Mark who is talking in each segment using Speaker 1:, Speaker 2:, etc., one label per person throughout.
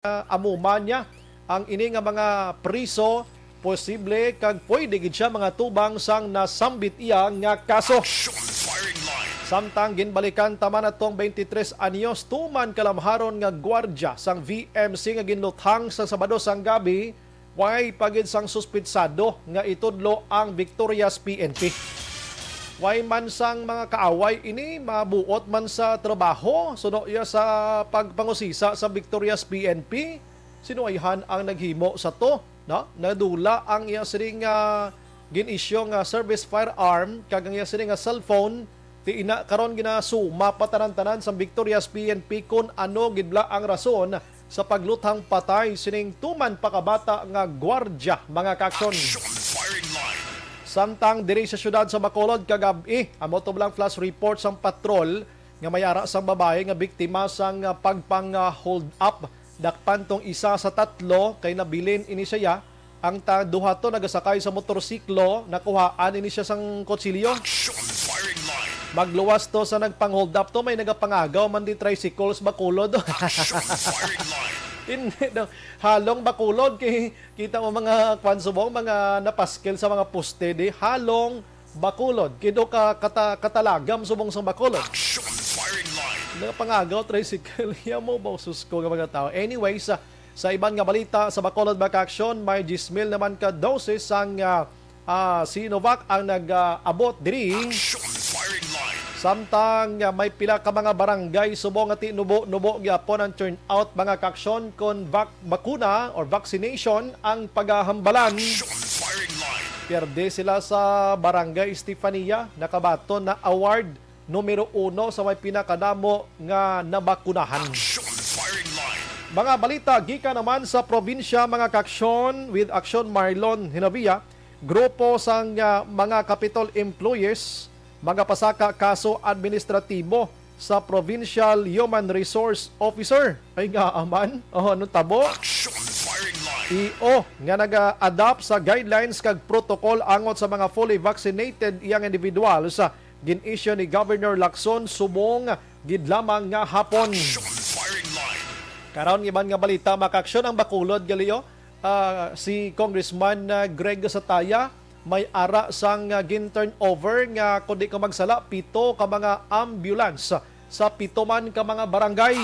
Speaker 1: amuman niya ang ini nga mga priso posible kag pwede gid siya mga tubang sang nasambit iya nga kaso. Samtang ginbalikan taman atong 23 anyos tuman kalamharon nga gwardya sang VMC nga ginluthang sa Sabado sang gabi way pagid sang suspitsado nga itudlo ang Victorias PNP. Way man sang mga kaaway ini mabuot man sa trabaho suno iya sa pagpangusisa sa Victorias PNP sinuayhan ang naghimo sa to, no? Nadula ang iya siring ginisyo nga service firearm kag ang iya siring nga cellphone ti ina karon ginasuma patanan-tanan sa Victorias PNP kun ano gidla ang rason sa pagluthang patay sining tuman pakabata nga gwardya mga kaksyon. Samtang diri sa syudad sa Bacolod kagabi, amo to lang flash report sang patrol nga mayara sang babae nga biktima sang pagpang hold up dakpan tong isa sa tatlo kay nabilin ini siya ang duha to nagasakay sa motorsiklo nakuhaan ini siya sang kutsilyo. Magluwas to sa nagpang hold up to may nagapangagaw man di tricycles Bacolod. Hindi daw. Halong Bacolod kay kita mo mga kwansubong mga napaskel sa mga poste di halong Bacolod kido ka katalagam subong sa Bacolod. Pangagaw tricycle ya mo ba susko nga mga tao. Anyway sa ibang nga balita sa Bacolod Bakaksyon may 10,000 naman ka doses ang Sinovac ang nag-abot diri. Samtang may pila ka mga barangay subong ati nubo gyapon ang turnout mga kaksyon kon bakuna or vaccination ang paghahambalan. Pierde sila sa barangay Estefania nakabaton na award numero 1 sa may pinakadamo nga nabakunahan. Mga balita gikan naman sa probinsya mga kaksyon with Action Marlon Hinabia, grupo sang mga Capitol employees mga pasaka kaso administratibo sa Provincial Human Resource Officer. Ay nga aman, ano tabo? Nga nag-adapt sa guidelines kag protocol angot sa mga fully vaccinated iyang individuals sa gin-issue ni Governor Lacson subong gidlamang nga hapon. Karon iban nga balita makaksyon ang Bacolod galiyo si Congressman Greg Sataya may ara sang gin-turnover nga kundi ka magsala 7 ka mga ambulance sa 7 man ka mga barangay.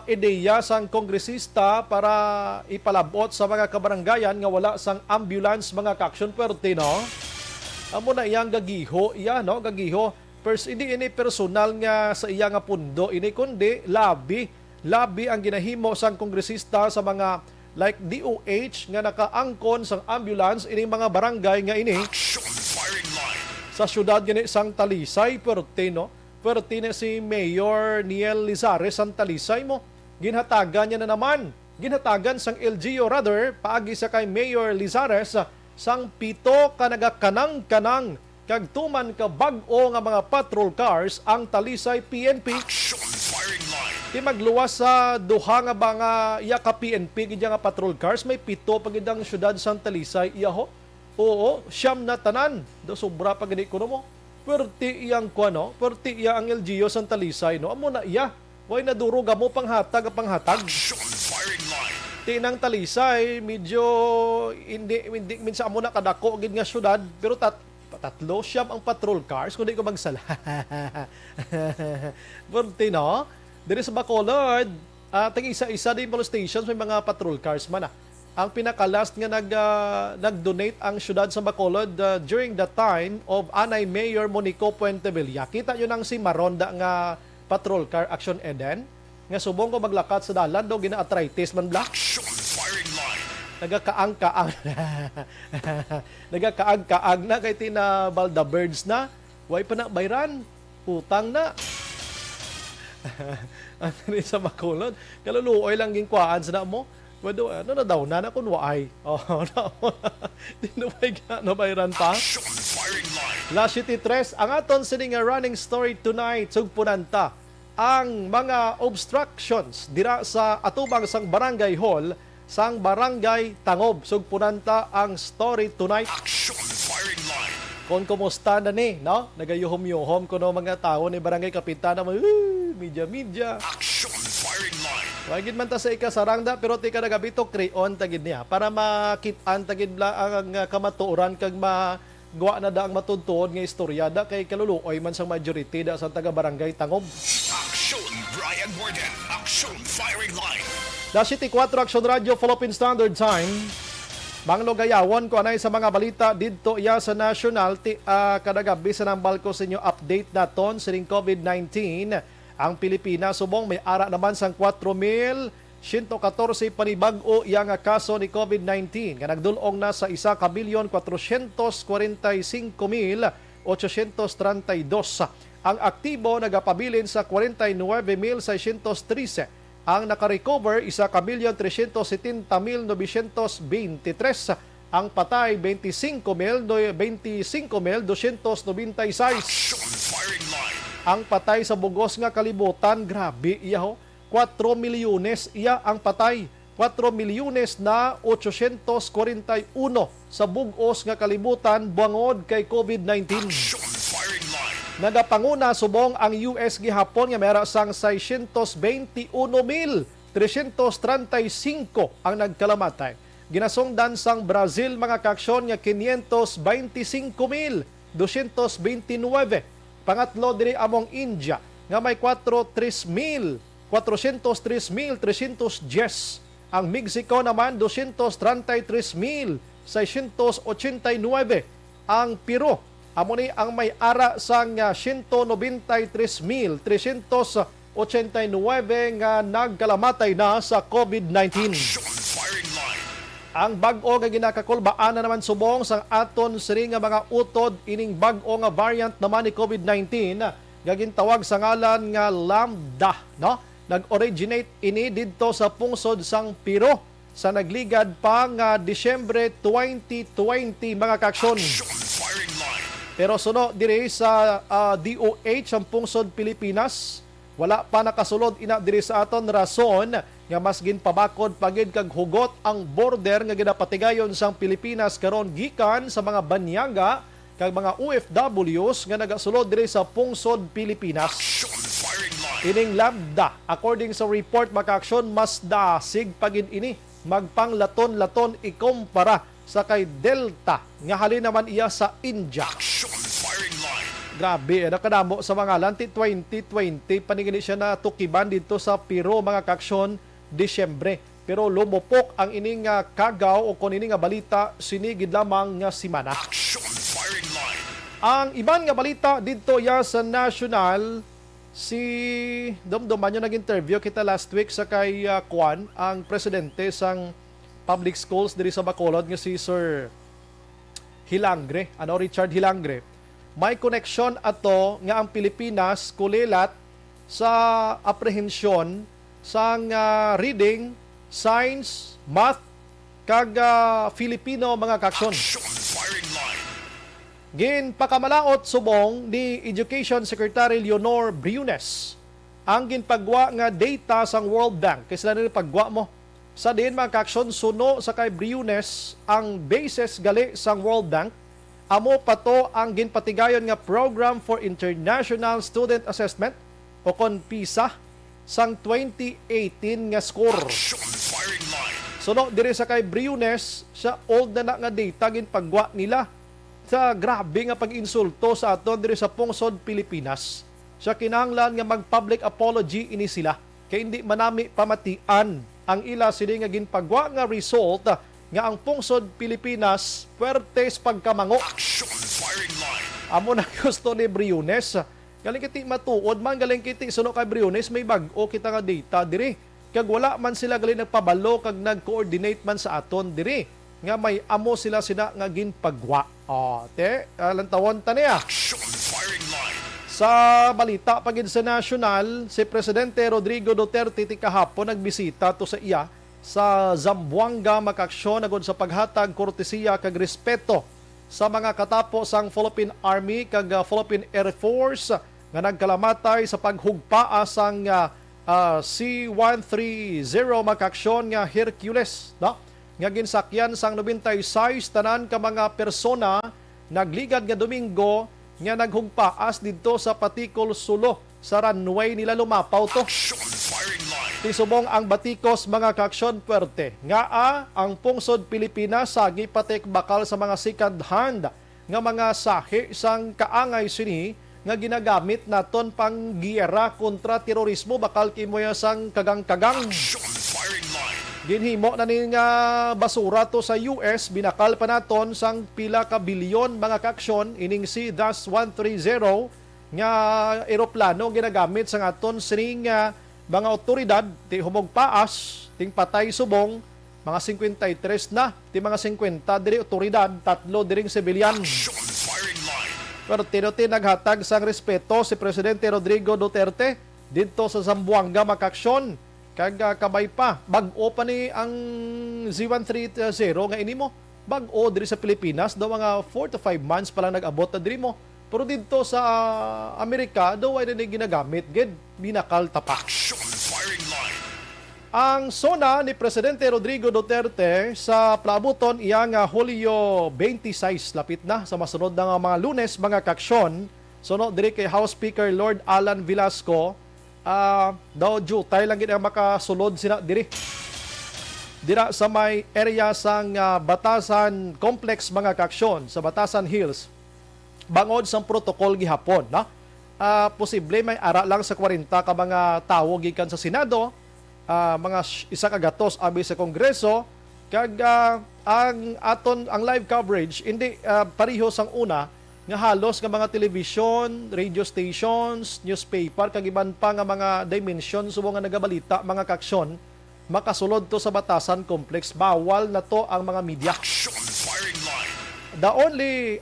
Speaker 1: Ideya sang kongresista para ipalabot sa mga kabarangayan nga wala sang ambulance mga kaksyon pertino. Amo na iyang gagiho iya no gagiho hindi ini personal nga sa iya nga pundo ini kundi labi ang ginahimo sang kongresista sa mga like DOH nga nakaangkon sang ambulance ining mga barangay nga ini sa syudad gani sang Talisay pertino si Mayor Niel Lizares sang Talisay mo ginhatagan niya na naman ginhatagan sang LGU rather paagi sa kay Mayor Lizares sang 7 ka nagakanang-kanang kag tuman ka bag-o nga mga patrol cars ang Talisay PNP. Di magluwas sa duha nga ba nga iya ka PNP gid nga patrol cars may 7 pagid ang syudad sa Talisay iya ho. Oo, siyam na tanan. Do sobra pag gid kuno mo. Perti iyang kuano, perti iya ang LGU sa Talisay no. Amo na iya. Way nadurog mo panghatag. Tinang Talisay medyo hindi minsan amo na kadako gid nga syudad pero tatlo siyam ang patrol cars kundi ko magsala. Perti no. Diri sa Bacolod, tag-isa-isa din police stations may mga patrol cars man. Ang pinaka-last nga nag-donate ang syudad sa Bacolod during the time of Anay Mayor Monico Puentevilla. Kita nyo nang si Maronda nga patrol car Action Eden. Nga subong ko maglakat sa dalan do gina-arthritis man black. Nagakaang-kaang. Nagakaang-kaang na kay tina balda birds na. Way pa na bayran. Utang na. Ano sa Bacolod kaluluoy lang ginkwaan sa mo wado ano na daw na kun waay dinubay ka no bayran pa Last City 3 ang aton sining running story tonight sugpunanta ang mga obstructions dira sa atubang sang barangay hall sang barangay Tangob sugpunanta ang story tonight. Kung kumusta na ni, no? Nagayuhom-yuhom ko no mga tao ni Barangay Kapitana, media. Action Firing Line. Wagid man ta sa ikasarangda pero ti kada gabi to crayon tagid niya para makit-an tagid la ang kamatuoran kag magawa na da ang matudtod nga istorya da kay kaluluoy man sang majority da sa taga barangay Tangob.
Speaker 2: Aksyon Brian Warden, Aksyon Firing Line.
Speaker 1: Da City 4 Action Radio Philippine Standard Time. Manglo gayawon ko anay sa mga balita didto iya sa national ti kada gabi sa nang balko sa inyo update naton sining COVID-19. Ang Pilipinas subong may ara naman sang 4,114 panibag-o yang kaso ni COVID-19 nga nagdulong na sa 1,445,832. Ang aktibo nagapabilin sa 49,613. Ang nakarecover 1,370,923. Ang patay 25,296.
Speaker 2: Aksyon Firing Line.
Speaker 1: Ang patay sa bugos nga kalibutan, grabe iya ho. 4 milyones iya ang patay. 4 milyones na 841 sa bugos nga kalibutan bangod kay COVID-19.
Speaker 2: Aksyon Firing Line.
Speaker 1: Nagapanguna subong ang US gihapon nga mera sang 621,335 ang nagkalamatay. Ginasungdan sang Brazil mga kaaksyon nga 525,229. Pangatlo diri among India nga may 403,310. Ang Mexico naman 233,689. Ang Peru amo ni ang may ara sang 193,389 nga nagkalamatay na sa COVID-19.
Speaker 2: Aksyon Firing Line.
Speaker 1: Ang bag-o nga ginakakulbaan na naman subong sang aton siri nga mga utod ining bag-o nga variant naman ni COVID-19 nga gintawag sa ngalan nga Lambda, no? Nag-originate ini didto sa pungsod sang Peru sa nagligad pa nga Disyembre 2020 mga kaaksyon.
Speaker 2: Aksyon Firing Line.
Speaker 1: Pero suno diri sa DOH ang pungsod Pilipinas, wala pa nakasulod ina diri sa aton rason nga mas ginpabakod pagid kag hugot ang border nga ginapatigayon sang Pilipinas karon gikan sa mga banyaga kag mga OFWs nga nagasulod diri sa pungsod Pilipinas.
Speaker 2: Aksyon Firing Line.
Speaker 1: Ining Lambda, according sa report makaaksyon, mas dasig pagid ini magpanglaton-laton ikumpara sa kay Delta nga halin naman iya sa India.
Speaker 2: Aksyon Firing Line.
Speaker 1: Grabe, nakadamo sa mga lanti 2020 paningini siya na tukiban dito sa Peru mga kaaksyon Disyembre. Pero lumupok ang ining kagaw o kung ining balita sinigid lamang nga simana.
Speaker 2: Aksyon Firing Line.
Speaker 1: Ang iban nga balita dito ya sa national, si Domdoman yung nag-interview kita last week sa kay Kwan, ang presidente sang public schools diri sa Bacolod nga si Sir Hilangre, Richard Hilangre. May connection ato nga ang Pilipinas kulilat sa apprehensyon sang reading, science, math, kag Filipino mga kaaksyon.
Speaker 2: Aksyon Firing Line.
Speaker 1: Ginpakamalaot subong ni Education Secretary Leonor Briones ang ginpagwa nga data sang World Bank. Kasi sila nila pagwa mo. Sa din mga kaaksyon, suno sa kay Briones ang basis gali sang World Bank. Amo pa to ang ginpatigayon nga Program for International Student Assessment o kon PISA sang 2018 nga score.
Speaker 2: Aksyon Firing Line.
Speaker 1: Suno diri sa kay Briones sa old na nga data ginpagwa nila sa grabe nga pag-insulto sa aton diri sa pungsod Pilipinas. Sa kinahanglan nga mag-public apology ini sila kay hindi manami pamatian ang ila sila nga ginpagwa nga result nga ang pungsod Pilipinas puwertes pagkamango.
Speaker 2: Aksyon Firing Line.
Speaker 1: Amo na gusto ni Briones. Galing kiti matuod man, galing kiti suno kay Briones may bag-o kita nga data diri. Kag wala man sila galing nagpabalo kag nag-coordinate man sa aton diri nga may amo sila nga ginpagwa. Lantawon ta niya.
Speaker 2: Aksyon Firing Line.
Speaker 1: Sa balita pagid sa national, si Presidente Rodrigo Duterte ti kahapon nagbisita to sa iya sa Zamboanga makaaksyon agod sa paghatag kortesiya kag respeto sa mga katapos ang Philippine Army kag Philippine Air Force nga nagkalamatay sa paghugpaa sang C-130 makaaksyon nga Hercules, no? Nga ginsakyan sang 96 tanan ka mga persona nagligad nga Domingo nga naghugpaas didto sa Patikol Sulo sa runway nila lumapaw to.
Speaker 2: Aksyon Firing Line.
Speaker 1: Tisubong ang batikos mga kaaksyon puwerte. Ang pungsod Pilipinas sagi patik bakal sa mga second hand nga mga sahi sang kaangay sini nga ginagamit naton pang giyera kontra terorismo bakal kimoya sang kagang-kagang.
Speaker 2: Action firing line.
Speaker 1: Ginhimo na ni nga basura to sa US, binakal pa naton sang pila ka bilyon mga kaaksyon ining si Das 130 nga eroplano ginagamit sa aton sining mga otoridad ti humog paas ting patay subong mga 53 na ti mga 50 diri otoridad, 3 diring sibilyan.
Speaker 2: Action firing line.
Speaker 1: Pero tinuti naghatag sang respeto si Presidente Rodrigo Duterte dito sa Zamboanga makaksyon. Kag kabay pa, bag-o pa ni ang Z130 nga ini mo. Bag-o diri sa Pilipinas, daw mga 4 to 5 months pa lang nag-abot na diri mo. Pero dito sa Amerika, daw ay na ginagamit. Gid, binakal tapak.
Speaker 2: Action firing line.
Speaker 1: Ang sona ni Presidente Rodrigo Duterte sa Plabuton iyang Hulyo 26 lapit na sa masunod na mga Lunes mga kaksyon. Sunod diri kay House Speaker Lord Alan Velasco, daw jutay lang gid ang makasulod sila dira sa may area sang Batasan Complex mga kaksyon sa Batasan Hills. Bangod sang protocol gihapon, no? Posible may ara lang sa 40 ka mga tawo gikan sa Senado, mga isa ka gatos abi sa Kongreso, kag ang live coverage hindi pareho sang una nga halos nga mga television, radio stations, newspaper kag iban pa nga mga dimension subong nga nagabalita mga kaksyon makasulod to sa Batasan Complex. Bawal na to ang mga media.
Speaker 2: Action firing line.
Speaker 1: The only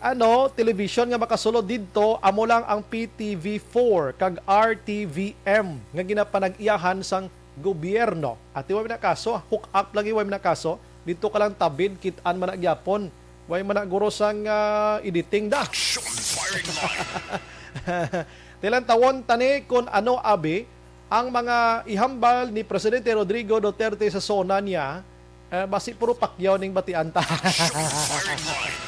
Speaker 1: television nga makasulod dito amo lang ang PTV4 kag RTVM nga ginapanag-iyahan sang gobyerno. At way na kaso, hook up lagi way na kaso. Dito ka lang tabid kitaan man gyapon. Way man guro sang editing da.
Speaker 2: Action firing line.
Speaker 1: Tilang tawon tani kung ano abi ang mga ihambal ni Presidente Rodrigo Duterte sa sona niya, basi puro pakyaw ning batian ta.
Speaker 2: Firing line.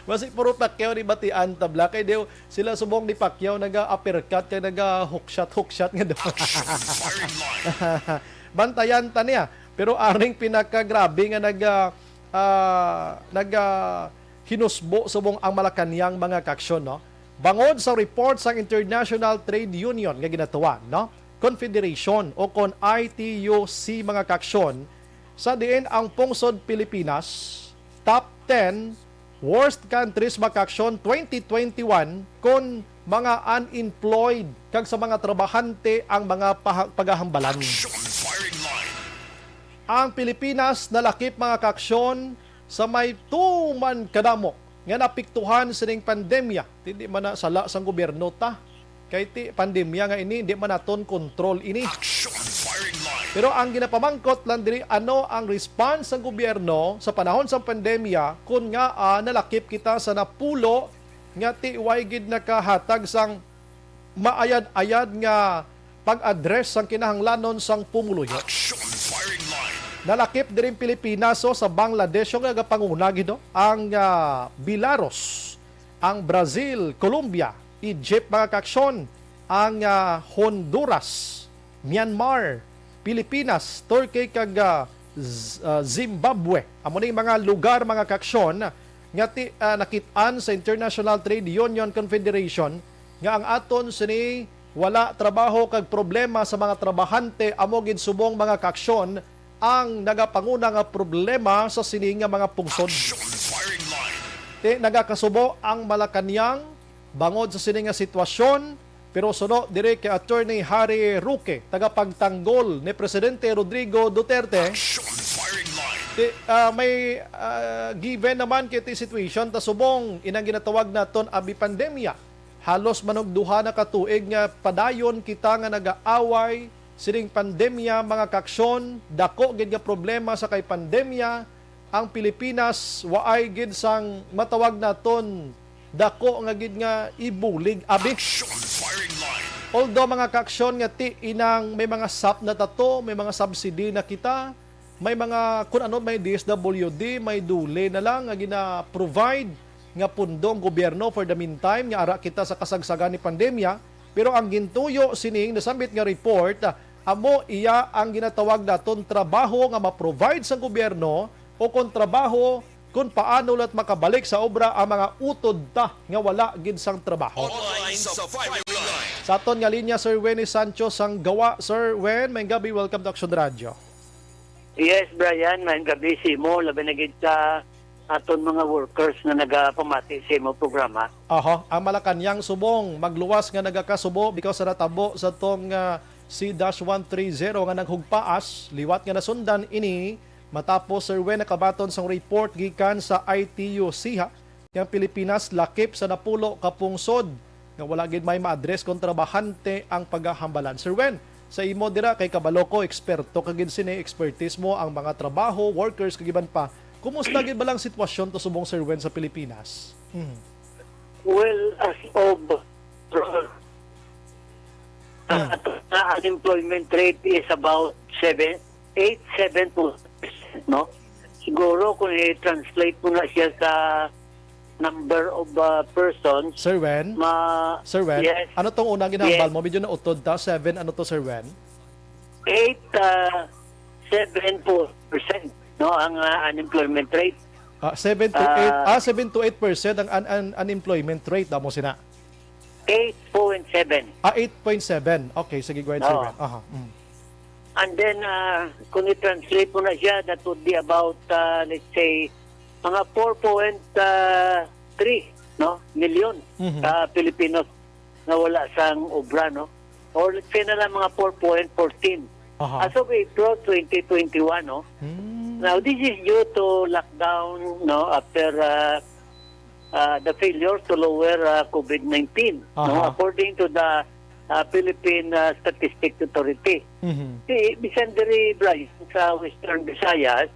Speaker 1: Basi puro pakyaw ni batian tabla kay dew sila subong ni Pacquiao naga-uppercut kay naga-hookshot nga daw.
Speaker 2: Firing line.
Speaker 1: Bantayan ta niya. Pero aring pinakagrabe nga hinusbo subong ang Malacanang mga kaksyon, no? Bangod sa report sa International Trade Union nga ginatuwa, no? Confederation o kon ITUC mga kaksyon, sa diin ang pungsod Pilipinas top 10 worst countries mga kaksyon 2021 kon mga unemployed kag sa mga trabahante ang mga paghahambalan.
Speaker 2: Action firing line.
Speaker 1: Ang Pilipinas nalakip mga kaksyon sa may tuman kadamo nga napiktuhan sining pandemya. Hindi man na sala sang gobyerno ta. Kay ti pandemya nga ini hindi man naton kontrol ini.
Speaker 2: Action firing line.
Speaker 1: Pero ang ginapamangkot lang diri ano ang response ng gobyerno sa panahon sa pandemya kun nga nalakip kita sa napulo nga ti way gid nakahatag sang maayad-ayad nga pag-address sang kinahanglanon sang pumuluyo.
Speaker 2: Action firing line.
Speaker 1: Nalakip din Pilipinas sa Bangladesh yung nagapanguna gido, ang Belarus, ang Brazil, Colombia, Egypt mga kaksyon, ang Honduras, Myanmar, Pilipinas, Turkey kag Zimbabwe. Amo ni mga lugar mga kaksyon nga nakit-an sa International Trade Union Confederation nga ang aton sini wala trabaho kag problema sa mga trabahante amo gid subong mga kaksyon ang nagapanguna nga problema sa sining nga mga pungsod.
Speaker 2: Action firing line.
Speaker 1: Nagakasubo ang Malacanang bangod sa sining nga sitwasyon, pero suno dire kay Attorney Harry Roque, tagapagtanggol ni Presidente Rodrigo Duterte.
Speaker 2: Action firing line.
Speaker 1: May given naman kay ti situation ta subong inang ginatawag naton abi pandemya. Halos manugduha na katuig nga padayon kita nga nagaaway sining pandemya mga kaksyon, dako gid nga problema sa kay pandemya. Ang Pilipinas waay gid sang matawag naton dako nga gid nga ibulig abi.
Speaker 2: Action firing line.
Speaker 1: Although mga kaksyon nga ti inang may mga SAP na tato, may mga subsidy na kita, may mga kun ano may DSWD, may dule na lang nga gina-provide nga pundong gobyerno for the meantime nga ara kita sa kasagsagan ni pandemya. Pero ang gintuyo sining nasambit nga report, amo iya ang ginatawag naton trabaho nga ma-provide sa gobyerno o kung trabaho kung paano ulat makabalik sa obra ang mga utod ta nga wala gid sang trabaho.
Speaker 2: Online sa firing line.
Speaker 1: Sa aton nga linya, Sir Wenny Sancho sang gawa. Sir Wen, may gabi, welcome to Action Radio.
Speaker 3: Yes, Brian, maayong gabi si mo, labi na gid sa aton mga workers na nagapamati sa imo programa.
Speaker 1: Aha, ang Malacanang subong magluwas nga nagakasubo because sa natabo sa tong C-130 nga naghugpaas, liwat nga nasundan ini matapos Sir Wen nakabaton sang report gikan sa ITU SIHA yang Pilipinas lakip sa napulo ka pungsod nga wala gid may ma-address kung trabahante ang paghahambalan. Sir Wen, sa imo dira kay kabaloko eksperto kagid sini expertise mo ang mga trabaho, workers kagiban pa. Kumusta gid ba lang sitwasyon to subong Sir Wen sa Pilipinas?
Speaker 3: Well, as of the unemployment rate is about 8.7%, no? Siguro kung i-translate mo na siya sa number of persons,
Speaker 1: Sir Wen,
Speaker 3: yes,
Speaker 1: ano tong unang ginahambal mo? Medyo na utod ta, 7, ano to Sir Wen?
Speaker 3: 7% no ang unemployment rate.
Speaker 1: 7 to 8% ang unemployment rate damo sina.
Speaker 3: 8.7.
Speaker 1: 8.7. Okay, sige, go ahead, Sir
Speaker 3: Oo.
Speaker 1: Wen. Aha.
Speaker 3: And then, kung i-translate mo na siya, that would be about, let's say, mga 4.3 no, million Filipinos na wala sang obra, no? Or let's say na lang mga 4.14.
Speaker 1: Aha.
Speaker 3: As of April 2021, no? Now, this is due to lockdown, no, after the failure to lower COVID-19, no,
Speaker 1: Aha.
Speaker 3: according to the Philippine Statistics Authority. Si Bisan diri Brian sa Western Visayas,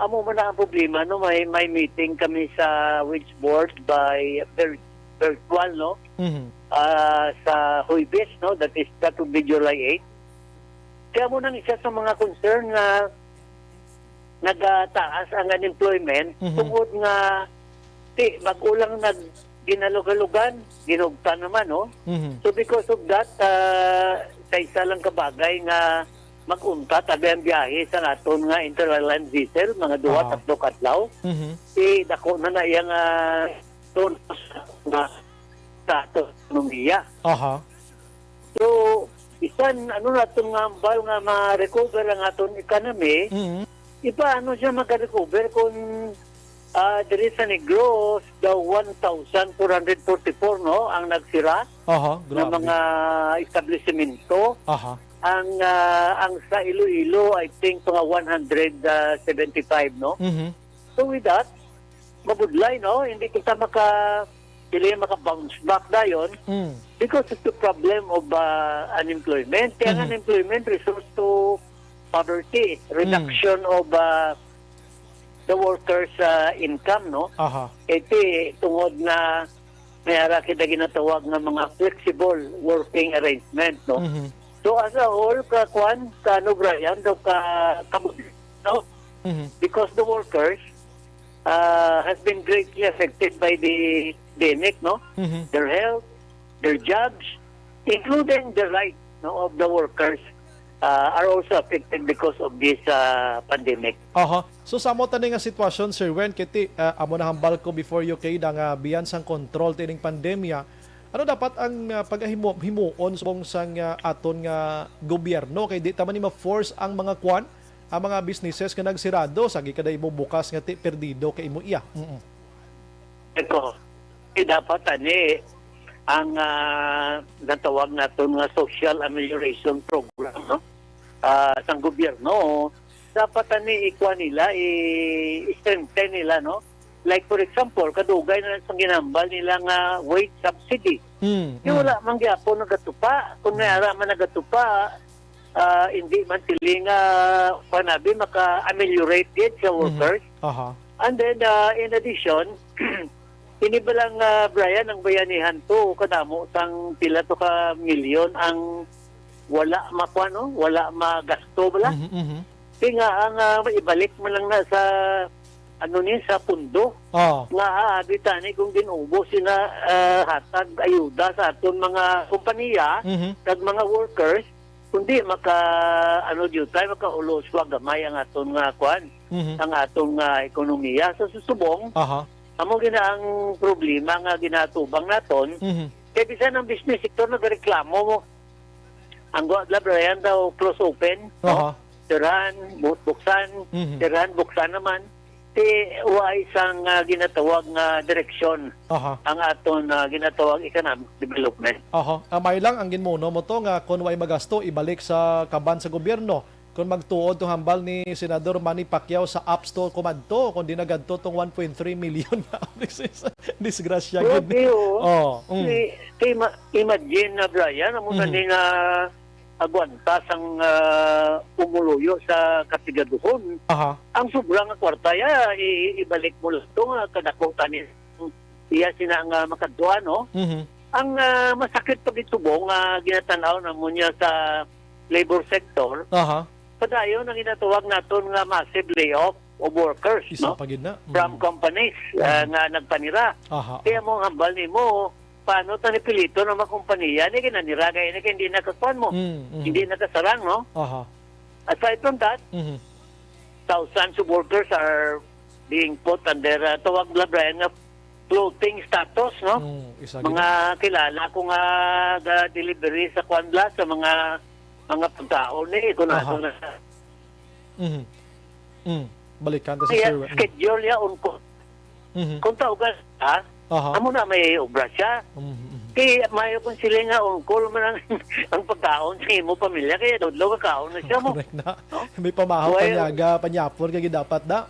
Speaker 3: amo man na ang problema, no, may meeting kami sa Wage Board by virtual, no, sa Huibes, no, that would be July 8. Kaya mo nang isa sa mga concern na nagataas ang unemployment tungod nga mag-ulang ginalogalugan, ginugta naman, no? So because of that, sa isa lang kabagay nga mag-unta, tabi ang biyahe sa naton nga Interland Diesel, mga duwa, tatlo katlaw. Dako na iyang tonos na sa ekonomiya.
Speaker 1: Aha.
Speaker 3: So, isan, naton nga ambal nga ma-recover ang aton economy, iba siya mag-recover kung there is a Negros, the 1,444, no, ang nagsira
Speaker 1: Aha,
Speaker 3: ng
Speaker 1: grabe.
Speaker 3: mga establishmento.
Speaker 1: Aha.
Speaker 3: Ang sa Iloilo, I think mga 175, no? So with that, mabudlay, no? Hindi kita maka-bounce back dayon because of the problem of unemployment. Kaya ang unemployment results to poverty, reduction of the workers' income, no?
Speaker 1: Aha.
Speaker 3: Ito tungod na mayara kita ginatawag ng mga flexible working arrangement, no? So as a whole, Brian, no? Because the workers has been greatly affected by the pandemic, no? Their health, their jobs, including the rights, no, of the workers are also affected because of this pandemic.
Speaker 1: Aha. So sa mo tani nga sitwasyon, Sir Wen, kiti amo na hambal ko before you kay nga biyan sang control tining pandemya. Ano dapat ang paghimuon subong sang aton nga gobyerno kay di ta man ni ma-force ang mga kwan, ang mga businesses nga nagsirado sagi kada imo bukas nga perdido kay imo iya.
Speaker 3: Ito, dapat ang natawag naton nga social amelioration program, no? Sang gobyerno, dapat ikuha nila, i-strengthen nila, no? Like for example, kadugay na sa ginambal nila nga wage subsidy. Wala man gyapon nagatupa. Kung nayara man nagatupa, hindi man sila nga panabi maka-ameliorate it sa workers.
Speaker 1: Aha.
Speaker 3: And then, in addition, hindi ba lang, Brian, ang bayanihan to, kanamo, sang pila to ka milyon ang wala makuha, no? Wala magasto bala. Kaya nga, ang ibalik mo lang na sa sa pundo. Nga abitani kung ginubo sina hatag ayuda sa aton mga kompanya, kag mga workers, kundi ano jud tayo makaulos wa gamay ang aton nga kwan, ang atong ekonomiya sa susubong.
Speaker 1: Aha.
Speaker 3: Amo gina ang problema nga ginatubang naton. Kaya bisan ang business sector nagreklamo mo. Ang Brian daw close open,
Speaker 1: Aha.
Speaker 3: tirahan, buksan, tirahan, buksan naman. Ti wa isang ginatawag nga direksyon
Speaker 1: Aha.
Speaker 3: ang aton ginatawag economic development.
Speaker 1: Aha. Amay lang ang ginmuno mo to nga kung way magasto ibalik sa kaban sa gobyerno. Kung magtuod tong hambal ni Senador Manny Pacquiao sa App Store kumadto kung di nagadto tong 1.3 million na disgrasya gid.
Speaker 3: Grabe,
Speaker 1: Oh.
Speaker 3: Imagine na Brian, amo na ni nga agwantas ang umuluyo sa katigaduhon.
Speaker 1: Aha.
Speaker 3: Ang sobrang nga kwarta ibalik mo lang ito nga kadakong tanin iya sina nga makadwa, no? Ang masakit pag itubong ginatanaw na mo niya sa labor sector,
Speaker 1: Aha.
Speaker 3: padayon ang ginatawag naton nga massive layoff of workers,
Speaker 1: Isa
Speaker 3: no?
Speaker 1: pa gid na.
Speaker 3: From companies nga nagpanira.
Speaker 1: Aha.
Speaker 3: Kaya mo ang hambal ni mo, paano tanipilito ng mga kumpanya ni kinaniragay na hindi nakaspan mo, hindi nakasarang, no?
Speaker 1: Aha.
Speaker 3: Aside from that, thousands of workers are being put under tawag na Brian nga floating status, no?
Speaker 1: Isa gid.
Speaker 3: Mga kilala ko nga delivery sa kwanla sa mga pagkaon ni kung
Speaker 1: Aha.
Speaker 3: na
Speaker 1: Balikan ta sa
Speaker 3: kaya
Speaker 1: Sir.
Speaker 3: schedule ya unko kung tawag ka
Speaker 1: Aha.
Speaker 3: amo na may obra siya kaya mayo kung sila nga unko man ang pagkaon sa imo pamilya kaya dodlo ka kaon na siya mo.
Speaker 1: Correct na. May pamahaw
Speaker 3: Well,
Speaker 1: panyaga, panyapon kay dapat da.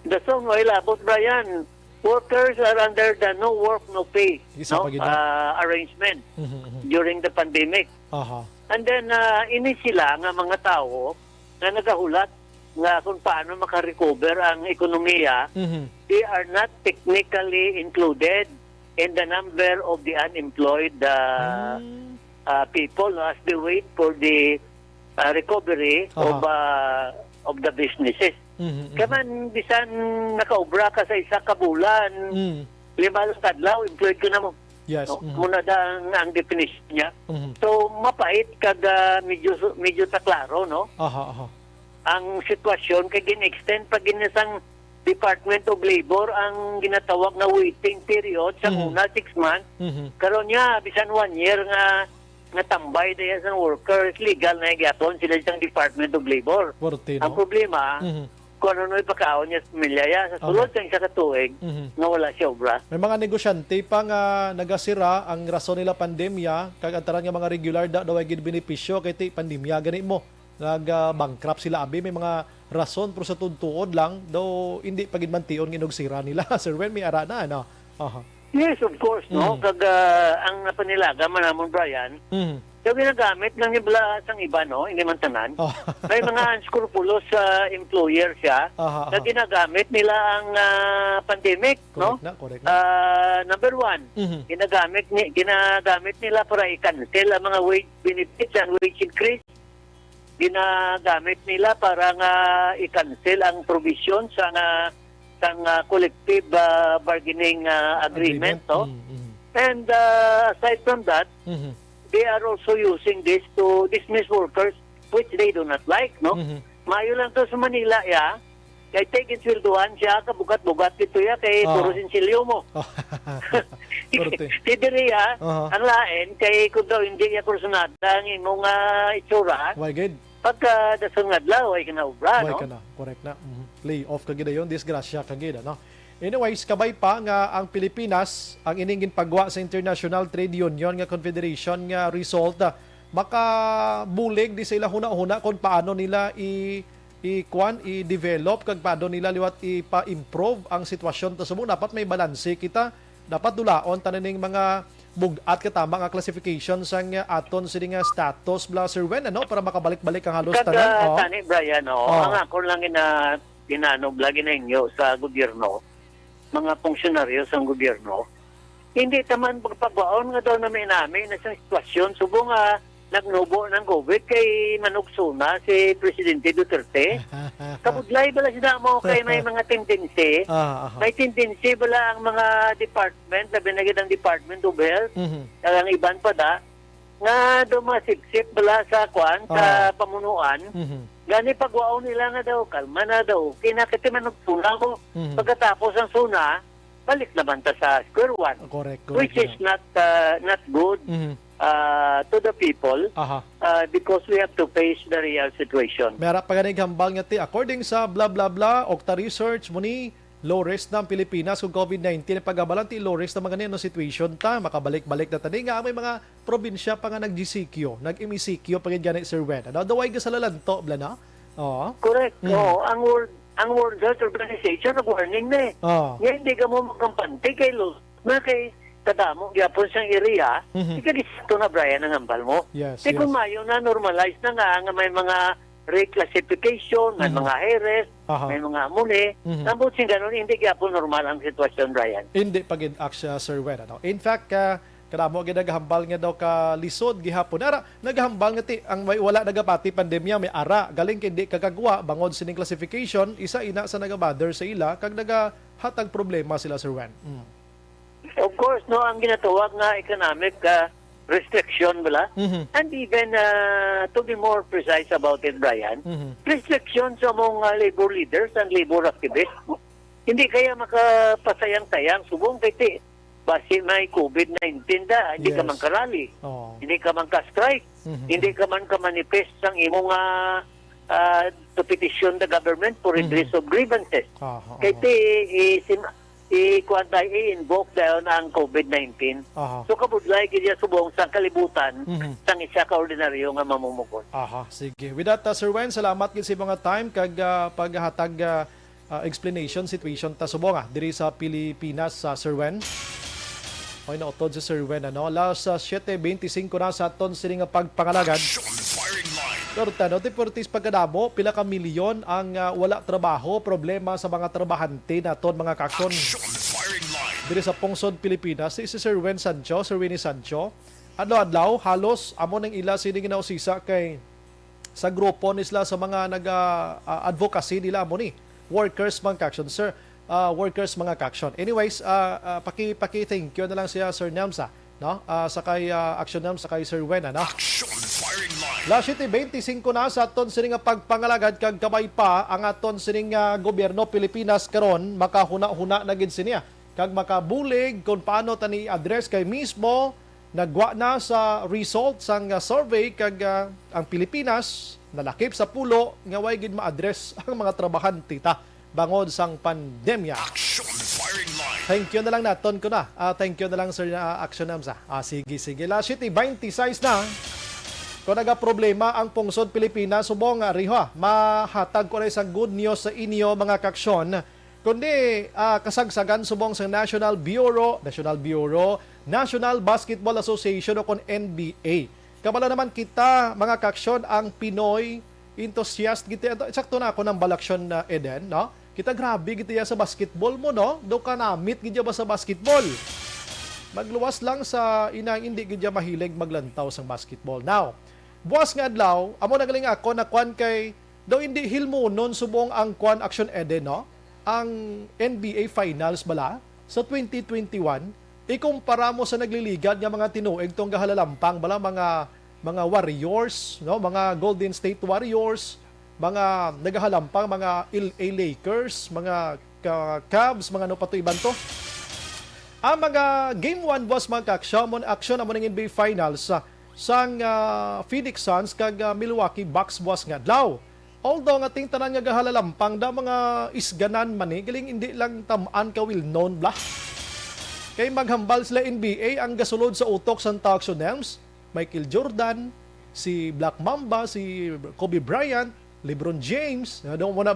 Speaker 3: The song ay labot Brian, workers are under the no work no pay,
Speaker 1: Isa
Speaker 3: no
Speaker 1: pa gid.
Speaker 3: arrangement during the pandemic.
Speaker 1: Aha.
Speaker 3: And then ini sila nga mga tao na nagahulat nga kung paano makarecover ang ekonomiya, they are not technically included in the number of the unemployed people as they wait for the recovery of the businesses. Kaman bisan nakaobra ka sa isa ka bulan, 5 adlaw employed ko na mo.
Speaker 1: Yes.
Speaker 3: No? Muna ang definition niya. So mapait kag medyo ta klaro, no?
Speaker 1: Aha.
Speaker 3: Ang sitwasyon kay gin-extend pag ginisang Department of Labor ang ginatawag na waiting period sa una 6 months. Karon niya bisan 1 year nga tambay diya sa workers legal na gyapon sila sa Department of Labor.
Speaker 1: Forte,
Speaker 3: Ang
Speaker 1: no?
Speaker 3: problema kung ano ipakaon niya sa pamilya ya sa sulod sa isa ka tuig nga wala siya obra.
Speaker 1: May mga negosyante pa nga nagasira ang rason nila pandemya kag antaran nga mga regular daw ay gid benepisyo kay ti pandemya gani mo. Nag-bankrupt sila abi may mga rason pero sa tuod lang daw hindi pagid man tion ginog sira nila. Sir Wen may ara na ano. Aha.
Speaker 3: Yes, of course, no? Kag ang napanilaga man namon Brian, yung ginagamit ng ibla sang iba, no? Hindi man tanan. May mga unscrupulous employer siya na ginagamit nila ang pandemic, no?
Speaker 1: Correct na.
Speaker 3: Number 1, ginagamit nila para i-cancel ang mga wage benefits and wage increase. Ginagamit nila para nga i-cancel ang provision sa collective bargaining agreement, no? And aside from that, they are also using this to dismiss workers which they do not like, no? Mayo lang to sa Manila, ya. Kay take swelduhan siya, kabugat-bugat dito ya, kay puro sinsilyo mo. Tidiri ya, ang lain, kay kung daw hindi ya kursunada ang imong itsura,
Speaker 1: Why good?
Speaker 3: pagka dasong adlaw ay kinaubra, no?
Speaker 1: Why ka na? Correct na. Lay off ka gid yon, disgrasya ka gid, no? Anyways, kabay pa nga ang Pilipinas ang iningin pagwa sa International Trade Union nga Confederation nga result makabulig di sila huna-huna kung paano nila i-develop kag paano nila liwat ipa-improve ang sitwasyon ta sumo. Dapat may balanse kita, dapat dulaon tananing mga bugat katama nga classification sang aton sini nga status bla Sir Wen, ano, para makabalik-balik ang halos tanan.
Speaker 3: Tani Brian, ang ako lang ginanog lagi na inyo sa gobyerno, mga funksyonaryo sa gobyerno, hindi taman pagpagbaon nga daw namin na sa sitwasyon subo nga nagnubo ng COVID kay manugsuna si Presidente Duterte. Kabudlay bala sila mo kay may mga tendency. May tendency bala ang mga department, labi na ang Department of Health, ang iban pa da, nga dumasipsip bala sa kwan sa pamunuan. Gani pagwao nila nga daw, kalma na daw. Kinakitiman ng suna ko. Pagkatapos ang suna, balik naman ta sa square one.
Speaker 1: Correct.
Speaker 3: Which is not good to the people because we have to face the real situation.
Speaker 1: Mera pa ganing hambal nga ti according sa blah blah blah Okta Research muni low risk ng Pilipinas kung COVID-19 pagabalan ti low risk na mga ganyan situation ta makabalik-balik na tani nga may mga probinsya pa nga nag-GCQ, nag-MECQ pa ganyan Sir Wen. Ano daway ga sa lalanto bla na? Oo.
Speaker 3: Correct. Oo, ang World Health Organization nag-warning na eh. Nga hindi ka mo magkampante kay Luz na kay kadamo gyapon siyang area, ikadisito na Brian ang hambal mo.
Speaker 1: Yes,
Speaker 3: kung mayo na normalize na nga may mga reclassification, may mga heres, may mga amuli. Nambot sing ganun, hindi gyapon normal ang sitwasyon, Brian.
Speaker 1: Hindi pagin aksya Sir Wen. Ano? In fact, kadamo gyud naghambal nga daw ka lisod gihapon. Ara naghambal nga ti ang may wala nagapati pandemya may ara galing hindi kagagwa bangod sining classification isa ina sa nagabother sa ila kag nagahatag problema sila Sir Wen.
Speaker 3: Of course, no, ang ginatawag nga economic restriction, bala. And even, to be more precise about it, Brian, restriction sa mga labor leaders and labor activists. Hindi kaya makapasayang-sayang, subong kiti. Basi may COVID-19 da, hindi ka man karali. Hindi ka man ka-strike. Hindi ka man ka-manifest ang imong to petition the government for redress of grievances. Kiti, i-invoke dahil ang COVID-19. So kabudlay kaya subong sa kalibutan sang isa ka ordinaryo nga mamumukon.
Speaker 1: Sige. With that, Sir Wen, salamat gid sa mga time kag paghatag explanation situation ta subong diri sa Pilipinas sa Sir Wen. Okay na utod si Sir Wen ano. Alas 7:25 na sa aton sini nga pagpangalagad. Pero tanong, Deportis pagkadamo, pila ka milyon ang wala trabaho, problema sa mga trabahante na ton mga kakson. Diri sa Pungsod, Pilipinas, si Sir Wen Sancho, Sir Winnie Sancho, adlaw-adlaw, halos, amo ng ila sini ginausisa kay sa grupo nisla sa mga nag-advocacy nila amo ni, workers mga kakson, sir, workers mga kakson. Anyways, paki-thank you na lang siya, Sir Namsa, no? Sakay Action Nam, sakay Sir Wen, ano? Last 25 na sa aton sining pagpangalagad kag kamay pa ang aton sining gobyerno Pilipinas karon makahuna-huna na gid siniya kag makabulig kung paano tani address kay mismo nagwa na sa result sang survey kag ang Pilipinas nalakip sa pulo nga way gid ma-address ang mga trabahante ta bangod sang pandemya. Thank you na lang naton ko na. Thank you na lang Sir Action Namsa. Sige. Last 26 na. Kung nagaproblema ang Pungsod Pilipinas, subong riho, mahatag ko na isang good news sa inyo mga kaksyon. Kundi kasagsagan subong sa National Basketball Association o kon NBA. Kabala naman kita mga kaksyon ang Pinoy enthusiast kita. Sakto na ako ng balaksyon na Eden, no? Kita grabe kita sa basketball mo, no? Do ka namit gidya ba sa basketball? Magluwas lang sa inang hindi gidya mahilig maglantaw sa basketball. Now, buwas nga adlaw, amo nagaling ako na kwan kay daw hindi hilmonon subong ang kwan Action Eden, no? Ang NBA Finals bala sa 2021 ikumpara mo sa nagliligad nga mga tinuig tong gahalalampang bala mga Warriors, no? Mga Golden State Warriors, mga nagahalampang mga LA Lakers, mga Cavs, mga ano pa to iban to. Ang mga Game 1 was mga action amo ng NBA Finals sang Phoenix Suns kag Milwaukee Bucks was nga adlaw. Although nga ting tanan nga gahalalampang da mga isganan man galing hindi lang tamaan ka will known blah. Kay maghambal sila NBA ang gasulod sa utok sang Action Names, Michael Jordan, si Black Mamba, si Kobe Bryant, LeBron James, don't wanna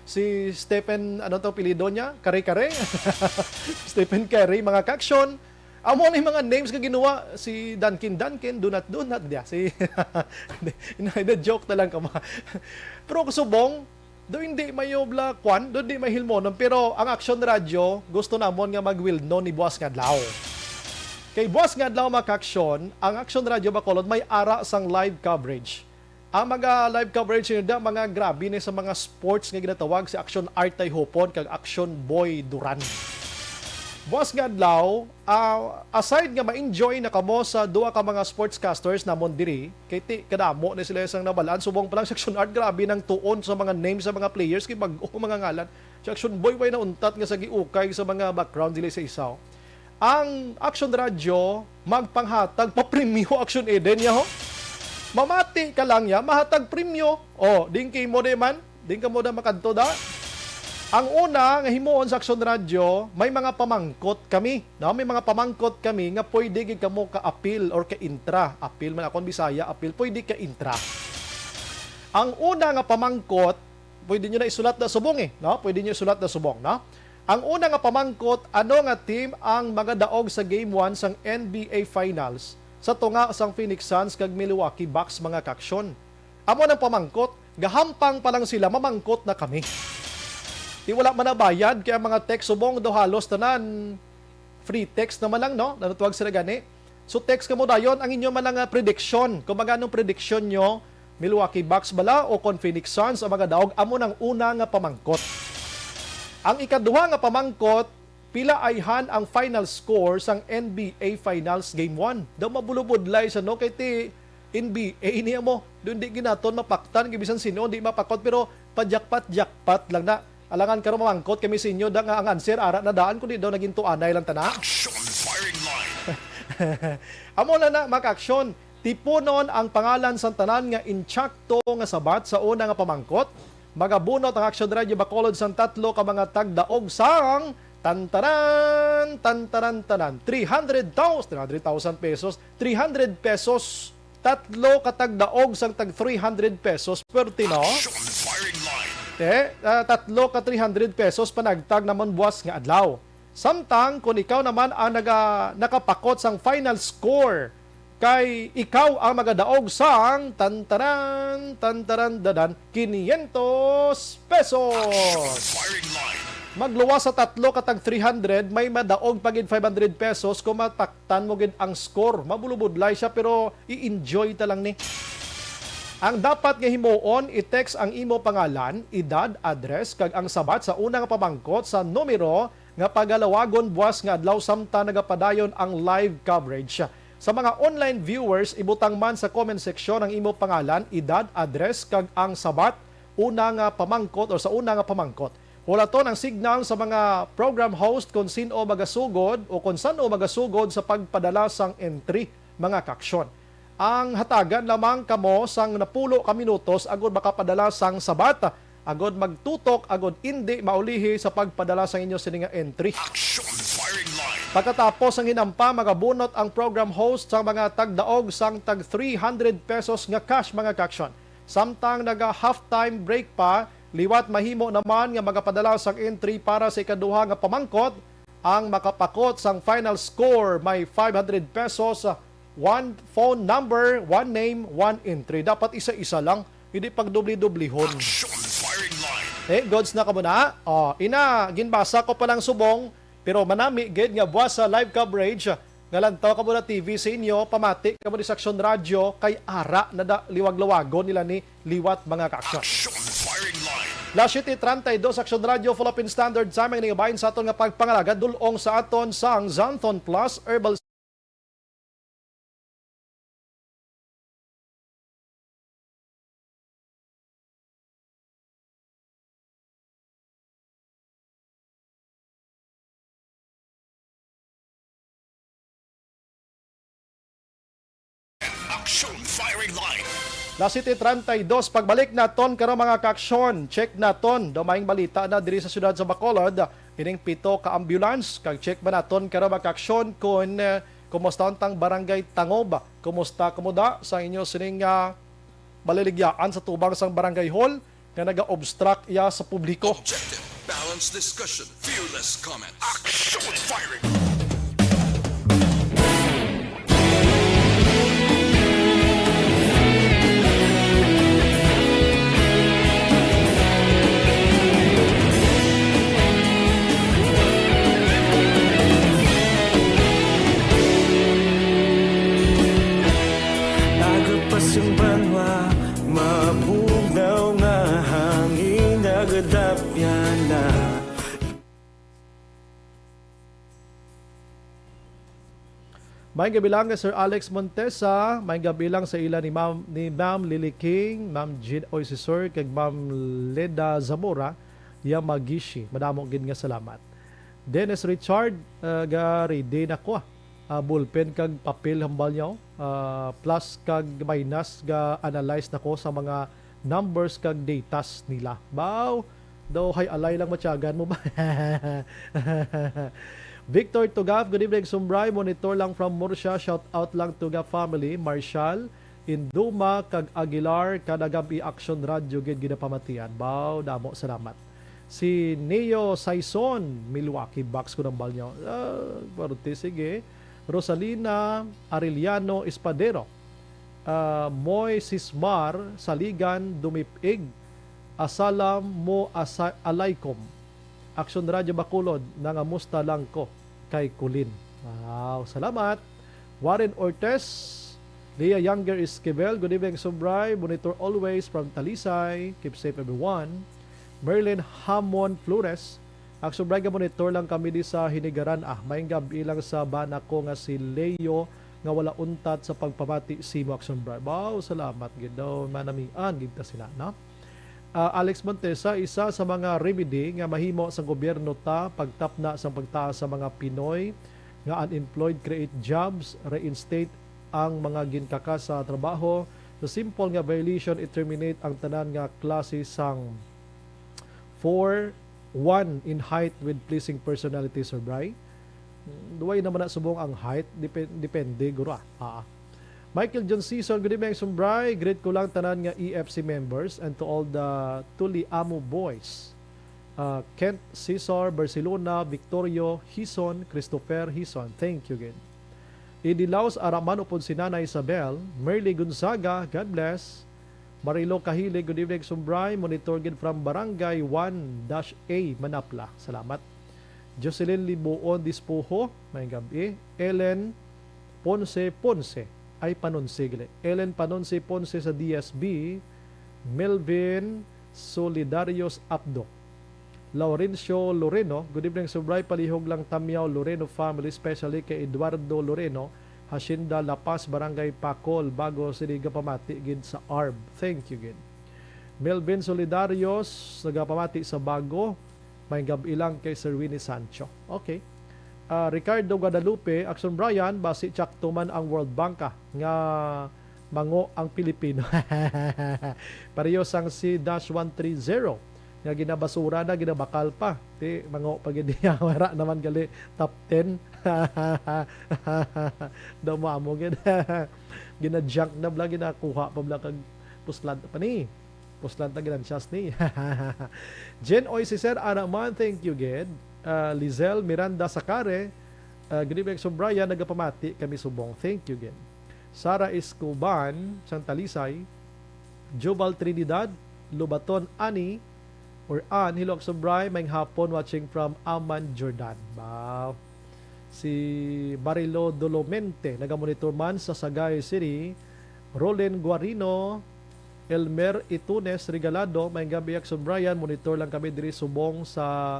Speaker 1: si Stephen, ano to pilido niya? Kare-kare? Stephen Curry, mga kaksyon. Amo ni mga names ka ginawa, si Duncan, Donut, dia. Si, joke na lang ka ma. Pero kusubong, do hindi mayo bla kwan, do hindi mahilmonon. Pero ang Action Radio, gusto namon nga mag-will no ni Buwas Ngadlaw. Kay Buwas Ngadlaw mga kaksyon, ang Action Radio Bacolod may ara sang live coverage. Ang mga live coverage nila, mga grabe na sa mga sports nga ginatawag si Action Artay Hopon kag Action Boy Duran. Buwas nga adlaw, aside nga ma-enjoy na kamo sa duha ka mga sportscasters na diri, kay ti kadamo na sila isang nabalaan, subong pa lang section art, grabe ng tuon sa mga names sa mga players, kay bag-o mga ngalan. Section boy way na untat nga sa giukay sa mga background dili sa isaw. Ang Action Radio magpanghatag pa premyo Action Eden ya ho. Mamati ka lang ya, mahatag premyo. O, ding mo de man, ding ka mo da makadto da. Ang una nga himuon sa Action Radio, may mga pamangkot kami. No? May mga pamangkot kami nga pwede gid kamo ka-appeal or ka-intra. Appeal man akong Bisaya, appeal pwede ka-intra. Ang una nga pamangkot, pwede nyo na isulat na subong no? Pwede nyo isulat na subong, no? Ang una nga pamangkot, ano nga team ang mga daog sa Game 1 sang NBA Finals sa tunga sang Phoenix Suns kag Milwaukee Bucks mga kaksyon. Amo nang pamangkot, gahampang pa lang sila, mamangkot na kami. Di wala man na bayad, kaya mga text subong do halos tanan free text naman lang, no? Nanutwag sila gani. So text ka mo dayon ang inyo man nga prediction. Kung magano'ng prediction nyo, Milwaukee Bucks bala o kon Phoenix Suns ang mga daog, amo nang una nga pamangkot. Ang ikaduha nga pamangkot, pila ayhan ang final score sang NBA Finals Game 1. Daw mabulubudlay sa no kay ti NBA niya mo. Doon di ginaton mapaktan gibisan sino di mapakot pero pajakpat lang na. Alangan karon mamangkot kami sa inyo da nga ang answer ara na daan kundi daw naging tuanay lang tana.
Speaker 2: Action firing line.
Speaker 1: Amo na maka-aksyon. Tipunon ang pangalan sa tanan nga inchakto nga sabat sa una nga pamangkot. Magabunot ang Action Radio Bacolod sa tatlo ka mga tagdaog sang tantaran 300,000 pesos, 300 pesos. Tatlo katagdaog sang tag 300 pesos per tino.
Speaker 2: Action firing line.
Speaker 1: Tatlo ka 300 pesos panagtag naman buwas nga adlaw. Samtang kung ikaw naman ang nakapakot sang final score, kay ikaw ang magadaog sang tantaran dadan 500 pesos.
Speaker 2: Firing line.
Speaker 1: Magluwas sa tatlo katag 300, may madaog pagid 500 pesos kung mataktan mo gid ang score. Mabulubudlay siya pero i-enjoy ta lang ni. Ang dapat nga himuon, i-text ang imo pangalan, edad, address, kag ang sabat sa unang pamangkot sa numero nga pagalawagon buwas nga adlaw samtang nagapadayon ang live coverage. Sa mga online viewers, ibutang man sa comment section ang imo pangalan, edad, address, kag ang sabat, una nga pamangkot o sa una nga pamangkot. Hulaton ang signal sa mga program host kung sino magasugod o kung saan magasugod sa pagpadala sang entry, mga kaksyon. Ang hatagan lamang kamo sang napulo ka minutos agod makapadala sang sabat, agod magtutok, agod hindi maulihi sa pagpadala sang inyo sininga entry.
Speaker 2: Action firing line.
Speaker 1: Pagkatapos ang hinampa, magabunot ang program host sa mga tagdaog sang tag 300 pesos nga cash mga kaksyon. Samtang naga halftime break pa, liwat mahimo naman nga magapadala sang entry para sa ikaduha nga pamangkot. Ang makapakot sang final score may 500 pesos, one phone number, one name, one entry. Dapat isa-isa lang, hindi pagdubli-dublihon.
Speaker 2: Action firing line.
Speaker 1: Gods na ka muna. Ginbasa ko pa lang subong, pero manami, gid nga buwas sa live coverage, nga lantaw ka muna TV sa inyo, pamati ka muna sa Action Radio, kay ara na liwag-lawagon nila ni liwat mga ka-action.
Speaker 2: Action firing line.
Speaker 1: Last 32 Action Radio Philippine Standard Time ang ningabahin sa aton nga pagpangalaga dulong sa aton sang Xanthon Plus Herbal
Speaker 2: Action firing line.
Speaker 1: Last 32 pagbalik naton karon mga kaksyon, check naton domayng balita na diri sa siyudad sa Bacolod, ining 7 ka ambulance kag check ba naton karon mga kaksyon kung kumusta ang barangay Tangob, kumusta kamuda sa inyo sining baliligyaan sa tubang sang barangay hall nga naga-obstruct ya sa publiko.
Speaker 4: Objective, balanced discussion, fearless comment.
Speaker 2: Action firing.
Speaker 5: Agpas yung banwa, mabugaw nga hangin, nagadapyan na.
Speaker 1: May gabi lang kay Sir Alex Montesa, may gabi lang sa ila ni Ma'am Lily King, Ma'am Jean Oysisor, kag Ma'am Leda Zamora, Yamagishi. Madamo gid nga salamat. Dennis Richard, gari din ako bullpen kag papel hambal niyo, plus kag minus ga analyze nako sa mga numbers kag datas nila. Baw, daw hay alay lang matyagan mo ba? Victor Tugaf, good evening Sumbray, monitor lang from Murcia, shout out lang Tugaf family, Marshall, Induma, kag Aguilar, kada gabi Action Radio gid ginapamatian. Baw, damo salamat. Si Neo Saison, Milwaukee Bucks ko ng bal niyo. Paruti, sige. Rosalina Arellano Espadero, Moy Sismar, Saligan, Dumipig, Asalam mo alaikum. Action Radio Bacolod, nangamusta lang ko kay Kulin. Wow, salamat. Warren Ortez, Leah Younger Esquivel, good evening Sumbray, monitor always from Talisay, keep safe everyone. Merlin Hamon Flores, Action Radio monitor lang kami di sa Hinigaran. May gabi lang sa bana ko nga si Leo nga wala untat sa pagpamati si Action Radio. Wow, salamat gid daw manamian gid ta sila, no? Alex Montesa, isa sa mga remedy nga mahimo sa gobyerno ta pagtapna sa pagtaas sa mga Pinoy nga unemployed, create jobs, reinstate ang mga ginkaka sa trabaho. The simple nga violation, i-terminate ang tanan nga klase sang 4, 1 in height with pleasing personality, Sir Bray. Duway naman na subong ang height, depende gura. Michael John Season, good evening, Sumbray. Greet ko lang tanan nga EFC members and to all the Tuli Amo boys. Kent Cesar, Barcelona, Victorio Hison, Christopher Hison. Thank you again. Idilaos Araman upon si Nana Isabel, Merly Gonzaga, God bless. Marilo Kahili, good evening, Sumbray. Monitor gid from Barangay 1-A, Manapla. Salamat. Jocelyn Libuon Dispuho, may gabi. Ellen Ponce, ay Panonsigle. Ellen Panonsi Ponce sa DSB, Melvin Solidarios Abdo, Laurencio Loreno, good evening Sumbray, palihog lang Tamyaw Loreno family, especially kay Eduardo Loreno, Hacienda La Paz, Barangay Pacol, bago siniga pamati gid sa ARB. Thank you gid. Melvin Solidarios, nagapamati sa bago, may gabi lang kay Sir Winnie Sancho. Okay. Ricardo Guadalupe, Action Brian, basi tsakto man ang World Bank nga mango ang Pilipino. Pareho sang si -130 nga ginabasura na, ginabakal pa. Ti mango pag hindi wala naman gali top 10. Daw mo amo gid. Gina-junk na bla, ginakuha pa bla kag puslan pa ni. Puslan ta ginansyas ni. Jen Oy, si Sir Araman, thank you gid. Lizelle Miranda Sakare, good evening Brian, nagapamati kami subong. Thank you again. Sara Escoban, sang Talisay. Jubal Trinidad, Lubaton Ani, or An, Hilok Brian, may hapon watching from Amman, Jordan. Wow. Si Barilo Dolomente, nagamonitor man sa Sagay City. Rolen Guarino, Elmer Itunes Regalado, may gabi Brian, monitor lang kami diri subong sa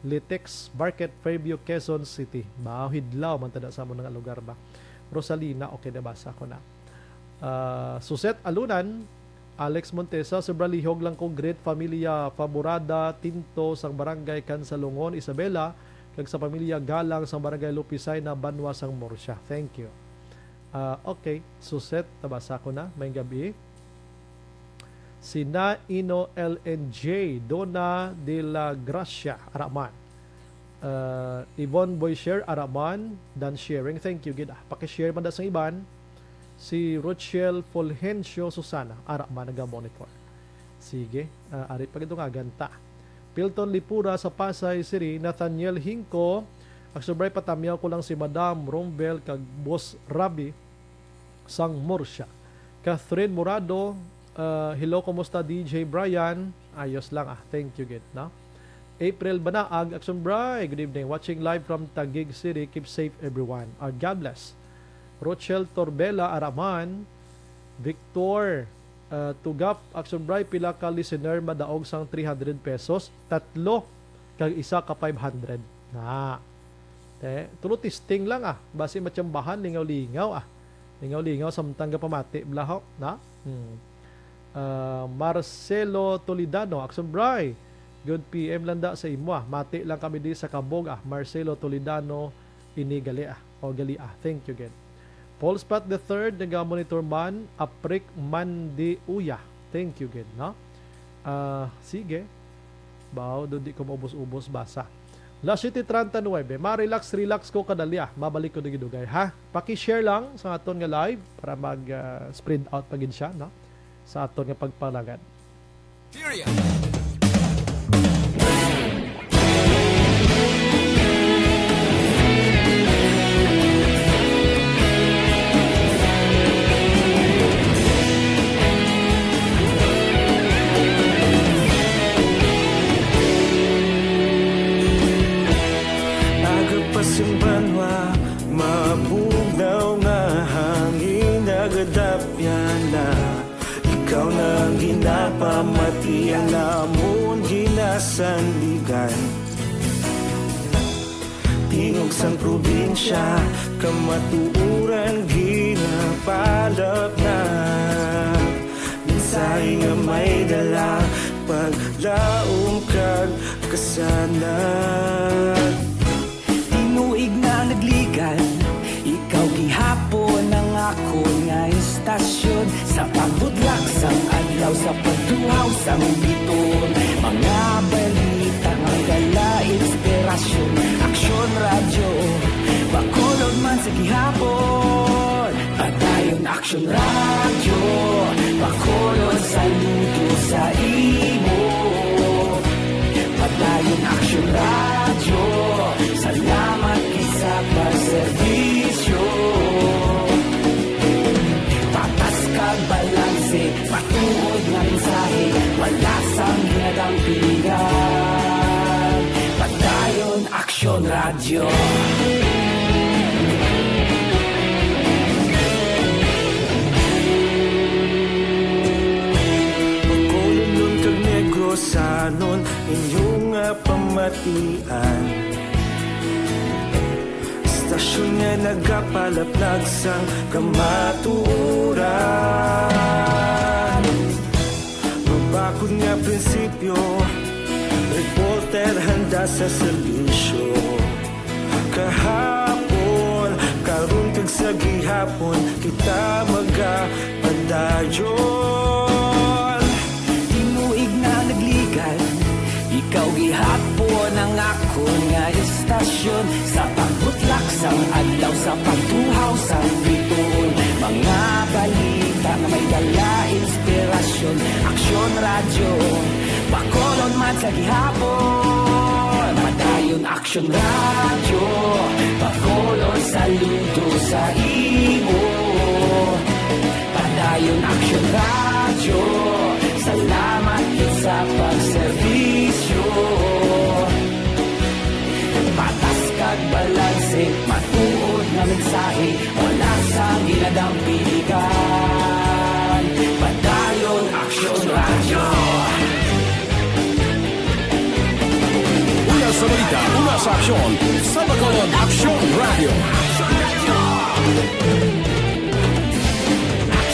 Speaker 1: Litex Market, Fairview, Quezon City. Hidlaw man tada sa mo nga lugar ba. Rosalina, okay na basa ko na. Suset Alunan, Alex Montesa, sobralihog lang ko great familia Faborada Tinto sang Barangay Kansalungon, Isabela, kag sa pamilya Galang sang Barangay Lupisay na Banwa sang Murcia. Thank you. Okay, Suset, nabasa ko na. May gabi. Sina Ino LNJ, Dona de la Gracia, Araman. Yvonne Boyshare, Araman, dan sharing. Thank you, gida. Pakishare man da sa iban. Si Rochelle Fulgencio Susana, Araman, nagamonitor. Sige, ari pa ito nga ganta. Pilton Lipura sa Pasay City, Nathaniel Hinko, aksubray patamyaw ko lang si Madam Rombel kag Boss Rabi sang Murcia. Catherine Morado, hello, kumusta DJ Brian? Ayos lang thank you gid, no? April Banaag, Action Bray, good evening. Watching live from Taguig City. Keep safe everyone. God bless. Rochelle Torbela, Araman. Victor Tugap, Action Bray, pila ka listener madaog sang 300 pesos. 3 kag isa ka 500. Tulo testing lang basi matsambahan lingaw-lingaw lingaw-lingaw samtang pamati blahok na. Marcelo Toledano, Action Bray, good PM landa sa imo mati lang kami di sa Kabog Marcelo Toledano inigali o gali thank you again. Paul Spat the third naga-monitor man Aprik Mandi Uya, thank you again no. Sige baw do di ko maubos-ubos basa. La City 39, relax ko kadali mabalik ko na gidugay paki-share lang sa aton nga live para mag spread out pagin siya no sa aton nga pagpalagad.
Speaker 4: Period.
Speaker 5: Yung banwa, mabugnaw nga hangin nagadapyan na ikaw na ang ginapamatian namon ginasandigan. Tingog sang probinsya, kamatuuran ginapalap na mensahe nga may dala paglaom kag kasanan.
Speaker 6: Tinuig na nagligan, ikaw gihapon ang ako nga istasyon. Sa pagbudlak sang adlaw, sa pagduhaw sang biton, mga balita nga dala inspirasyon. Aksyon radyo, bakolod man sa gihapon. Padayon aksyon radyo, bakolod saludo sa imo. Padayon aksyon radyo, salamat sa pagserbisyo. Patas kag balanse, patuod nga mensahe, wala sang ginadang pilihan. Padayon aksyon radyo.
Speaker 5: Pagkulunod kag negrosanon, inyong nga pamatian. Stasyon nga nagapalaplag sang kamatuuran. Mabakod nga prinsipyo, reporter handa sa serbisyo. Kahapon, karun kag sa gihapon, kita magapadayon.
Speaker 6: Tinuig na nagligan, ikaw gihapon ang ako nga istasyon. Sa pagbutlak sang adlaw, sa pagtuhaw sang biton, mga balita na may dala inspirasyon. Aksyon radyo, bakolon man sa gihapon. Padayon aksyon radyo, bakolon saludo sa imo. Padayon aksyon radyo, salamat sa pagserbisyo. Patas kag balanse, matuod na mensahe, wala sa ginadang piligan. Padayon aksyon radyo.
Speaker 2: Una sa balita, una sa aksyon, sa Bacolod Aksyon Radio.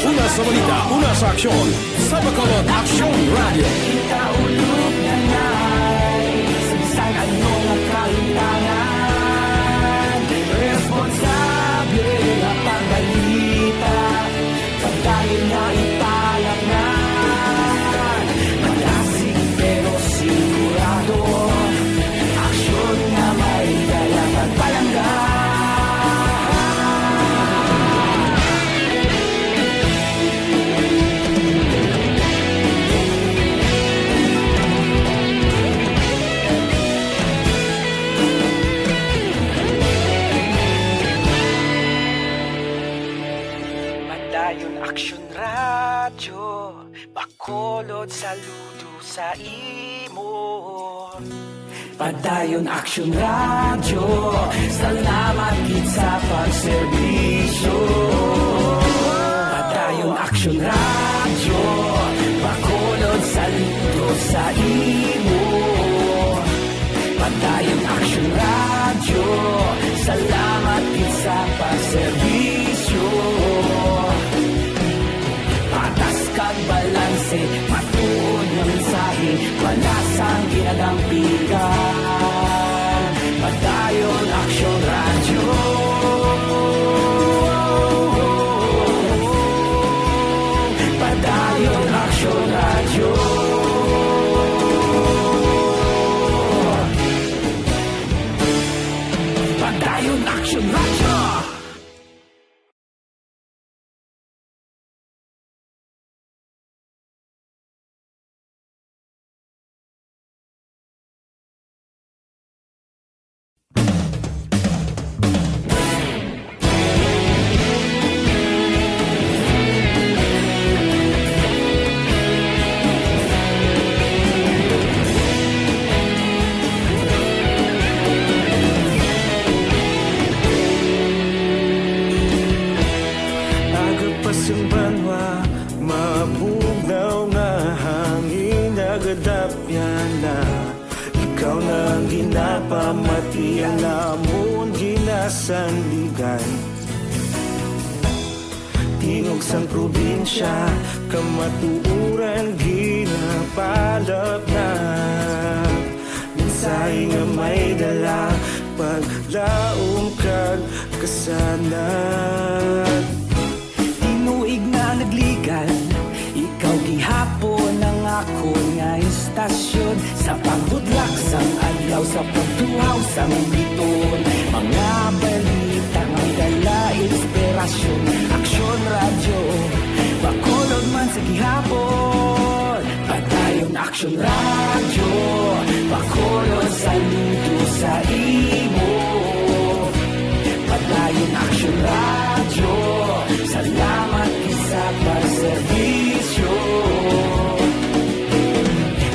Speaker 2: Una sa balita, una sa aksyon, sa Bacolod Aksyon Radio.
Speaker 6: Kita ulog na na'y sagsang anong ang kahintangan. Responsable na pangbalita, pagdahin na ipalaknan. Malasig pero sigurado, aksyon na may dalang pagpalanggan. Padayon aksyon radyo, bakolod saludo sa imo. Padayon aksyon radyo, salamat gid sa pagserbisyo. Padayon aksyon radyo, bakolod saludo sa imo. Padayon aksyon radyo, radyo. Salamat din sa pagserbisyo. Patas kag balanse, matuod nga mensahe, wala sang ginadampigan. Padayon Aksyon Radyo. Padayon Aksyon Radyo. Padayon Aksyon Radyo.
Speaker 5: Agapasumbanwa, mabugnaw nga hangin nagadapyan na. Ikaw na ang ginapamati ang amon ginasandigan. Tingog sang probinsya, kamatuuran ginapalap na. Mensahe nga may dala, paglaom kag kasanat.
Speaker 6: Tinuig na nagligan, ikaw gihapon ang ako nga istasyon. Sa pagbudlak sang adlaw, sa pagtuhaw sang biton, mga balita nga dala inspirasyon. Aksyon Radyo, bakulog man sa gihapon. Padayon Aksyon Radyo, bakulog sa luto sa imo. Padayon Aksyon Radyo, salamat sa pagserbisyo.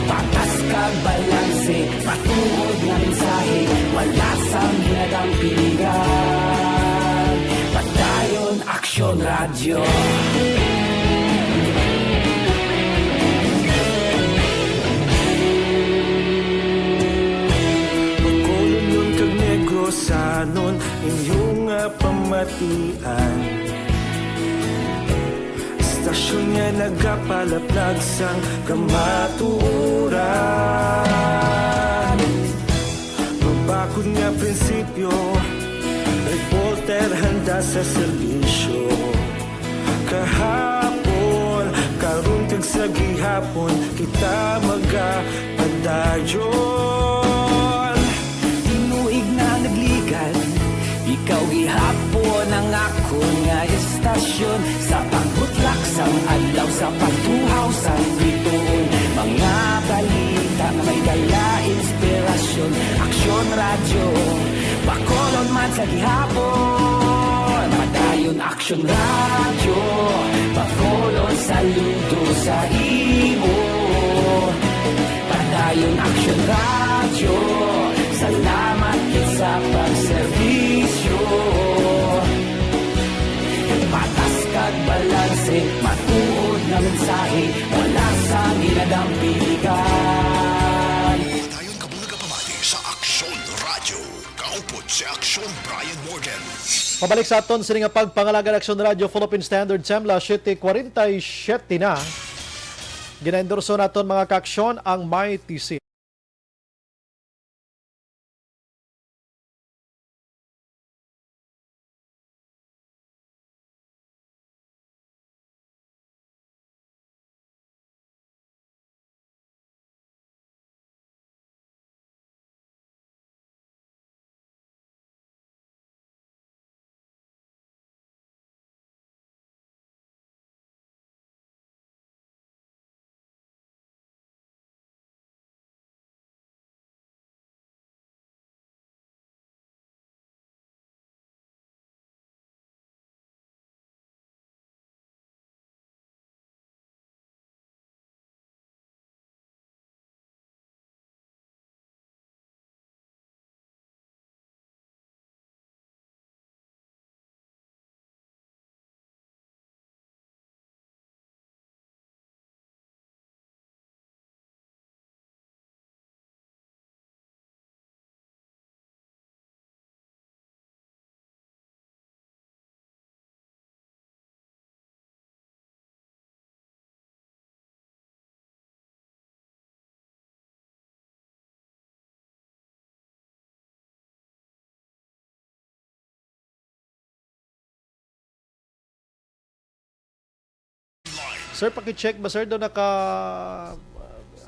Speaker 6: Patas kag balanse, matuod nga mensahe, wala sang ginadampigan. Padayon Aksyon Radyo.
Speaker 5: Pagkulunyon kag negrosanon, inyong nga pamatian. Istasyon nga nagapalaplag sang kamatuuran. Mabakod nga prinsipyo, reporter handa sa serbisyo. Kahapon, karon kag sa gihapon, kita magapadayon.
Speaker 6: Tinuig na nagligan, ikaw gihapon ang ako nga istasyon. Sa pagbutlak sang adlaw, sa pagtuhaw sang biton, mga balita nga may dala inspirasyon. Aksyon Radyo, bakolon man sa gihapon. Padayon Aksyon Radyo, bakolon saludo sa imo. Padayon Aksyon Radyo, salamat sa pagserbisyo. Patas kag balanse, matuod na mensahe, wala sang ginadampigan.
Speaker 2: Dayon kabulaga pamati sa Aksyon Radyo. Kaupod si Aksyon Brian Morgan.
Speaker 1: Pabalik sa aton sa nga pagpangalaga Aksyon Radyo Philippine Standard Time, 7:47 na. Ginaendorso naton mga kaaksyon ang MyTC. Sir, paki-check ba sir do naka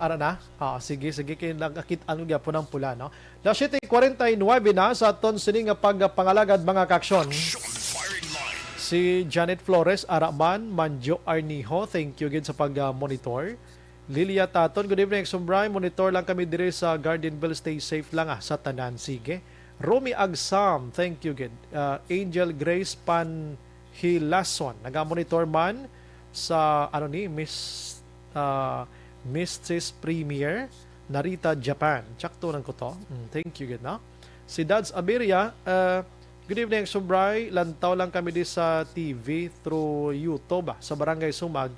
Speaker 1: ara na? Sige kay nagakit-an gyapon ng pula no. 7:49 na sa aton sini nga pagpangalagad mga kaaksyon.
Speaker 2: Firing line.
Speaker 1: Si Janet Flores Araman, Manjo Arniho, thank you again sa pag-monitor. Lilia Taton, good evening, Sumbray. Monitor lang kami dire sa Gardenville. Stay safe lang sa tanan. Sige. Romy Agsam, thank you again. Angel Grace Panhilason, naga-monitor man sa Mrs. Premier Narita, Japan. Tsakto lang ko to. Thank you again, no? Si Dads Aberia, good evening, Sumbray. Lantaw lang kami di sa TV through YouTube sa Barangay Sumag.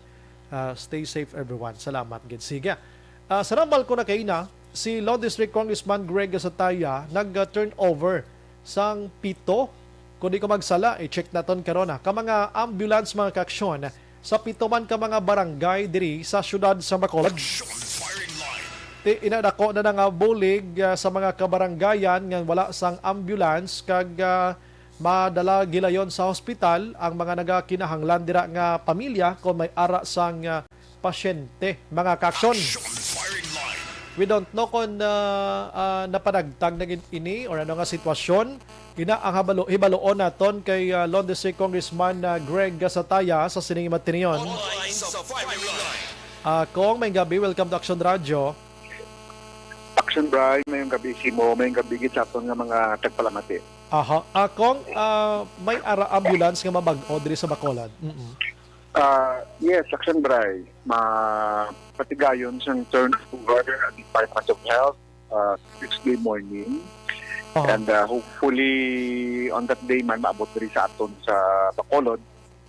Speaker 1: Stay safe everyone. Salamat. Good. Sige. Sa rambal ko na kaina, si Law District Congressman Greg Gasataya nag-turnover sang pito. Kung di ko magsala, i-check naton karon ka mga ambulance mga kaaksyon sa pito man ka mga barangay diri sa syudad sa Bacolod.
Speaker 2: Firing line.
Speaker 1: Inadako na nga bulig sa mga kabaranggayan nga wala sang ambulance kag madala gilayon sa hospital ang mga nagakinahanglan dira nga pamilya kung may ara sang pasyente mga kaaksyon.
Speaker 2: Firing line.
Speaker 1: We don't know kung napanagtag na ini or ano nga sitwasyon. Ina ang hibaloon naton kay Lone District Congressman Greg Gasataya sa sining matiniyon.
Speaker 4: Online sa firing line.
Speaker 1: Kong may gabi, welcome to Action Radio.
Speaker 7: Action Bray, mayong gabi mo, mayong gabi git sa aton nga mga tagpalamati.
Speaker 1: Kong, may ara ambulance nga mabag-o diri sa Bacolod.
Speaker 7: Yes, Action Bray, patigayon siyang turnover at Department of Health 6 morning. And hopefully on that day man maabot diri sa aton sa Bacolod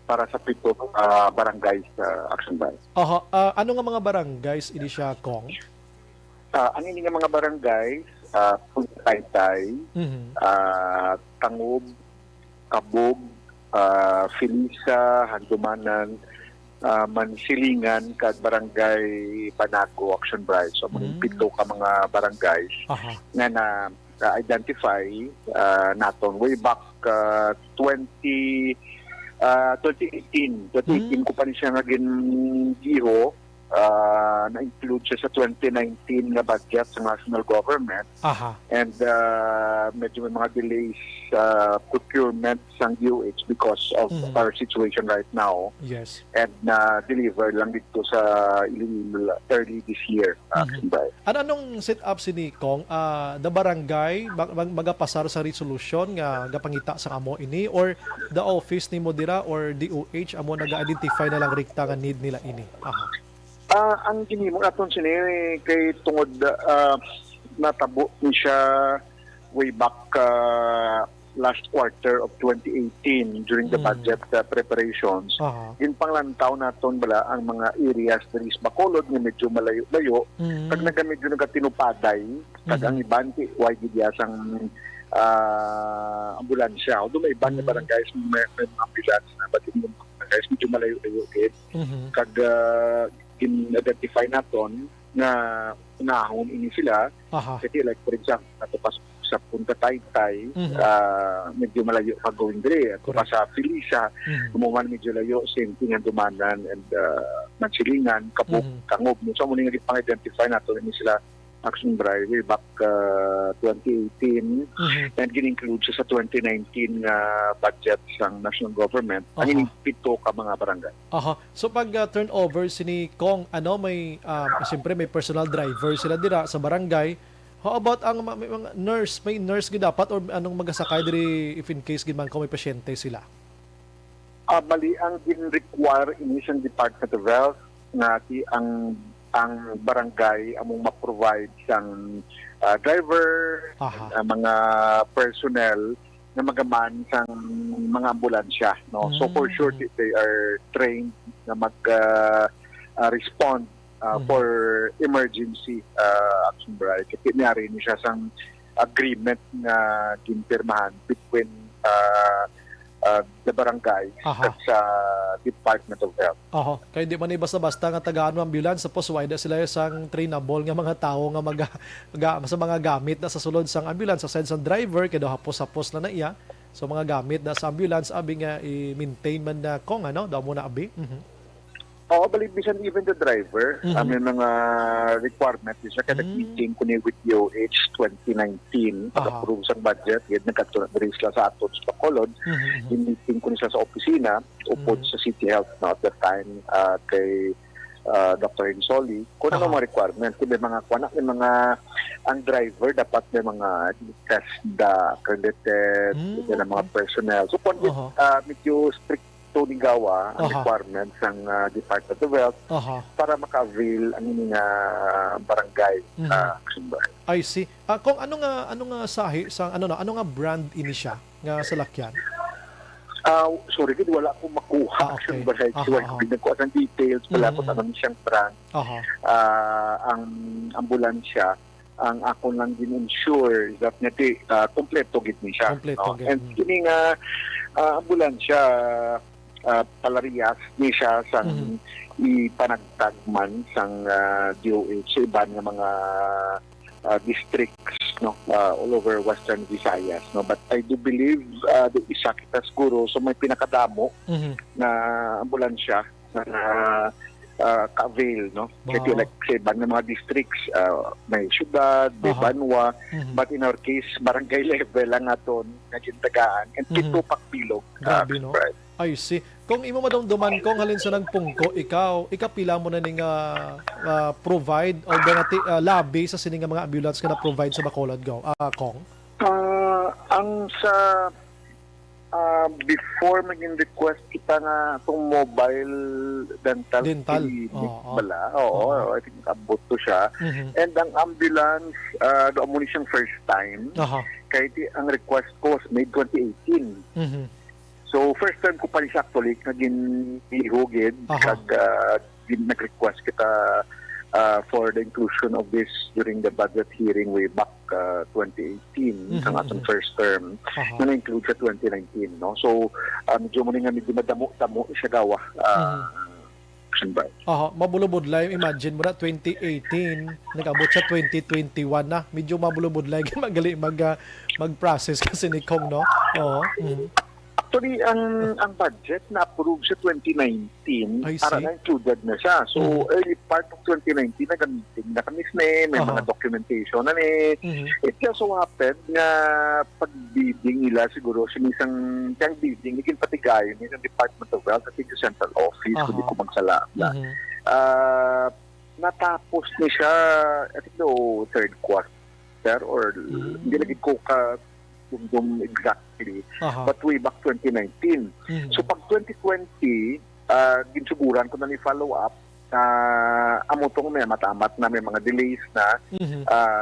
Speaker 7: para sa pito barangay sa Action Bray.
Speaker 1: Ano nga mga barangays ini siya, Kong?
Speaker 7: Ang ini nga mga barangay, Taytay, Tangob, Kabog, Felisa, Handumanan, Mansilingan, kag Barangay Banago, Action Bray. So, pito ka mga barangays nga na-identify naton way back 2018. 2018 ko pa rin siya nga gingiho. Na-include siya sa 2019 na budget sa national government. And medyo may mga delays sa procurement sa UH because of our situation right now.
Speaker 1: Yes.
Speaker 7: And na-deliver lang dito sa Iloilo early this year.
Speaker 1: Anong set up sini, Kong? The barangay magapasar sa resolution nga gapangita sa amo ini or the office ni Modira or DOH amo naga-identify na lang rikta nga need nila ini?
Speaker 7: Ang ginimo naton sini kay tungod natabo ni siya way back last quarter of 2018 during the budget preparations. In panglantaw naton bala ang mga areas diri sa Bacolod nga medyo malayo-layo kag medyo nagatinupaday kag ang iban way gidyasang ambulansya. Although may iban na barangays may ambulance na but yung barangays medyo malayo-layo din. Kag in-identify naton na unahon ini sila. Kasi like for example, natupas sa Punta Taytay, medyo malayo pa going dire. At pa sa Felisa, umuman medyo layo, same thing ang Dumanan and Mansilingan, Kabog, Tangob. So muna nga pang-identify natin ini sila Action Bray way back 2018 and gin-include siya sa 2019 budget sang national government. Ang pito ka mga barangay.
Speaker 1: So pag turnover sini Kong, may siyempre may personal driver sila dira sa barangay. How about ang mga nurse? May nurse gid dapat or anong magasakay diri if in case gid man ko may pasyente sila?
Speaker 7: Bali ang gin-require ini sa Department of Health nga ang barangay among ma-provide sang driver, mga personnel na magaman sang mga ambulansya. No? So for sure, they are trained na mag-respond for emergency action. Kasi niyari niya siya sang agreement na ginpirmahan between the barangay at sa Department of Health.
Speaker 1: Kaya di man basta-basta nga tagaan ambulance tapos wide sila sang trainable nga mga tao nga sa mga gamit na sa sulod sang ambulance sa side sang driver kaya hapos-hapos na iya. So mga gamit na sa ambulance abi nga i-maintain man na Kong daw mo na abi.
Speaker 7: Oo, balik bisan even the driver, may mga requirement siya kada meeting ko ni with DOH 2019 pag-approve sa budget, yun nagkatuloy sila sa aton sa Bacolod. In-meeting ko niya sa opisina, upod sa City Health na at that time kay Dr. Insoli, kung ano mga requirement, kung may mga may mga ang driver dapat may mga test accredited, may mga personnel. So kung medyo strict ni gawa ang requirements ng Department of Health para maka-avail ang inyong barangay kasunbahay.
Speaker 1: I see. Kung ano nga sahi sa ano nga brand ini siya nga salakyan?
Speaker 7: Sorry, kasi wala akong makuha kasunbahay. So, ko ang details pala kung ano siyang brand. Ang ambulansya, ang ako lang din-ensure that nati kompleto gid ni siya. And kini nga ambulansya palarias ni siya sang ipanagtagman sang DOH sa iban nga mga districts all over Western Visayas, but I do believe the isa kita siguro so may pinakadamo na ambulansya na ka-avail, kasi like sa iban ng mga districts may syudad, may banwa, but in our case barangay level lang aton nagintagaan and pito pakbilog.
Speaker 1: Grabe, no? I see. Kung imo madumduman kung halin sa nagpungko, ikaw pila mo na ning provide o ganati labi sa sining mga ambulance ka na provide sa Bacolod go. Kong?
Speaker 7: Ang sa before maging request kita nga itong mobile dental clinic bala. I think abot to siya. And ang ambulance, doon mo siyang first time. Kahit ang request ko was made 2018. So, first time ko pa rin siya actually, naging ihugid, nag-request kita for the inclusion of this during the budget hearing way back 2018, sa atong first term, na na-include sa 2019. So, medyo mo nga medyo madamo siya gawa.
Speaker 1: Mabulubudlay. Imagine mo na, 2018, nag-abot sa 2021 na. Medyo mabulubudlay, magali mag-process kasi ni Kong, no?
Speaker 7: Actually, ang budget na-approve sa 2019, para na-included na siya. So, early part of 2019, nag-meeting na kami may mga documentation na It just so happened na pag-bidding nila siguro, sinisang kang bidding, naging patigayon ng Department of Health at yung Central Office, hindi ko magsala. Natapos ni siya, I think third quarter or hindi lagi ko exactly, but way back 2019. So pag 2020, ginsuguran ko na ni-follow up, amo tong may matamat na may mga delays na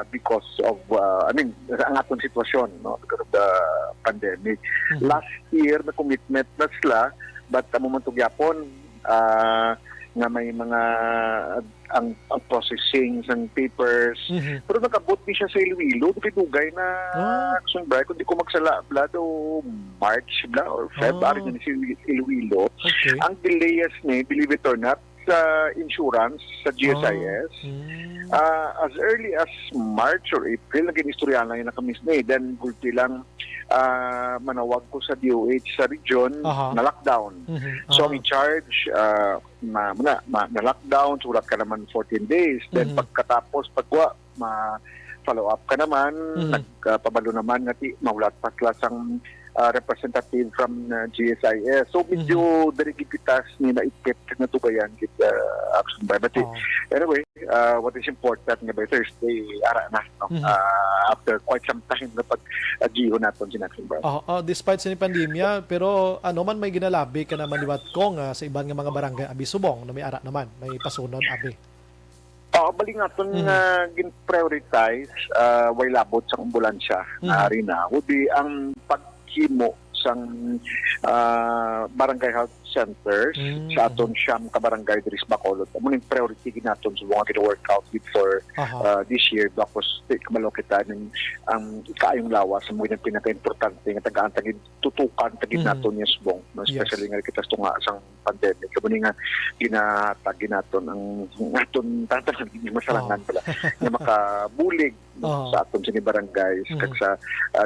Speaker 7: because of, ang atong sitwasyon, because of the pandemic. Last year, na commitment na sila, but momento gyapon, nga may mga ang processing ng papers. Pero nagabot ni siya sa Iloilo, pinugay na sunbray, kung di ko magsala do March or February na si Iloilo. Ang delayas ni, believe it or not, sa insurance, sa GSIS, as early as March or April, naging istorya lang yun na kami then gulti lang manawag ko sa DOH sa region na lockdown. So ang in-charge na-lockdown, surat ka naman 14 days. Then pagkatapos, follow up ka naman, nagpabalo naman ngati maulat pa klasang representative from GSIS. So medyo derigipitas ni naipit na tubayan kita action by. But anyway, what is important nga by Thursday, ara na. After quite some time na pag-agiho natin si action by.
Speaker 1: Despite sa pandemya, pero man may ginalabi ka naman liwat ko nga sa ibang nga mga barangay abi subong na may ara naman, may pasunod abi.
Speaker 7: Bali nga itong gin-prioritize way labot sa ambulansya na rin would be ang paghimo sang barangay health centers sa aton siyam ka barangay diri sa Bacolod. Amo ning priority ginaton sa mga kina-workout for this year tapos kamalo kita ng ang kaayong lawas sa mga pinaka-importante nga tagaan tagid tutukan tagid naton yung subong, especially nga kita tunga sang pandemic. Kamo nga ginahatag ginaton ang aton tatanan masalangan pala nga makabulig sa aton sa barangays kag sa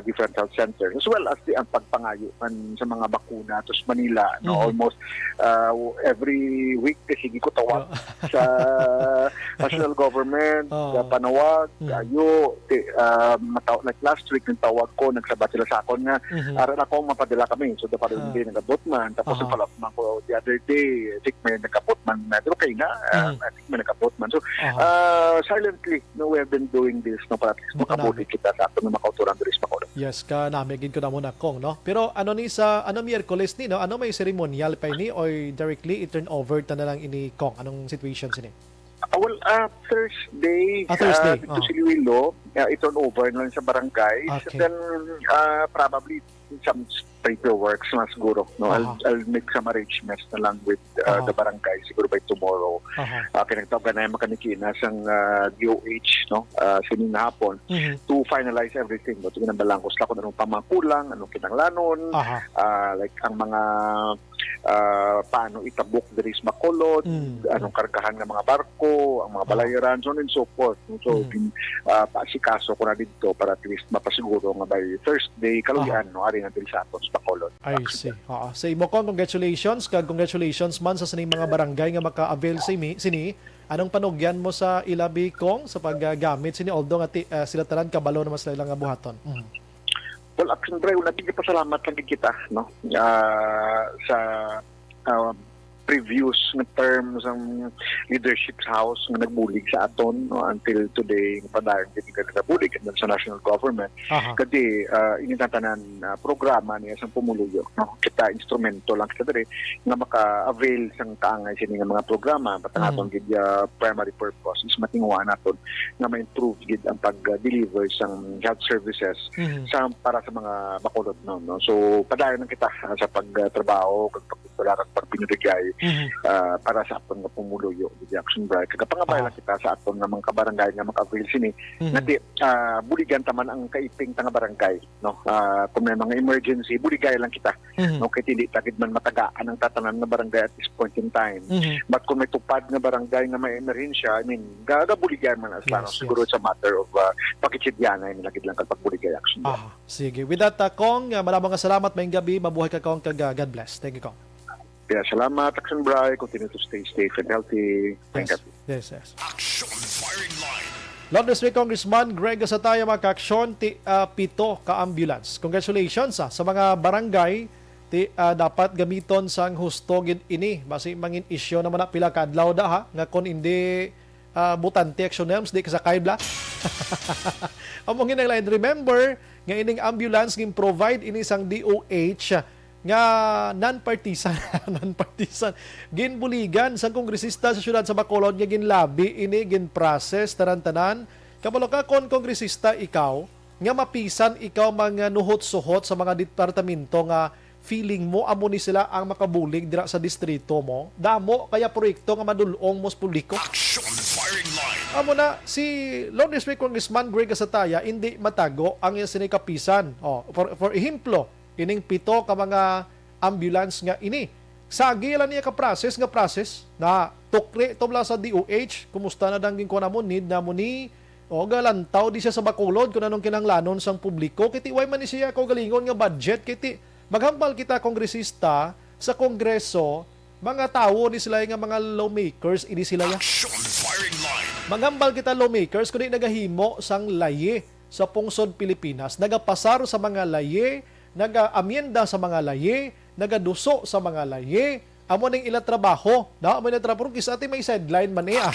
Speaker 7: different health centers as well as ang pagpangayo sa mga bakuna to sa Manila almost every week kasi ko tawag sa national government sa panawag ayo like last week ng tawag ko nagsabat sila sa akon nga aron ako mapadala kami so dapat hindi nagabot man tapos follow up man ko the other day I think may nagabot man na okay na I think may nagabot man so silently we have been doing this para at least makabuti kita sa aton mga kauturan diri sa Bacolod.
Speaker 1: Yes, ka namigid ko na muna kong, no? Pero ano ni sa Miyerkules ni, no? Ano may ceremonial pa ni or directly i-turn over ta na lang ini kong? Anong situation sini?
Speaker 7: Thursday,
Speaker 1: Thursday.
Speaker 7: Dito si Luilo, i-turn over na lang sa barangay.
Speaker 1: Okay.
Speaker 7: Then, probably some paperwork na siguro. No? I'll make some arrangements na lang with the barangay siguro by tomorrow. Kinagtawagan na yung makanikina sa DOH no? Sining hapon to finalize everything. Ito ginambalangkos lang kung anong pamakulang, anong kinanglanon, like ang mga paano itabok diri sa Bacolod, anong kargahan ng mga barko, ang mga balayaran, so on and so forth. So, pasikaso ko na dito para at least mapasiguro nga by Thursday, kaluyan, no, ari na diri sa aton sa Bacolod.
Speaker 1: I see. Sa imo kong congratulations man sa sining mga barangay nga maka-avail sini. Anong panugyan mo sa ilabi kong sa paggamit sini although nga sila tanan kabalo naman sila nga buhaton?
Speaker 7: Well, actually, nagiging pasalamat lang kita no? Sa previous na terms ng leadership house nga nagbulig sa aton no? Until today, padayon din ka nagbulig sa national government. Kasi initatanan programa niya sa pumuluyo. No? Kita instrumento lang kita diri nga maka-avail sang kaangay sini nga mga programa patangaton gid primary purpose is matinguan naton nga ma-improve gid ang pag-deliver sang health services para sa mga Bacolod no. So padayon lang kita sa pagtrabaho kag pagpinurigay para sa aton nga pumuluyo di Action Bright kag pangabay lang kita sa aton nga mga kabarangay nga maka-avail sini nati buligan taman ang kaiping nga barangay no. Kung may mga emergency buligay lang kita no kay hindi tagid man matagaan ang tatanan nga barangay at this point in time but kung may tupad nga barangay nga may emerhensya I mean gagabuligay man as lang siguro sa matter of pakitsidyanay na lagid lang kag pagbuligay Action Bright.
Speaker 1: Sige, with that Kong, maraming salamat mayong gabi, mabuhay ka Kong kag God bless. Thank you Kong.
Speaker 7: Yeah, salamat Action Bright, continue to stay safe and healthy. Thank you.
Speaker 1: Yes.
Speaker 4: Action firing line.
Speaker 1: Lord this week, Congressman Greg Gasataya maka-aksyon pito ka-ambulance. Congratulations sa mga barangay dapat gamiton sang husto gid ini. Basi mangin isyo naman na pila ka adlaw da nga kon hindi butante action names di kasakay bla. Among ginang remember nga ining ambulance gin provide ini sang DOH nga non-partisan ginbuligan sang kongresista sa syudad sa Bacolod nga ginlabi ini ginprocess tanan-tanan kabalo ka kon kongresista ikaw nga mapisan ikaw mga nuhot-suhot sa mga departamento nga feeling mo amo ni sila ang makabulig dira sa distrito mo damo kaya proyekto nga madulong mo sa publiko.
Speaker 4: Action firing line.
Speaker 1: Amo na si Lord this week Congressman Greg Gasataya hindi matago ang iyang sinikapisan. For ehemplo ining pito ka mga ambulance nga ini. Sagi lang niya ka-process na tukli tobla sa DOH. Kumusta na dangin ko na mo need na mo ni galantaw di siya sa Bacolod kung anong kinanglanon sang publiko. Kiti way man ni siya ko galingon nga budget. Kiti maghambal kita kongresista sa kongreso mga tawo ni sila nga mga lawmakers ini sila ya.
Speaker 4: Action firing line.
Speaker 1: Maghambal kita lawmakers kundi nagahimo sang laye sa pungsod Pilipinas. Nagapasar sa mga laye naga-amyenda sa mga laye, nagaduso sa mga laye, amo ning ila trabaho, amo ning trabaho kisa ati may sideline man niya.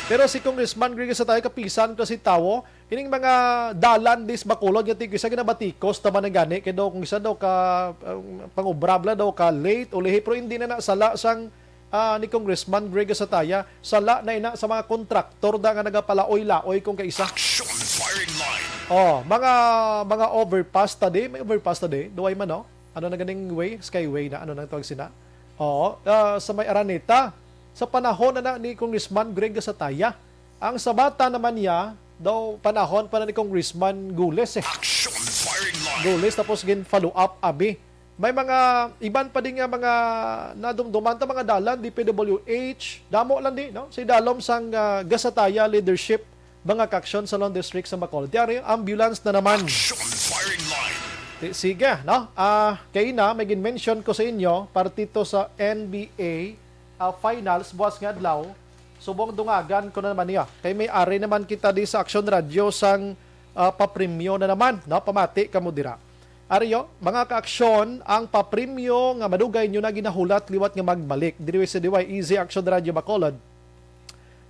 Speaker 1: Pero si Congressman Greg Gasataya kapisan kasi tawo, ining mga dalan dis Bacolod nga tigisa ginabatikos taman na gani kay daw kung isa daw ka pangubrabla daw ka late o lihi pero hindi na sala sang ni Congressman Greg Gasataya sala na ina sa mga kontraktor da nga nagapalaoy-laoy kung kaisa. Mga overpass tadi, may overpass tadi, duway man no? Ano na ganing way, skyway na ano nang tawag sina. Sa may Araneta, sa panahon na ni Congressman Greg Gasataya, ang sabata naman niya, daw panahon pa na ni Congressman Gules Gules tapos gin follow up abi may mga iban pa din nga mga nadumduman ta mga dalan DPWH damo lang di no si dalom sang gasataya leadership mga kaksyon sa Long District sa Bacolod. Diari ambulance na naman.
Speaker 4: Action firing line.
Speaker 1: Sige, no? Kay na may gin-mention ko sa inyo partito sa NBA finals buwas nga adlaw. Subong dungagan ko na naman niya. Kay may ari naman kita di sa Action Radio sang papremyo na naman, no? Pamati kamo dira. Ariyo, mga kaaksyon, ang papremyo nga madugay nyo na ginahulat liwat nga magbalik. Diri sa DY Easy Action Radio Bacolod.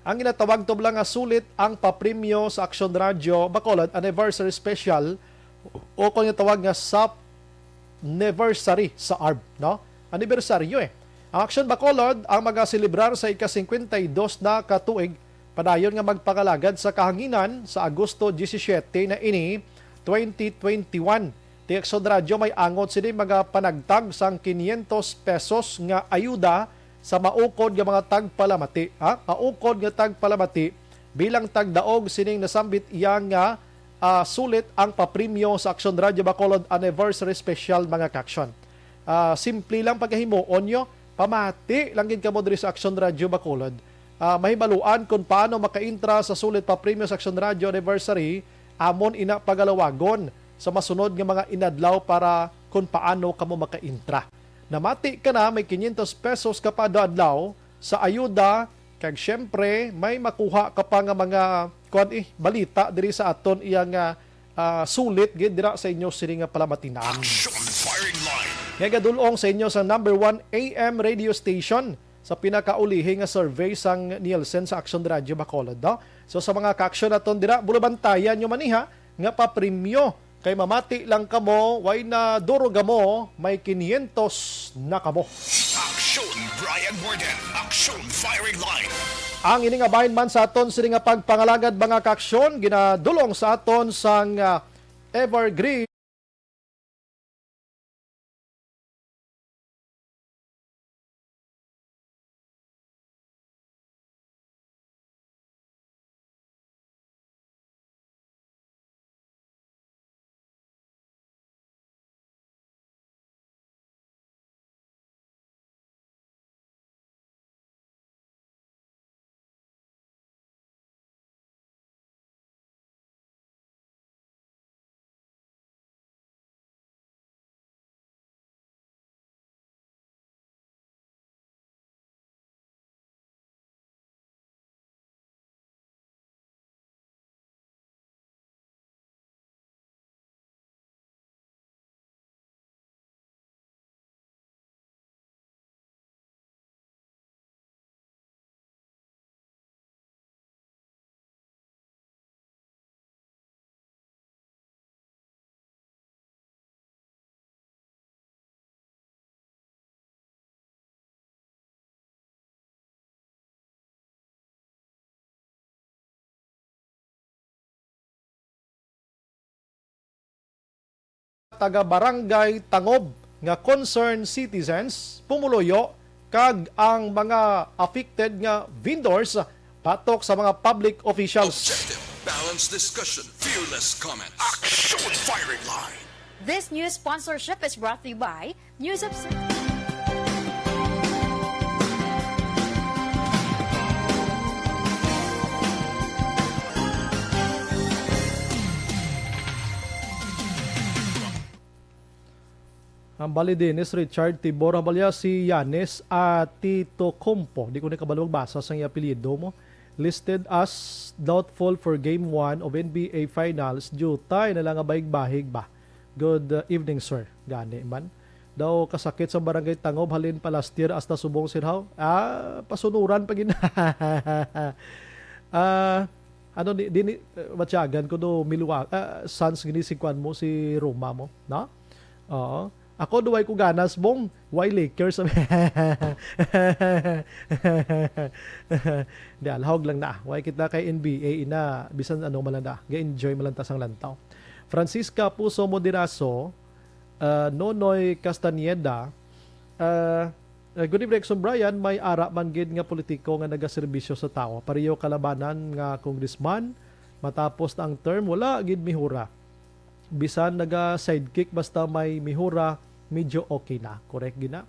Speaker 1: Ang ginatawag to lang nga sulit ang papremyo sa Action Radio Bacolod Anniversary Special o kung tawag nga Anniversary sa ARB, no? Anibersaryo Ang Action Bacolod ang magaselebrar sa ika-52 na katuig padayon nga magpakalagad sa kahanginan sa Agosto 17 na ini 2021. Ti Action Radio may angot sila mga panagtag sang 500 pesos nga ayuda sa maukod nga mga tagpalamati. Maukod nga tagpalamati bilang tagdaog sining nasambit iyang nga sulit ang papremyo sa Action Radio Bacolod Anniversary Special mga kaksyon. Simple lang pagkahimuon nyo, pamati lang gid kamo diri sa Action Radio Bacolod. Mahibaluan kung paano makaintra sa sulit papremyo sa Action Radio Anniversary amon ina pagalawagon sa masunod nga mga inadlaw para kung paano kamo makaintra. Namati ka na may 500 pesos ka pa adlaw sa ayuda kag syempre may makuha ka pa nga mga balita diri sa aton iyang sulit gid dira sa inyo sini nga palamatinan.
Speaker 4: Action firing line.
Speaker 1: Nga gadulong sa inyo sa number 1 AM radio station sa pinakaulihi nga survey sang Nielsen sa Action Radio Bacolod. No? So sa mga kaaksyon naton dira bulabantayan nyo maniha nga papremyo kay mamati lang kamo, way na duruga mo, may 500 na kamo.
Speaker 4: Action Brian Morgan. Action firing line.
Speaker 1: Ang ini nga bahin man sa aton sini nga pagpangalagad mga kaaksyon, ginadulong sa aton sang Evergreen taga-barangay Tangob nga concerned citizens pumuloyo kag ang mga affected nga vendors patok sa mga public officials.
Speaker 4: Objective. Balanced discussion. Fearless comment. Action firing line.
Speaker 8: This news sponsorship is brought to you by News of
Speaker 1: Ang bali din is Richard Tibor Habalya, si Yanis at Tito Compo. Di ko na kabalawag basa sa apelyido mo. Listed as doubtful for Game 1 of NBA Finals. Jutay na lang bahig-bahig ba. Good evening, sir. Gani man. Daw kasakit sa barangay Tangob halin pa last year hasta subong sirhaw. Pasunuran pa gina. Ano di matyagan ko do Milwaukee. Suns ginisikuan mo si Roma mo, no? Oo. Ako duway ko ganas bong why Lakers. Di alhog lang na. Why kita kay NBA ina bisan ano malanda. Ga-enjoy malanta sang lantaw. Francisca Puso Moderaso, Nonoy Castañeda, good evening, Exxon Brian, may ara man gid nga politiko nga nagaserbisyo sa tao. Pareho kalabanan nga congressman matapos ang term wala gid mihura. Bisan naga sidekick basta may mihura medyo okay na. Correct gina.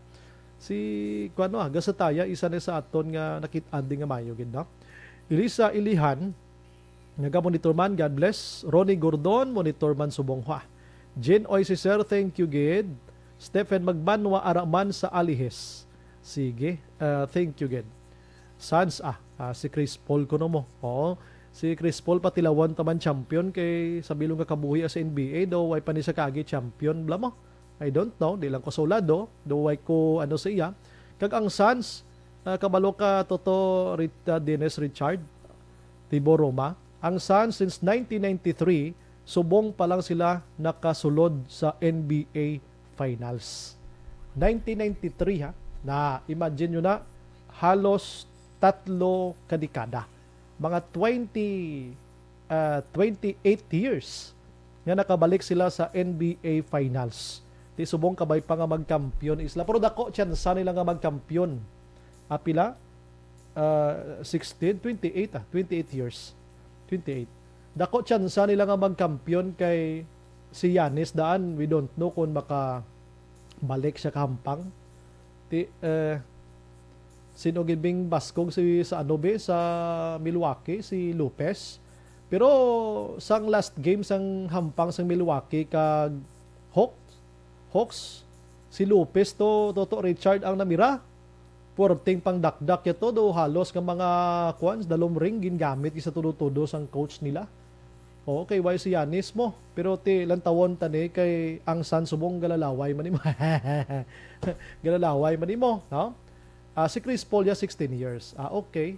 Speaker 1: Si kuano gasataya isa na sa aton nga nakit-anding nga mayo gid no. Elisa Ilihan naga-monitor man, God bless. Ronnie Gordon, monitor man subong. Jen Oy si Sir, thank you gid. Stephen Magbanwa Araman sa Alihes. Sige, thank you gid. Sans si Chris Paul kuno mo. Oo. Si Chris Paul patilawan taman champion kay sa bilong nga kabuhi sa NBA daw way pa ni sa kagi champion bla mo. I don't know, di lang ko solado, daw way ko ano sa iya. Kag ang Suns kabalo ka Toto Dennis Richard Tibor Roma. Ang Suns since 1993 subong pa lang sila nakasulod sa NBA Finals. 1993 na imagine nyo na halos 3 kadekada. Mga 28 years nga nakabalik sila sa NBA Finals. Di subong kabay pa nga magkampiyon isla. Pero dako tsansa nila nga magkampiyon. Apila? 28 years. 28. Dako tsansa nila nga magkampiyon kay si Giannis daan. We don't know kung balik siya kahampang. Sino gibing baskog sa Milwaukee, si Lopez. Pero sang last game sang hampang sang Milwaukee kag Hawks, si Lopez Toto Richard ang namira. Porting pang dakdak yato do halos nga mga dalom ring gingamit isa tudo-tudo sang coach nila. Okay, why si Giannis mo? Pero lantawon tani kay ang Suns subong galalaway man nimo. Galalaway man nimo, no? Si Chris Paul 16 years. Okay.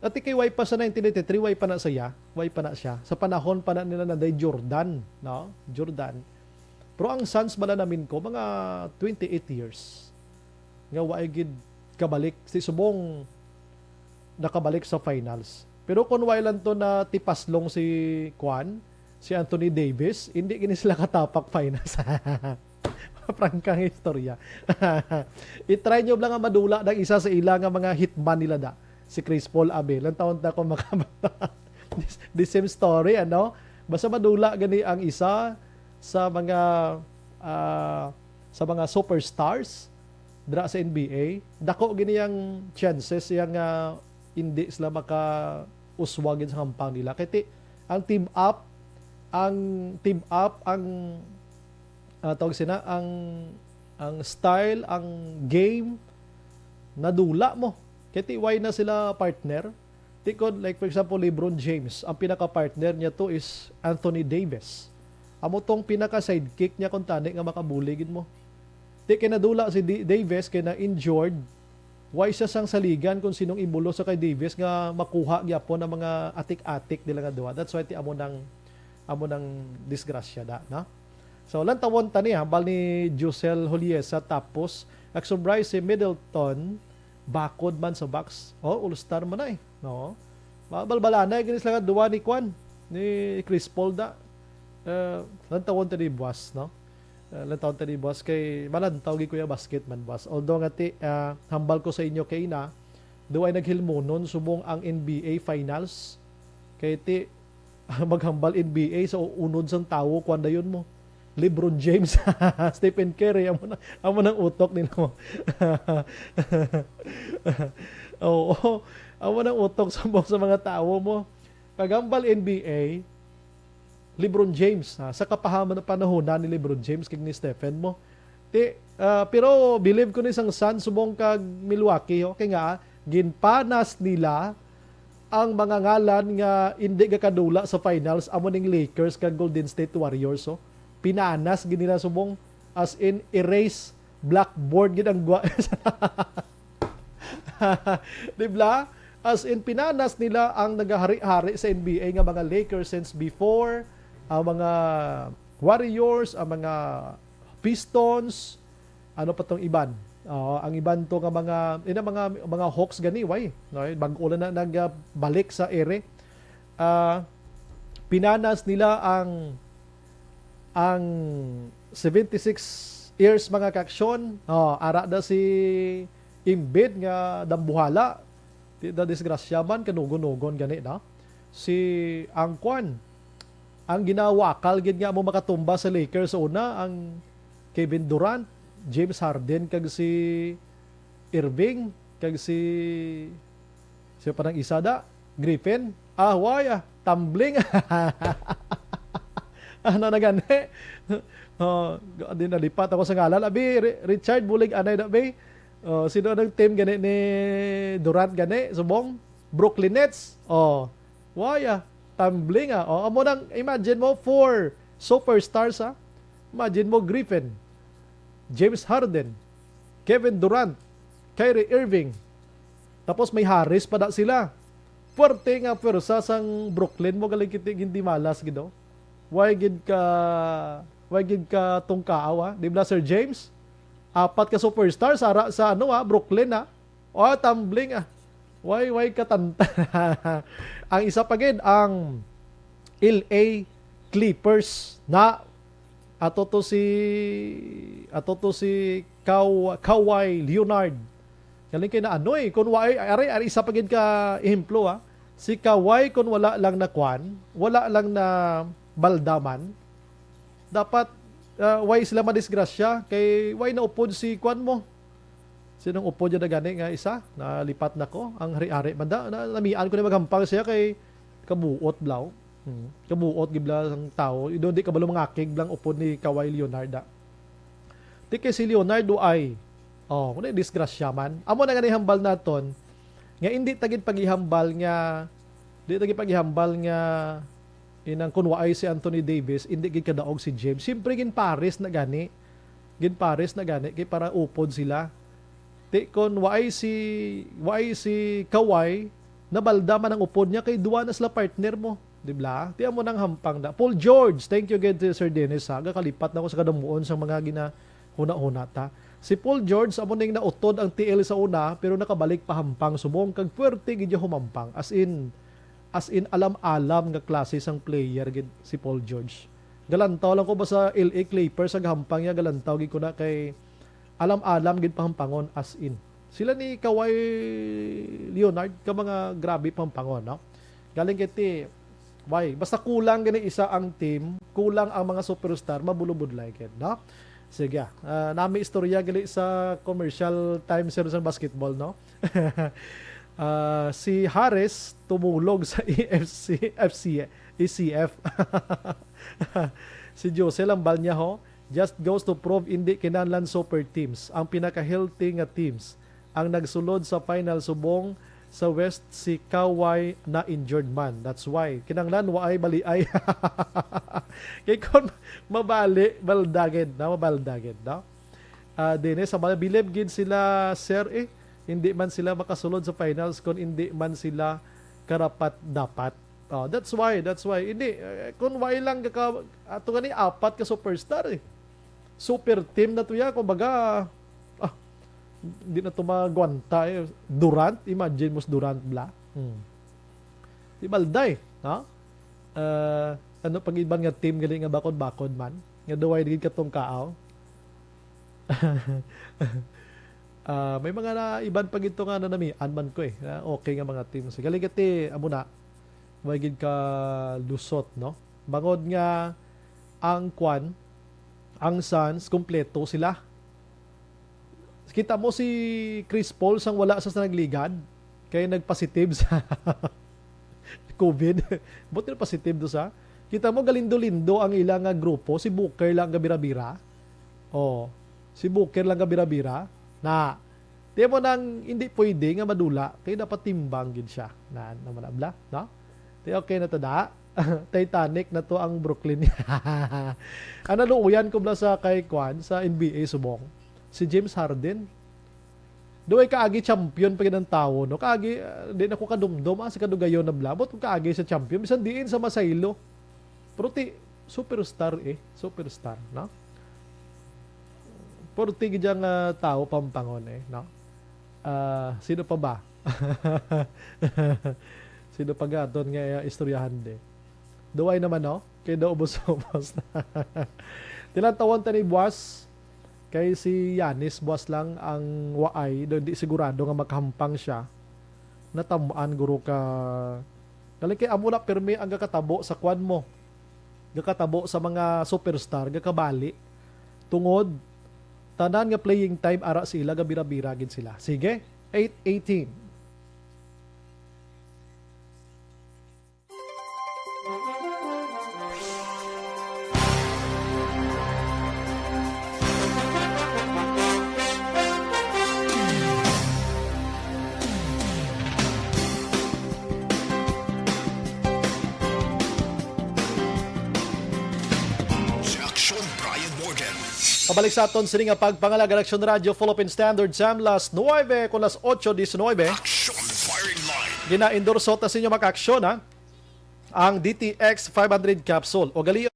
Speaker 1: Ati kay way pa sa 1983, way pa na siya. Way pa na siya. Sa panahon pa na nila na Jordan, no? Jordan. Pero ang Suns bala namin ko mga 28 years. Nga way gid kabalik si subong nakabalik sa finals. Pero kung way lang to na tipaslong si Anthony Davis, hindi gini sila katapak finals. Prangkang istorya. I-try nyo lang nga madula ng isa sa ila nga mga hitman nila da. Si Chris Paul Abel. Ang taon na ko makamata. The same story, ano? Basta madula gani ang isa sa mga superstars dra sa NBA. Dako gini ang chances yang hindi sila maka-uswagin sa hampang nila. Kaya ang team up, tawag sina, ang style, ang game, nadula mo. Kaya why na sila partner? Tikod, like for example, LeBron James, ang pinaka-partner niya to is Anthony Davis. Amo tong pinaka-sidekick niya kung tani nga makabuligin mo. Di kaya nadula si Davis, kaya na-injured. Why siya sang saligan kung sinong ibulo sa kay Davis nga makuha gyapon ng mga atik-atik nila nga duwa. That's why amo nang disgrasya da, no? So, lantawon tani hambal ni Josel Juliesa tapos nag-surprise si Middleton bakod man sa box. All-star man na no? Balbala na ginis lang duwa ni Chris Paul da. Lantawon tani boss, no? Lantawon tani boss kay malantaw gi kuya basketman boss. Although ngati hambal ko sa inyo kay na duway naghilmonon subong ang NBA Finals kay maghambal NBA sa unod sang tawo kuan dayon mo. LeBron James, Stephen Curry, amo nang utok nila mo. Amo nang utok sa mga tao mo. Pagambal NBA, LeBron James, sa kapahaman na panahon ni LeBron James kag ni Stephen mo. Pero believe ko ni isang Suns subong kag Milwaukee, okay nga, ginpanas nila ang mga ngalan nga hindi kadula sa finals amo ning Lakers kag Golden State Warriors. Pinanas gid nila subong as in erase blackboard gid ang Dibla? As in pinanas nila ang nagahari-hari sa NBA nga mga Lakers since before, ang mga Warriors, ang mga Pistons, ano pa tong iban? Ang iban to nga mga Hawks gani way, no? Bag-o na nagbalik sa ere. Pinanas nila ang 76 years mga kaksyon. Ara da si Embiid nga dambuhala. Da disgrasya man kanugon-ugon gani na. Si ang ginawa kalgid nga mo makatumba sa Lakers sa una ang Kevin Durant, James Harden, kag si Irving, kag si siya pa ng isa da, Griffin. Waya, tumbling. Ano na gani? Di nalipat ako sa ngalan. Abi, Richard Bulig, anay na ba? Sino ang team gani ni Durant gani? Subong? Brooklyn Nets. Waya, tumbling amo nang, imagine mo, 4 superstars Imagine mo, Griffin, James Harden, Kevin Durant, Kyrie Irving. Tapos may Harris pa da sila. Puwerte nga pwersa sang Brooklyn mo galing hindi malas gido. Why gid ka tungkaaw di ba Sir James? 4 ka superstars sa Brooklyn tumbling Why ka tanta. Ang isa pa gid ang LA Clippers na ato to si Kawhi Leonard. Galing kay na kun ari isa pa gid ka ehemplo si Kawhi kun wala lang na wala lang na baldaman, dapat why sila madisgrasya kay why na upod si mo. Sinong upod na gani nga isa nalipat na ko ang hari-ari banda namian ko na maghampang siya kay kabuot blaw. Kabuot gibla sang tao ido di kabalo mangakig blang upod ni Kawhi Leonard Di kay si Leonardo ay kuno disgrasya man. Amo na gani hambal naton nga hindi tagid paghihambal nga inang kunwa ay si Anthony Davis, hindi gid kadaog si James. Siyempre gin Paris na gani kay para upod sila. Ti kon waay si Kawhi nabalda man ang upod niya kay duwa na sila partner mo. Di ba? Tiyan mo nang hampang na. Paul George, thank you again to Sir Dennis Kalipat na ako sa kadamuon sa mga huna-huna ta. Si Paul George, amo ning nautod ang TL sa una, pero nakabalik pa hampang subong kag puwerte gid humampang. As in alam-alam nga klase sang player gid si Paul George. Galantaw lang ko ba sa LA Clippers ang hampang niya, galantaw gid ko na kay alam-alam gid pahampangon as in. Sila ni Kawhi Leonard ka mga grabe pampangon, no? Galing kiti basta kulang gani isa ang team, kulang ang mga superstar, mabulubudlay gid, no? Sige, nami istorya gali sa commercial time series ng basketball, no? Si Harris tumulog sa ECF. Si Jose Lambal niya just goes to prove hindi kinahanglan super teams. Ang pinaka-healthy nga teams ang nagsulod sa final subong sa West si Kawhi na injured man. That's why kinahanglan waay baliay. Kay kon mabaldagid, no? Dine sa bilib gid sila sir hindi man sila makasulod sa finals kung hindi man sila karapat dapat. That's why hindi kung why lang ato gani 4 ka superstar super team na tuya kumbaga hindi na tumagwanta Durant, imagine mo Durant bla. Di balday, no? Ano pag ibang nga team gali nga bakod man nga duway gid katong kaaw. May mga na iban pag ito nga nanamian man ko okay nga mga team. Sige galigati amo na way gid ka lusot, no? Bangod nga ang Suns kompleto sila. Kita mo si Chris Paul sang wala sa nagligad kay nagpositive sa COVID. Buti na positive do sa. Kita mo galindo-lindo ang ilang grupo, si Booker lang gabira-bira. Si Booker lang gabira-bira na di mo nang hindi pwede nga madula kay dapat timbang gid siya na namalabla, no? Di okay na tada. Titanic na to ang Brooklyn. Ano luuyan ko bla sa kay sa NBA subong. Si James Harden. Doy kaagi champion pa ng tao, no? Kaagi di na ko kadumdum sa kadugayon na blabot kung kaagi sa champion bisan diin sa masaylo. Pero superstar superstar, no? Porti gyang tao pampangon no? Sino pa ba? Sino pa ga doon nga istoryahan de? Duway naman, no? Kay daw ubos-ubos na. Tinatawon ta ni Buwas kay si Yanis, Buwas lang ang waay, do di sigurado nga makahampang siya. Natamaan guro ka. Dali kay amo na permi ang gakatabo sa kwan mo. Gakatabo sa mga superstar, gakabali. tungod tanan nga playing time ara sila gabira-bira gid sila. Sige, 8:18.
Speaker 4: Si Aksyon Brian Morgan.
Speaker 1: Pabalik sa aton sini nga pagpangalaga Action Radio Philippine Standard Time las 9 con las 8:19.
Speaker 4: Action Firing Line.
Speaker 1: Gina-endorso ta sa inyo maka-aksyon ha. Ang DTX 500 capsule o gali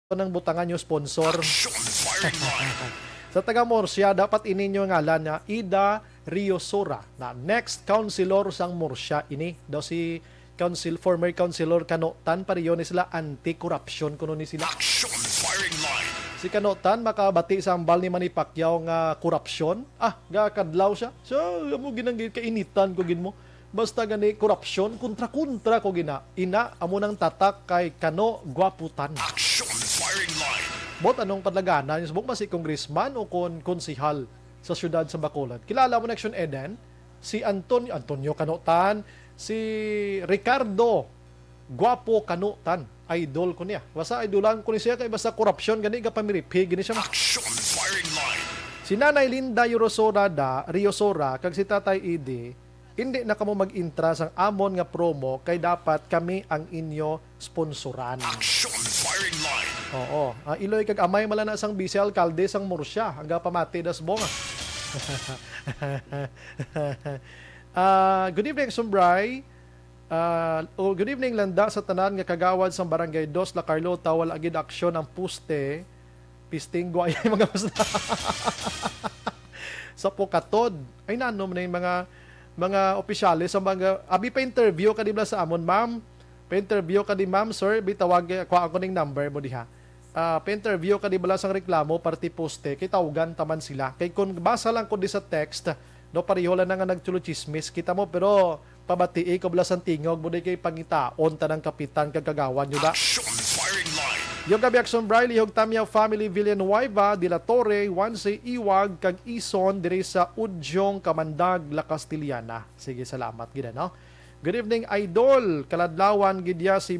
Speaker 1: ng butangan nyo sponsor.
Speaker 4: Action Firing Line.
Speaker 1: Sa taga Murcia, dapat ininyo ngalan na Ida Riosora na next councilor sang Murcia ini. Daw si former councilor Kanotan pariyo ni sila anti-corruption kuno ni sila.
Speaker 4: Action Firing Line.
Speaker 1: Si Kanotan makabati sa ambal ni Manny Pacquiao nga korupsyon. Gakadlaw siya. So, amo ginang kainitan ko gin mo. Basta gani korupsyon kontra ko gina. Ina amo nang tatak kay Kano Gwaputan.
Speaker 4: Action Firing Line.
Speaker 1: Bot anong padlaganan yung subok ba si congressman o konsihal sa syudad sa Bacolod. Kilala mo na Action Eden? Si Antonio Kanotan, si Ricardo Guapo Kanotan. Idol ko niya. Basta idolan ko ni siya kay basta korupsyon gani ka pamiripi gani siya.
Speaker 4: Action Firing Line.
Speaker 1: Si Nanay Linda Riosora kag si Tatay Idi, hindi na kamo mag-intra sang amon nga promo kay dapat kami ang inyo sponsoran.
Speaker 4: Action Firing Line.
Speaker 1: Oo. Iloy kag amay malana sang vice alkalde sang Murcia hangga pamati das bonga. Good evening Sumbray. Good evening landa sa tanan nga kagawad sang Barangay 2 La Carlota wala gid aksyon ang puste. Pistinggo ay mga basta. Sa Pukatod ay nanom na yung mga opisyalis sa mga abi pa interview kadibla sa amon ma'am. Pa-interview ka di ma'am sir bitawag ko ako ning number mo diha. Pa-interview ka di bala sang reklamo party poste kay tawagan taman sila. Kay kung basa lang ko di sa text no pareho lang nga nagtulo chismis kita mo pero pabatii ko bala sang tingog mo di kay pangitaon tanang kapitan kag kagawan nyo da.
Speaker 4: Action Firing Line.
Speaker 1: Yung gabi Action Briley, yung Tamiya Family Villanueva, De La Torre, Wanse, Iwag, kag Ison, diri sa Udyong, Kamandag, La Castillana. Sige, salamat. Gida, no? Good evening, Idol. Kaladlawan, gidya si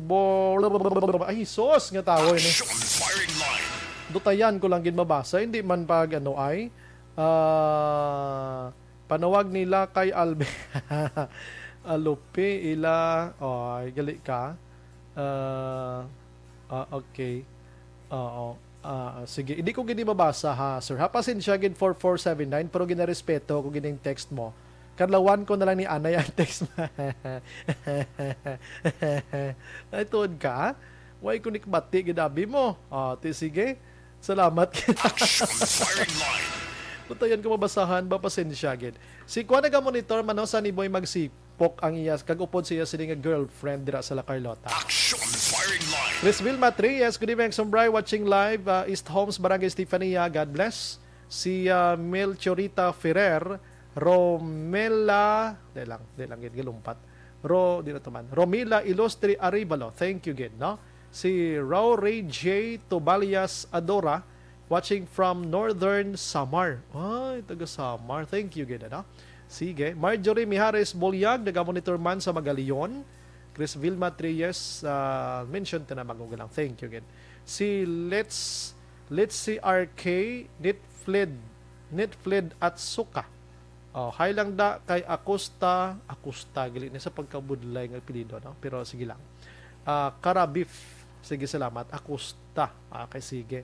Speaker 1: Ay, sos nga tao ini.
Speaker 4: Action Firing Line.
Speaker 1: Dutayan ko lang gid mabasa. Hindi man pag ano ay. Panawag nila kay Albe. Alupi, ila. Ay, gali ka. Okay. Oo. Sige, hindi ko gini mabasa ha, sir. Hapasin siya gid 4479 pero ginarespeto ko gining text mo. Kadlawan ko na lang ni Anay ang text mo. Ay, tuod ka? Why ko nikbati gidabi mo? Sige. Salamat.
Speaker 4: Action Firing Line.
Speaker 1: Tutayan ko mabasahan ba pasensya gid. Si kuha naga-monitor man sa ni Boy magsipok ang iyas kag upod siya sila nga girlfriend dira sa La Carlota.
Speaker 4: Action Firing Line.
Speaker 1: Chris Vilma Trias, good evening Sombray watching live East Homes, Barangay Estefania, God bless. Si Melchorita Ferrer, Romela, di lang gid galumpat. Romila Illustre Arivalo, thank you gid, no? Si Rory J. Tobalias Adora, watching from Northern Samar. Ay, taga Samar. Thank you, gid, no? Sige. Marjorie Mijares Bolyag, naga-monitor man sa Magalion. Chris Vilma Trias, mention to na magugulang. Thank you, gid. Si Let's see RK, Netfled at Suka. Hay lang da kay Acosta, gili ni sa pagkabudlay ng apelyido, no? Pero sige lang. Karabif Sige, salamat. Akusta. Okay, sige.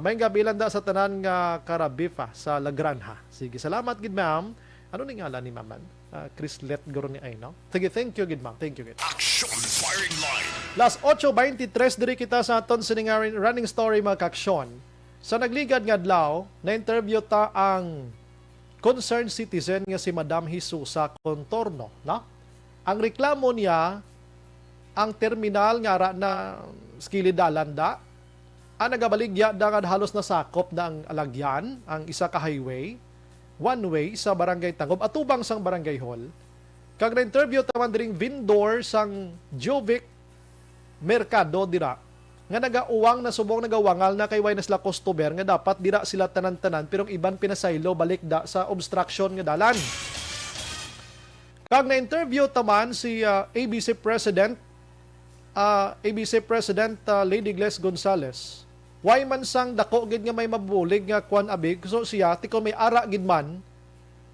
Speaker 1: May gabi lang da sa tanan nga Carabifa sa La Granja. Sige, salamat gid ma'am. Ano ni ngalan ni ma'am? Chrislet guro ni ay, no? Sige, thank you gid ma'am. Thank you gid.
Speaker 4: Action firing line.
Speaker 1: Last 8:23 diri kita sa aton siningarin running story mga kaksyon. Sa nagligad nga adlaw, na-interview ta ang concerned citizen nga si Madam Jesusa Contorno, no? Ang reklamo niya ang terminal nga ara na Skilidalanda ang nagabaligya da halos nasakop na ang alagyan, ang isa ka highway, one way sa Barangay Tangob at tubang sang Barangay Hall. Kag na-interview taman diring vendor sang Jovic Mercado dira nga nagauwang na subong nagawangal na kay Waynes la customer nga dapat dira sila tanan-tanan pero iban pinasaylo balik da sa obstruction nga dalan. Kag na-interview taman si ABC President Lady Gles Gonzales. Why man sang dako gid nga may mabulig nga kwan abig so siya tikon may ara gid man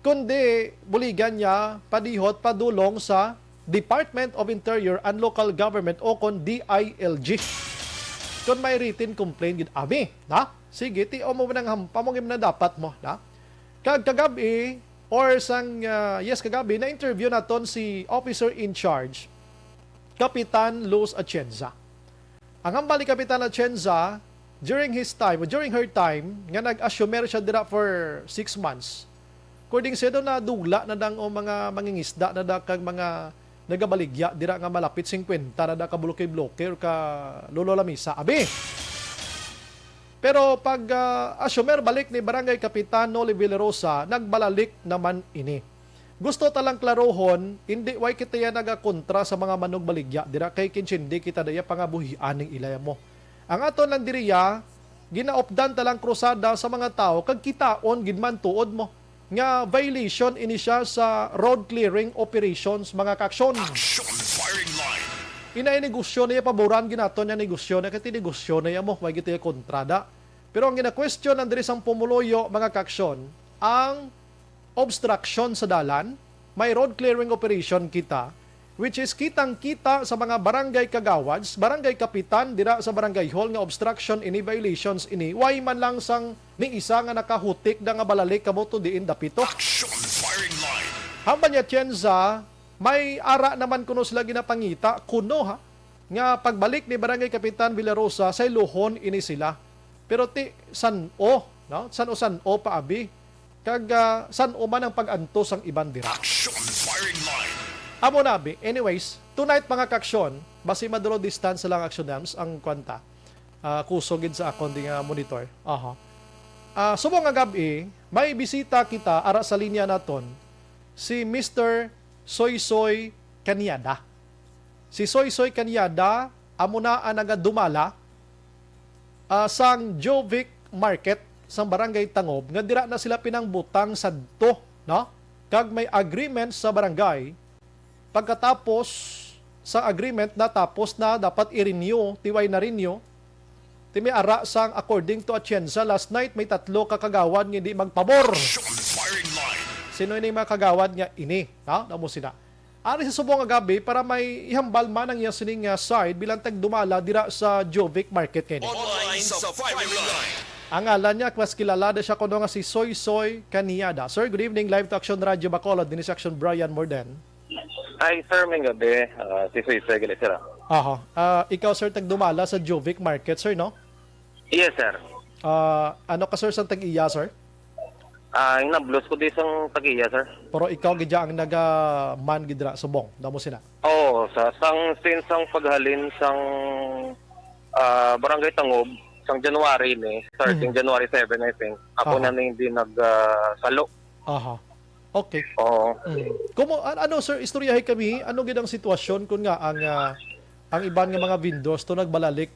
Speaker 1: kundi buligan niya padihot padulong sa Department of Interior and Local Government o kon DILG. Kung may written complaint gid abi, na? Sige, ti mo nang hampamong na dapat mo, na? Kagabi or sang kagabi na interview naton si officer in charge Kapitan Luz Atienza. Ang hambal ni Kapitan Atienza during her time nga nag-assumer siya dira for 6 months. According sa na dugla na dang o mga mangingisda na da kag mga nagabaligya dira nga malapit 50 na da ka bloke-bloke or ka lolo lamisa abi. Pero pag assumer balik ni Barangay Kapitan Noli Villarosa, nagbalalik naman ini. Gusto talang klarohon, hindi way kita yan nagakontra sa mga manog baligya. Dira kay kinchindi kita daya pangabuhian ng ilaya mo. Ang aton lang diriya, ginaopdan talang krusada sa mga tao, kag kitaon gidman tuod mo. Nga violation ini siya sa road clearing operations mga kaksyon.
Speaker 4: Action firing line.
Speaker 1: Inay-negosyo na paboran ginaton niya negosyo na kati negosyo na mo, way kita kontrada. Pero ang gina-question ang diri sang pumuloyo mga kaksyon, ang obstruction sa dalan, may road clearing operation kita, which is kitang-kita sa mga barangay kagawads, barangay kapitan, dira sa barangay hall nga obstruction ini violations ini, why man lang sang ni isa nga nakahutik da nga balalik kamoto diin dapito.
Speaker 4: Action firing line.
Speaker 1: Hamba niya Tienza, may ara naman kuno sila ginapangita, kuno ha, nga pagbalik ni barangay kapitan Villarosa, sa Iluhon ini sila. Pero ti san-o, no? San-o pa abi. Kag san-o man ang pag-antos ang iban dira.
Speaker 4: Action firing line.
Speaker 1: Amo nabi. Anyways, tonight mga kaksyon, basi maduro distance lang action dams ang kwanta. Kusogid sa akong di nga monitor. Subong nga gabi, may bisita kita ara sa linya naton si Mr. Soysoy Kanyada. Si Soysoy Kanyada amo na ang nagadumala sang Jovic Market sa Barangay Tangob nga dira na sila pinangbutang sadto, no? Kag may agreement sa barangay. Pagkatapos sa agreement na tapos na dapat i-renew, tiway na renew. Ti may ara sang according to Atienza last night may 3 kakagawad nga di magpabor.
Speaker 4: Action firing line.
Speaker 1: Sino ini mga kagawad nga ini, no? Namo sina. Ari sa subong nga gabi para may ihambal man ang iyang sining side bilang tagdumala dira sa Jovic Market kini.
Speaker 4: Online sa firing line.
Speaker 1: Ang ngalan niya, mas kilala na siya kuno nga si Soysoy Kanyada. Sir, good evening. Live to Action Radio Bacolod. Din sa Action Brian Morden.
Speaker 9: Hi, sir. May gabi. Si Soysoy Kanyada.
Speaker 1: Ikaw, sir, tagdumala sa Jovic Market, sir, no?
Speaker 9: Yes, sir.
Speaker 1: Ano ka, sir, sa tag-iya, sir?
Speaker 9: Yung na-blues ko di sang tag-iya, sir.
Speaker 1: Pero ikaw, gidya ang naga-man gidra subong. Damo sina.
Speaker 9: Oo, since ang paghalin sang Barangay Tangob, sang January ni, starting January 7, I think. Ako na hindi nagsalo.
Speaker 1: Okay.
Speaker 9: Oo.
Speaker 1: Ano, sir, istoryahin kami, ano gid ang sitwasyon kung nga ang iban nga mga vendors to nagbalalik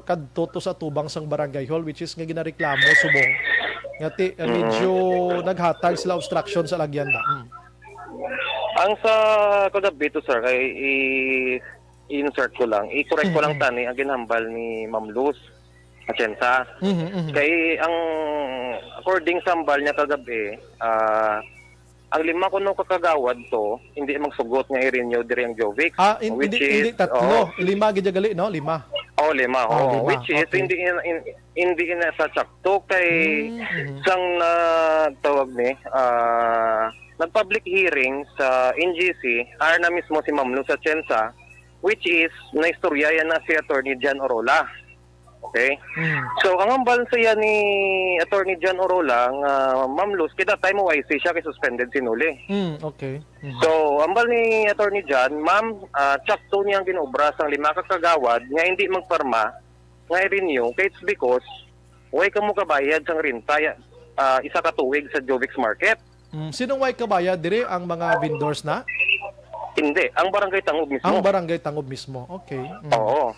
Speaker 1: kadto sa tubang sang barangay hall which is nga ginareklamo subong nga medyo naghatag sila obstruction sa lagyan da.
Speaker 9: Ang sa kagabi to, sir, kay i-insert ko lang, i-correct ko lang tani ang ginhambal ni Ma'am Luz Atienza. Kay ang according sa hambal niya kagabi, ang 5 kuno kakagawad to, hindi magsugot nga i-renew diri ang Jovic.
Speaker 1: Hindi 3. 5 gid gali, no? 5.
Speaker 9: lima.
Speaker 1: Oh, lima.
Speaker 9: Which is
Speaker 1: Okay.
Speaker 9: hindi na sa sakto kay sang tawag ni nag-public hearing sa NGC na mismo si Ma'am Luz Atienza, which is naistorya yan na si Attorney John Orola. Okay? So, ang ambal siya ni Attorney John Orola, Ma'am Luz, kita time YC siya kay suspended sinuli.
Speaker 1: Okay.
Speaker 9: So, ambal ni Attorney John, Ma'am, tsakto niyang ginobra sang 5 ka kagawad nga hindi magparma, nga i-renew, kaya it's because way ka mo kabayad sang renta, isa ka tuwig sa Jovix Market.
Speaker 1: Sinong way kabayad dire ang mga vendors na?
Speaker 9: Hindi, ang barangay Tangub mismo.
Speaker 1: Ang barangay Tangub mismo. Okay.
Speaker 9: Oo.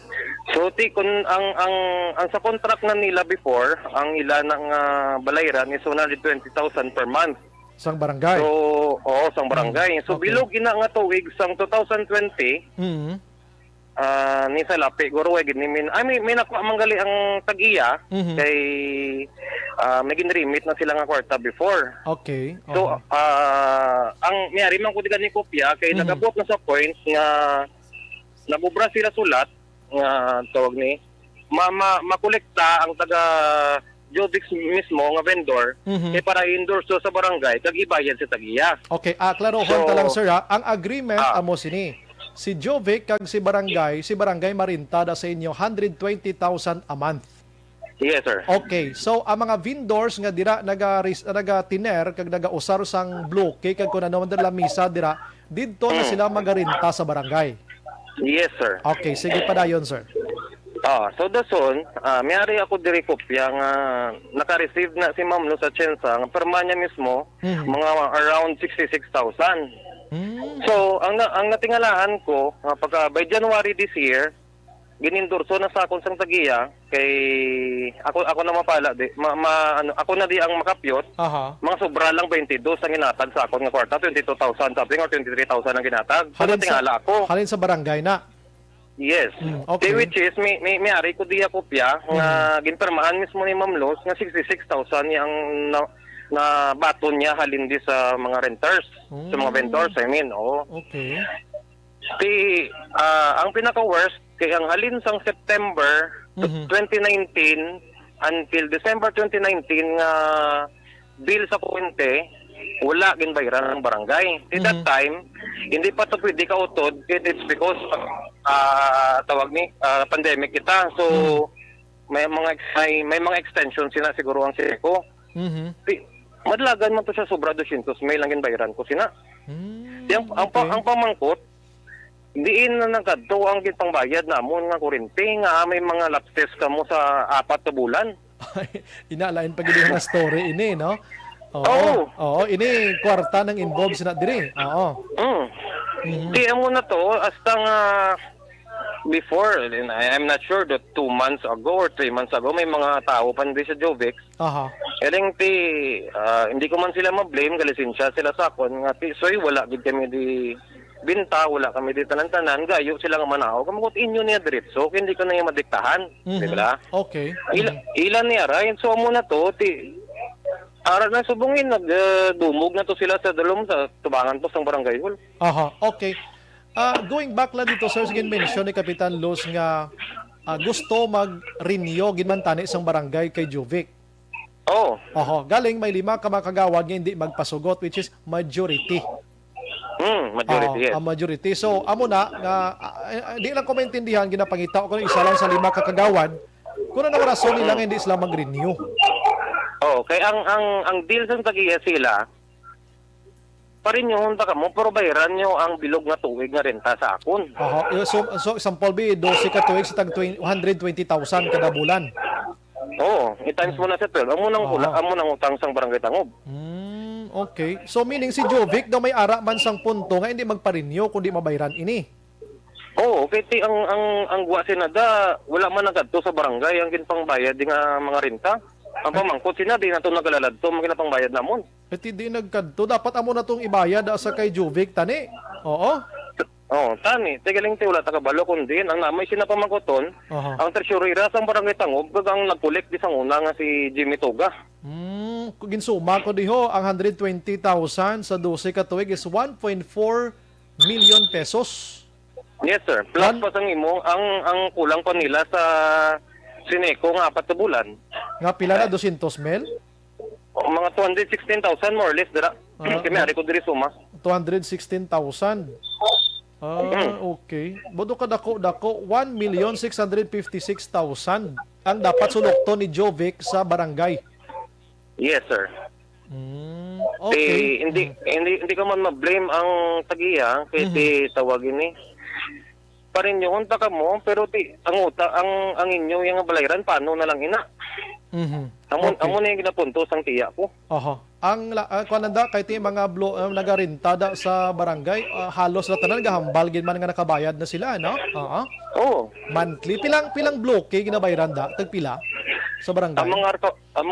Speaker 9: So kung ang sa contract na nila before, ang ila ng balayran is 120,000 per month.
Speaker 1: Sang barangay.
Speaker 9: So, sang barangay. So
Speaker 1: Okay.
Speaker 9: bilog ina nga tuwig sang 2020, ni sa lapi guro way gid nimin. May nakuha manggali ang tag-iya kay may ginrimit na sila nga kwarta before.
Speaker 1: Okay.
Speaker 9: So, ang miyari man ko digan ni kopya kay nagabot na sa point nga nabubra sila sulat nga tawag ni makolekta ang taga Jovix mismo nga vendor kay para i-endorse sa barangay kag ibayad sa tag-iya.
Speaker 1: Okay, klarohon ta lang sir ha. Ang agreement amo sini. Si Jovic kag si barangay marintada sa inyo 120,000 a month.
Speaker 9: Yes, sir.
Speaker 1: Okay, so ang mga vendors nga dira naga-tiner kag naga-usar sang bloke kag kun ano man dira misa dira didto na sila magarinta sa barangay.
Speaker 9: Yes, sir.
Speaker 1: Okay, sige pa dayon sir.
Speaker 9: So dason, mayari ako diri kopya nga naka-receive na si Ma'am Luz Atienza nga perma niya mismo mga around 66,000. So, ang natingalahan ko, pagka by January this year, ginindurso na sa akong sang tagiya kay ako na mapala di ako na di ang makapyot. Mga sobra lang 22 ang ginatag sa akong nga kwarta, 22,000 something or 23,000 ang ginatag. So, natingala ako.
Speaker 1: Halin sa barangay na.
Speaker 9: Yes.
Speaker 1: Okay.
Speaker 9: Which is may ari ko diya kopya nga ginpermahan mismo ni Ma'am Luz nga 66,000 yang na baton niya halin di sa mga renters, sa mga vendors, I mean.
Speaker 1: Okay.
Speaker 9: Ang pinaka-worst, kay ang halin sang September 2019 until December 2019 nga bill sa kuwente, wala ginbayran ng barangay. At that time, hindi pa ito pwede kautod. It's because tawag ni pandemic kita. So, may mga extensions sina siguro ang siko. Madlagan man to siya sobra 200 may lang ginbayran ko sina. Ang pamangkot diin na nagkadto ang gitpangbayad namon nga kuryente nga may mga lapses kamo sa 4 na bulan.
Speaker 1: Inalain pa gid nga story ini, no? Oo, ini kwarta nang involved sina diri. Oo.
Speaker 9: Di mo na to hasta nga before, and I'm not sure that 2 months ago or 3 months ago may mga tao pa din sa Jovix. Eling hindi ko man sila ma-blame, galisensya sila sa akon nga soy wala gid kami di binta, wala kami di tanan-tanan, gayo sila nga manaw. Kamukot inyo niya diretso, hindi ko na yung madiktahan, di ba?
Speaker 1: Okay.
Speaker 9: Ilan niya ra, so mo na to ara na subungin nagdumog na to sila sa dalom sa tubangan to sang barangay hall.
Speaker 1: Okay. Going back lang dito, sir, sige mention ni Kapitan Luz nga gusto mag-renew ginman tani isang barangay kay Jovic. Galing may 5 ka makagawad nga hindi magpasugot, which is majority.
Speaker 9: Majority, yes.
Speaker 1: Majority. So, amo na nga di lang ko maintindihan ginapangita ko isa lang sa 5 ka kagawad. Kuno na rason nila nga hindi sila mag-renew.
Speaker 9: Kay ang deal sa tagiya sila parin yung hunta ka mo, pero bayaran nyo ang bilog na tuwig nga renta sa akon.
Speaker 1: So example B, 12 ka tuwig sa tag 120,000 kada bulan.
Speaker 9: I-times mo na sa 12. Amo nang utang sang barangay Tangub.
Speaker 1: Okay. So meaning si Jovic daw may ara man sang punto nga hindi magpa-renew kundi mabayaran ini.
Speaker 9: Kaya ang guwa sinada, wala man nagadto sa barangay ang ginpangbayad di nga mga renta. Ang pamangkot sinabi na ito nagalalad ito, maginapang bayad namon.
Speaker 1: Di nagkadto. Dapat amo na itong ibayad sa kay Jovic, tani.
Speaker 9: Tani. Tigaling wala takabalo kundi ang namay sinapamangkoton, ang treasurera sang barangay Tangub, ang nagpulik di sang una nga si Jimmy Toga.
Speaker 1: Ginsuma ko diho, ang 120,000 sa 12 ka tuwig is 1.4 million pesos.
Speaker 9: Yes, sir. Plus pa sa imo, ang kulang pa nila sa Sineco nga 4 na bulan.
Speaker 1: Nga pila na 200 mil?
Speaker 9: O, mga 216,000 more or less dira. Kami ari ko diri suma.
Speaker 1: 216,000. Okay. Bodo ka dako 1,656,000 ang dapat sulokto ni Jovic sa barangay.
Speaker 9: Yes, sir.
Speaker 1: Okay.
Speaker 9: Hindi ka man ma-blame ang tagiya kay tawagin ni. Parin yung unta ka mo pero ang inyo yung balayran paano na lang ina. Amo na yung ginapuntos ang tiya ko.
Speaker 1: Aha. Ang kananda kay ti mga nagarintada sa barangay, halos na tanan gahambal gid man nga nakabayad na sila, no?
Speaker 9: Oo.
Speaker 1: Monthly pilang bloke ginabayran da tagpila sa barangay.
Speaker 9: Ang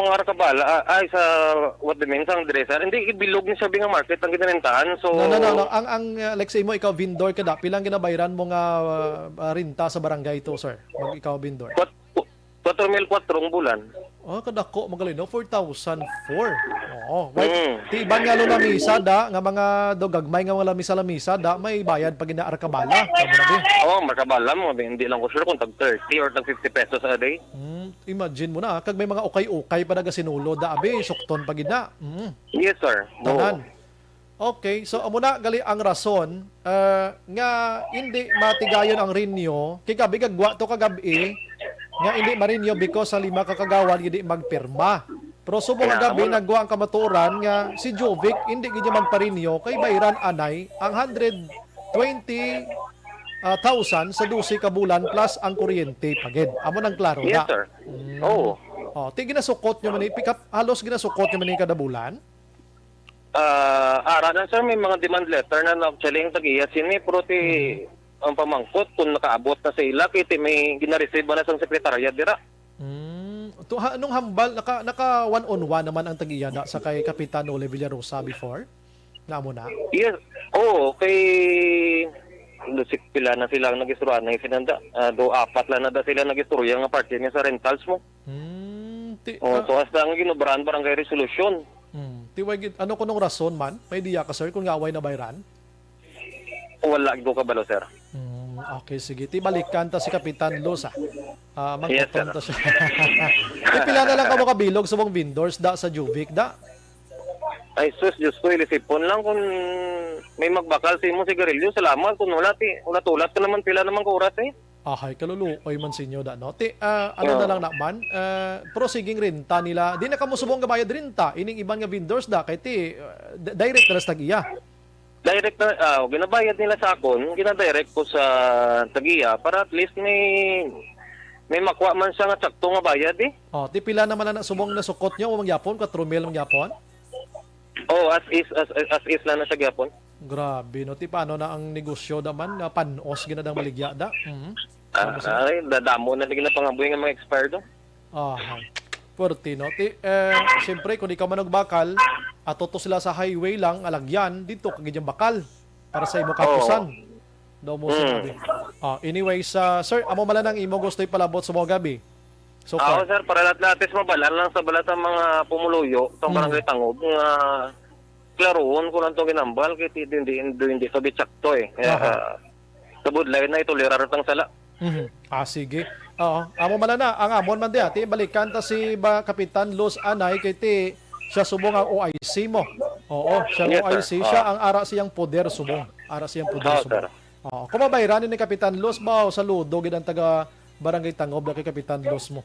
Speaker 9: mga arkabala ay sa what the means ang dresser hindi ibilog ni sabi nga market ang ginanentahan. So
Speaker 1: No. Ang like say mo ikaw vendor ka da, pilang ginabayran mo nga renta sa barangay to, sir? Mag ikaw vendor.
Speaker 9: 4,004 ang bulan.
Speaker 1: Kadako magaling no 4,004. Oo. Ti iban nga lo lamisa da nga mga gagmay nga mga lamisa da may bayad pag inaarkabala.
Speaker 9: Markabala mo hindi lang ko sure kung tag 30 or tag 50 pesos a day.
Speaker 1: Imagine mo na kag may mga ukay-ukay pa naga sinulo da abi sukton pag ina.
Speaker 9: Yes, sir.
Speaker 1: Tanan. Okay, so amo na gali ang rason nga hindi matigayon ang renyo kay gabi kagwa to kagabi nga hindi marinyo because sa 5 kakagawan hindi magpirma. Pero subong gabi nagwa ang kamaturan nga si Jovic hindi gid magparinyo kay bayran anay ang 120,000 sa 12 ka bulan plus ang kuryente pagid. Amo nang klaro na.
Speaker 9: Yes, sir. Oo.
Speaker 1: Ti ginasukot nyo man halos ginasukot nyo man kada bulan.
Speaker 9: Ara na sir, may mga demand letter na actually yung tagiya sini pero ang pamangkot kung nakaabot na sa ila kiti may gina-receive na sa sekretarya dira.
Speaker 1: Anong hambal naka one-on-one naman ang tagiya da sa kay Kapitan Ole Villarosa before? Namo na?
Speaker 9: Yes. Kay lusik pila na sila nagisturuan na sinanda. Do 4 lang na da sila nagisturya nga parte niya sa rentals mo. So hasta ang ginubrahan barangay resolution.
Speaker 1: Tiwag ano kunong rason man? May diya ka sir kung away na bayran?
Speaker 9: Wala do ka balo sir.
Speaker 1: Okay, sige. Balikan ta si Kapitan Losa.
Speaker 9: Yes, sir.
Speaker 1: Ta siya. Pila na lang ka mo kabilog sa mong vendors da sa Jovic da?
Speaker 9: Ay sus, Diyos ko, ilisipon lang kung may magbakal sa imo sigarilyo. Salamat kung wala tulat ka naman pila naman ka oras
Speaker 1: Ahay, kaluluoy man sinyo da, no? Ano na lang naman, pero siging renta nila, di na kamo subong gabayad renta, ining iban nga vendors da, kay direct na tagiya.
Speaker 9: Direct na, ginabayad nila sa akon, ginadirect ko sa tagiya para at least may makuha man siya nga sakto nga bayad
Speaker 1: Ti pila naman na subong na sukot nyo, mangyapon, 4,000 mangyapon?
Speaker 9: As is lang na sa gyapon.
Speaker 1: Grabe, no? Ti paano na ang negosyo naman, nga panos ginadang maligya da?
Speaker 9: Ay, dadamo na lagi na pangabuhi nga mga expired
Speaker 1: Porti, no? Siyempre, kung di ka managbakal, atoto sila sa highway lang, alagyan, dito kagidyang bakal para sa imo kapusan. Daw mo sinabi. Anyways, sir, amo mala nang imo gusto ipalabot sa mga gabi. So far.
Speaker 9: Sir, para lahat mabalan lang sa balat ng mga pumuluyo sa barangay Tangob nga klaroon ko lang itong ginambal kaya hindi sabi tsakto sa budlay na itolerar tang sala.
Speaker 1: Sige. Amo mala na, ang amon man diya, balikan ta si Kapitan Los Anay kay siya subong ang OIC mo. Siya ang OIC, siya ang ara siyang poder subong. Ara siyang poder subong. Kung mabayranin ni Kapitan Los ba saludo gid ang taga Barangay Tangob kay Kapitan Los mo.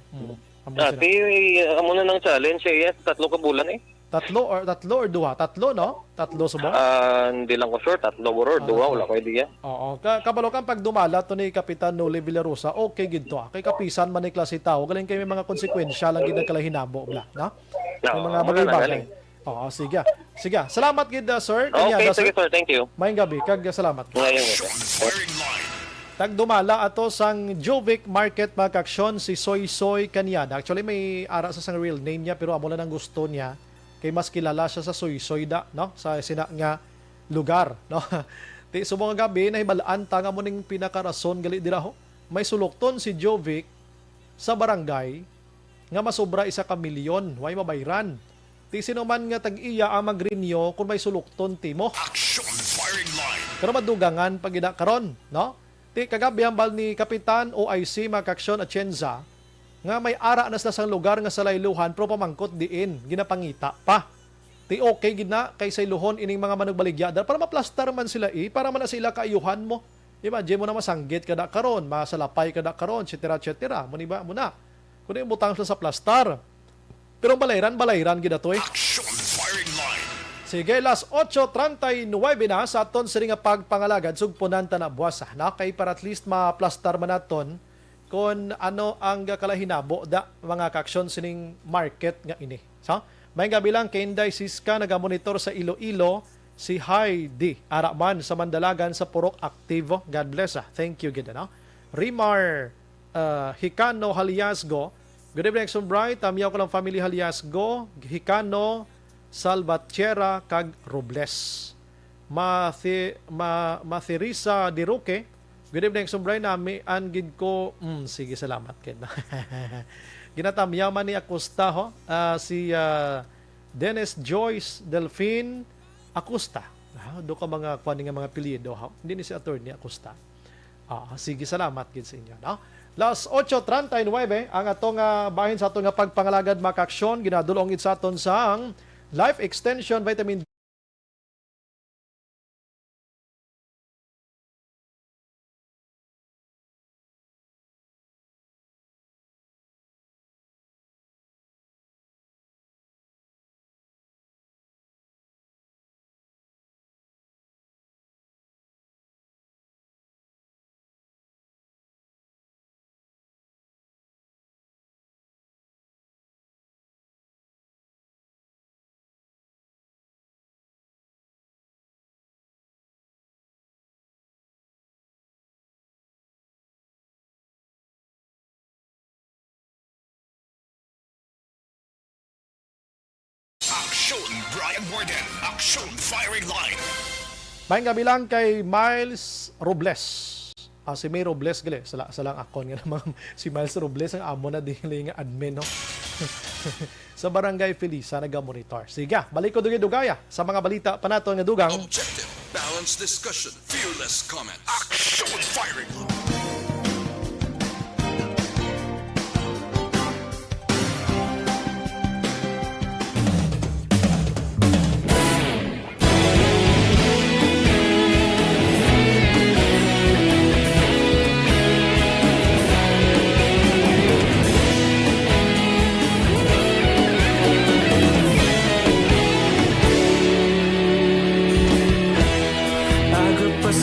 Speaker 9: Amo na ng challenge 3 ka bulan
Speaker 1: Tatlo or 2? Tatlo, no? Tatlo subong?
Speaker 9: Hindi lang ko sure. 3 or 2. Wala ko idea.
Speaker 1: Kabalokan pag dumala to ni Kapitan Noli Villarosa, okay gid to. Kay kapisan man ni klase tao, galing kay may mga konsekwensya lang gid kala hinabo bla, no? May mga bagay-bagay. Sige. Salamat gid sir.
Speaker 9: Okay, sige sir. Thank you.
Speaker 1: Maayong gabi. Kag salamat.
Speaker 4: Firing line.
Speaker 1: Tag dumala ato sang Jovic Market magkaksyon si Soy Kanyada. Actually may ara sa sang real name niya pero amo lang ang gusto niya. Kay mas kilala siya sa Soy da, no? Sa sina nga lugar, no? Ti subong gabi nahibalaan ta nga mo ning pinakarason gali dira ho. May sulokton si Jovic sa barangay nga masobra 1 ka milyon, way mabayran. Ti sino man nga tag-iya ang magrenyo kung may sulokton ti mo.
Speaker 4: Action firing line.
Speaker 1: Pero madugangan pag ina karon, no? Ti kagabi hambal ni Kapitan OIC Makaksyon Atienza nga may ara na sa lugar nga sa layluhan pero pamangkot diin ginapangita pa. Ti okay gina kay sa iluhon ining mga manugbaligya para maplastar man sila para man na sila kaayuhan mo. Imagine mo na masanggit kada karon, masalapay kada karon, etc. Muni ba muna. Kuno butang sila sa plastar. Pero balayran gid ato eh.
Speaker 4: Action firing line.
Speaker 1: Sige, las 8:39 na sa aton sila nga pagpangalagad sugpunan ta na buwasa na kay para at least maplastar man naton kung ano ang kalahinabo da mga kaksyon sining market nga ini. So, may gabi lang kay Inday Siska nagamonitor sa Iloilo si Heidi Araman sa Mandalagan sa Purok Aktivo. God bless. Thank you gid no. Rimar Hikano Haliasgo. Good evening, Exxon Bright. Tamiyaw ko lang family Haliasgo, Hikano, Salvatierra, kag Robles. Mathirisa Diruque. Good evening, Exxon Bright. Nami angid ko. Sige, salamat kid. Ginatamyaman ni Acosta ho. Si Dennis Joyce Delphine Acosta. Do ka mga kuan nga mga apelyido ha. Hindi ni si attorney Acosta. Sige, salamat gid sa inyo, no? Las 8:39 ang atong bahin sa atong pagpangalagad makaksyon ginadulong sa aton sang Life Extension Vitamin
Speaker 4: Action Brian Warden. Action firing line.
Speaker 1: May gabi lang kay Miles Robles. Si May Robles gali sa lang akon nga naman si Miles Robles ang amo na dili nga admin no. Sa Barangay Felisa nagamonitor. Sige, balik ko dugay-dugaya sa mga balita pa naton nga dugang.
Speaker 4: Objective, balanced discussion, fearless comments. Action firing line.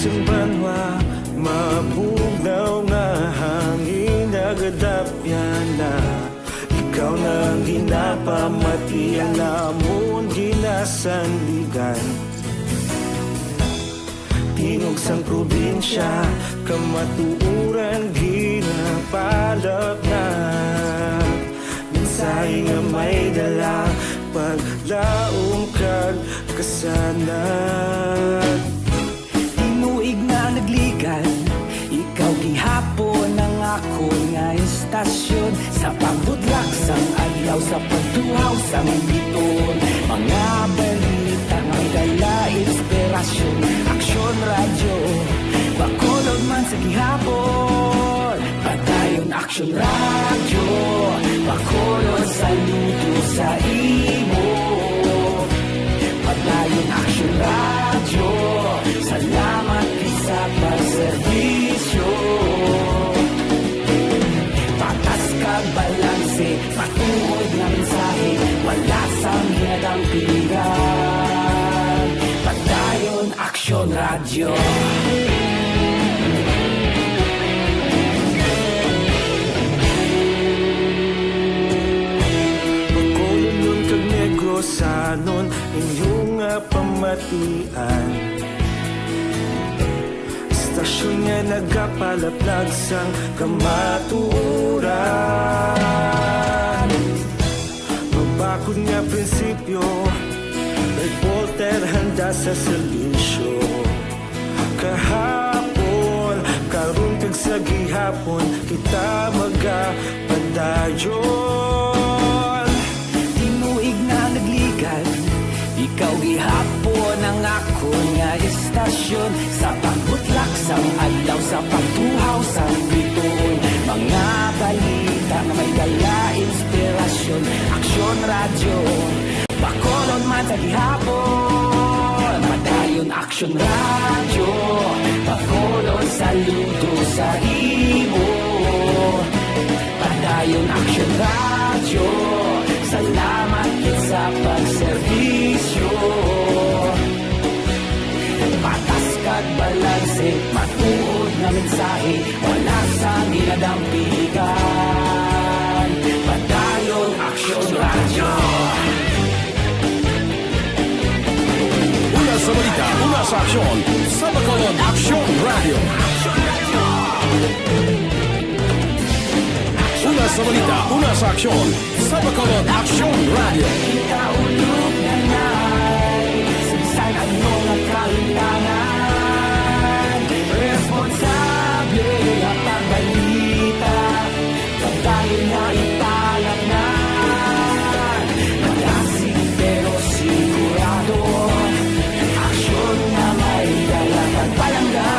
Speaker 5: Banwa, mabugnaw nga hangin nagadapyan na ikaw na ang ginapamati ang namon ginasandigan Tinog sang probinsya kamatuuran ginapalap na mensahe nga may dala paglaom kag kasanan nagligan ikaw gihapon ang ako nga istasyon sa pagbudlak sang adlaw sa pagtuhaw sang biton mga balita nga dala inspirasyon aksyon radyo bakolod man sa gihapon padayon aksyon radyo bakolod saludo sa imo padayon aksyon radyo salamat sa pagserbisyo patas kag balanse matuod nga mensahe wala sang hinadang pilihan pagdayon aksyon radyo pagkolon kag negrosanon inyong pamatian Stasyon nga nagapalaplag sang kamatuuran Magbakod nga prinsipyo Reporter handa sa servisyo Kahapon, karun kag sa gihapon Kita magapadayon Tinuig na nagligan Ikaw gihapon ang ako nga istasyon Sa pagbutlak sa adlaw sa pagtuloy Padayon Aksyon Radyo Bacolod man sa gihapon Padayon Aksyon Radyo Bacolod saludo sa imo Padayon Aksyon Radyo Salamat kit sa pagserbisyo Patas kag balanse Matuod na mensahe Wala sa ginadampigan Padayon Aksyon Radyo
Speaker 2: Una sa balita, una sa aksyon, sa Bacolod Aksyon Radio. Una sa balita, una sa aksyon, sa Bacolod Aksyon Radio.
Speaker 5: Ikaulog na na'y Sinsan ang mga kalintangan Responsable at pagbalita Pagdayon na italag na Malasig pero sigurado Aksyon na may dalagang palangga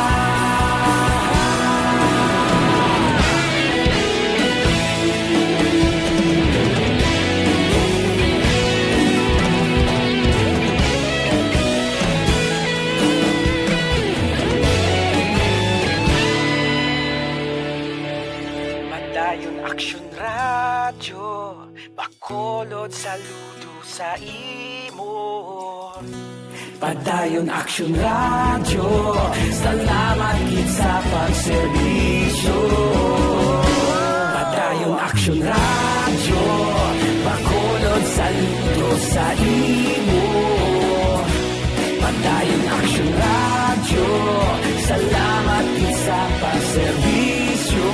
Speaker 5: Padayon Aksyon Radyo Bacolod saludo sa imo Padayon Aksyon Radyo Salamat kit sa pagserbisyo Padayon Aksyon Radyo Bacolod saludo sa imo Padayon Aksyon Radyo Salamat kit sa pagserbisyo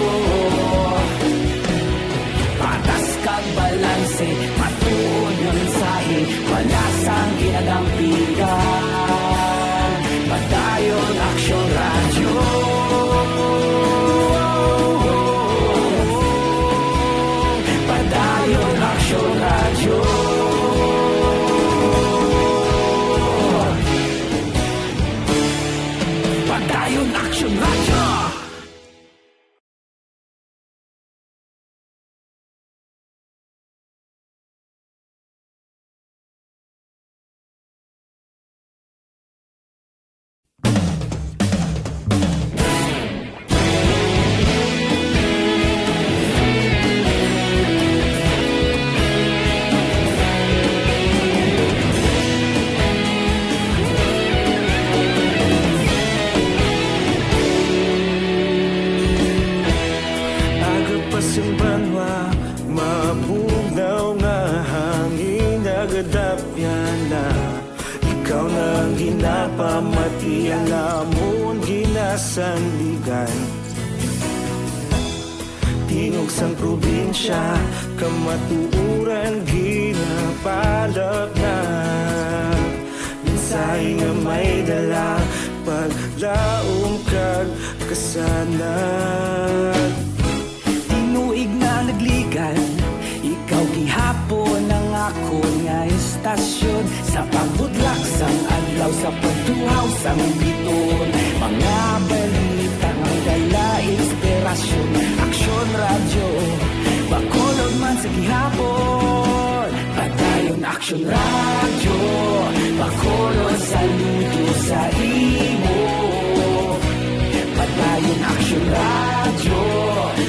Speaker 5: Patas kag balanse Matuod na mensahe Wala sang ginadampigan Padayon Aksyon Radyo Padayon Aksyon Radyo Padayon Aksyon Radyo
Speaker 10: Agapasumbanwa Mapugnaw nga hangin Agadapyan na Ikaw nang ginapamatian Namon ginasandigan Tingog sang probinsya Kamatuuran ginapalap na Minsay nga may dala Paglaom kag kasanat
Speaker 5: Tinuig na nagligan Ikaw gihapon ang ako nga estasyon Sa pagbudlak sang adlaw Sa pagtuhaw sang biton Mga balita ang dala inspirasyon Aksyon Radyo Bacolod man sa gihapon Padayon Aksyon Radyo Bacolod saludo sa imo Padayon Aksyon Radyo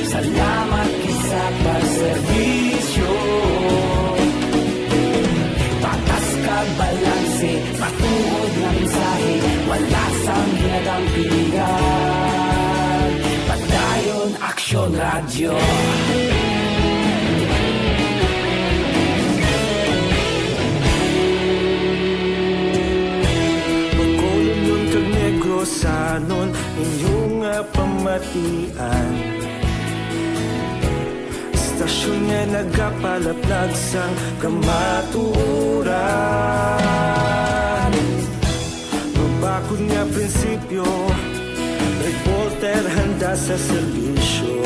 Speaker 5: Salamat kisa pagserbisyo Patas kag balanse Matuod na mensahe Wala sang ginadampigan Padayon Aksyon Radyo
Speaker 10: Bacolod nun kag Negros sanon Inyong pamatian Istasyon nga nagapalaplag sang kamaturan Mabakod nga prinsipyo Reporter handa sa serbisyo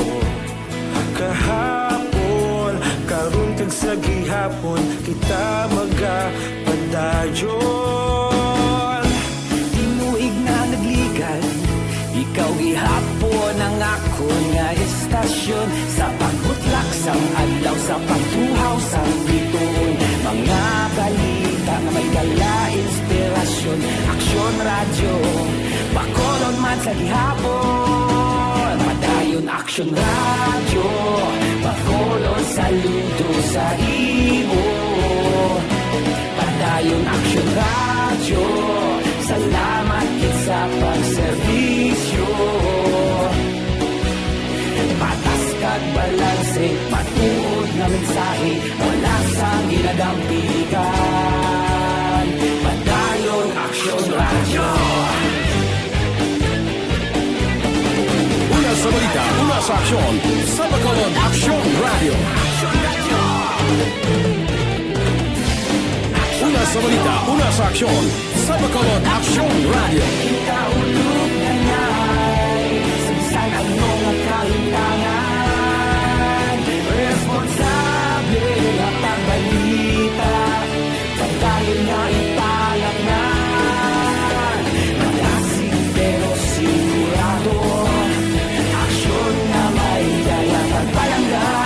Speaker 10: Kahapon, karon kag sa gihapon Kita magapadayon
Speaker 5: Tinuig na nagligan Ikaw gihapon ang ang ako nga istasyon sa pagbutlak sang adlaw sa pagtuhaw sang bituon. Mga balita nga may dala inspirasyon. Aksyon radyo, bakolon man sa gihapon. Padayon aksyon radyo, bakolon saludo sa imo. Padayon aksyon radyo, salamat kit sa pagserbisyo. Patas kag balanse, matuod na mensahe, wala sa ginadampigan. Padayon aksyon radyo.
Speaker 2: Una sa balita, una sa aksyon, sa Bacolod Aksyon Radio. Una sa balita, una sa aksyon, sa Bacolod Aksyon Radio.
Speaker 5: Ikaulog na na'y Sabisan ang mga kahintangan. Responsable na pagbalita, pagdayon na ipalaknan. Magasig pero sigurado, aksyon na may dala pagpalanggan.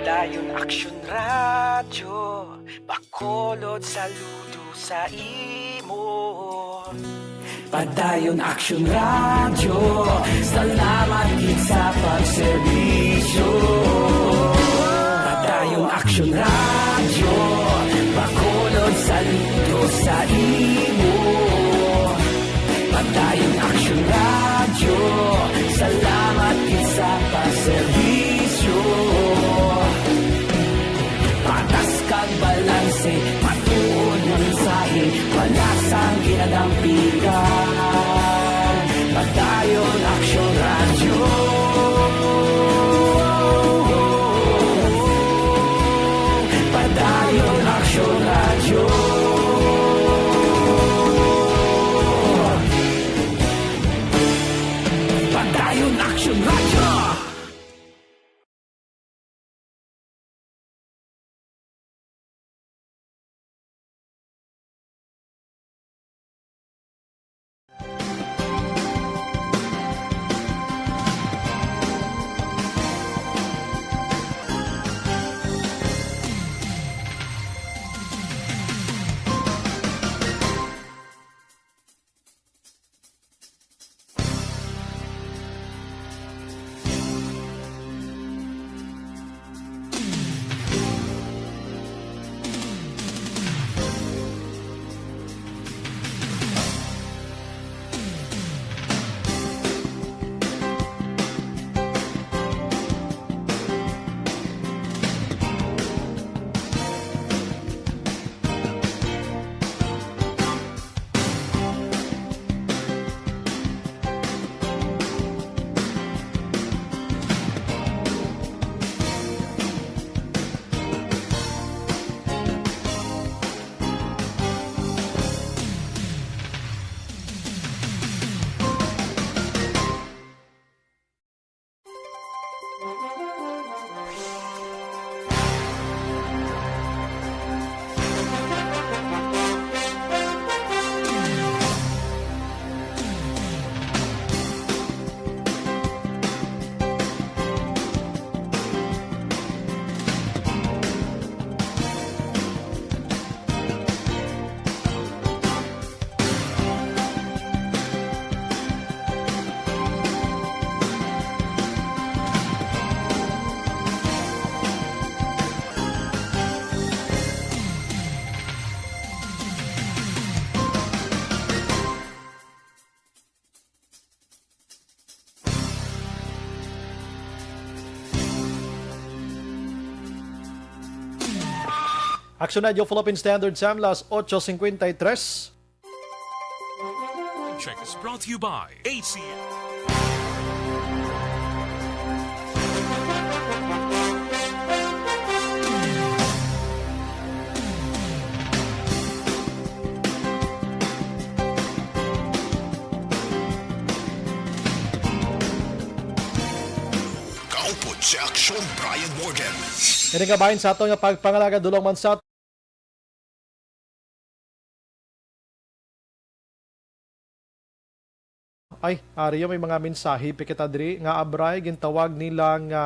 Speaker 5: Padayon aksyon radyo, bakolod saludo sa imo. Padayon aksyon radyo, salamat gid sa pagserbisyo. Padayon aksyon radyo, bakolod saludo sa imo. Padayon aksyon radyo, salamat gid sa pagserbisyo. Patas kag balanse, matuod na mensahe, wala sang ginadampigan. Padayon aksyon radyo. Padayon aksyon radyo. Padayon aksyon radyo.
Speaker 1: Aksyon Radio Philippine Standard Time, las 8:53.
Speaker 2: Check is brought to you by ACM.
Speaker 4: si Aksyon Brian Morgan.
Speaker 1: Ini nga bahin sa ato nga pagpangalaga dulong man sa ay, ariyo may mga mensahe pikita diri nga abray gintawag nila nga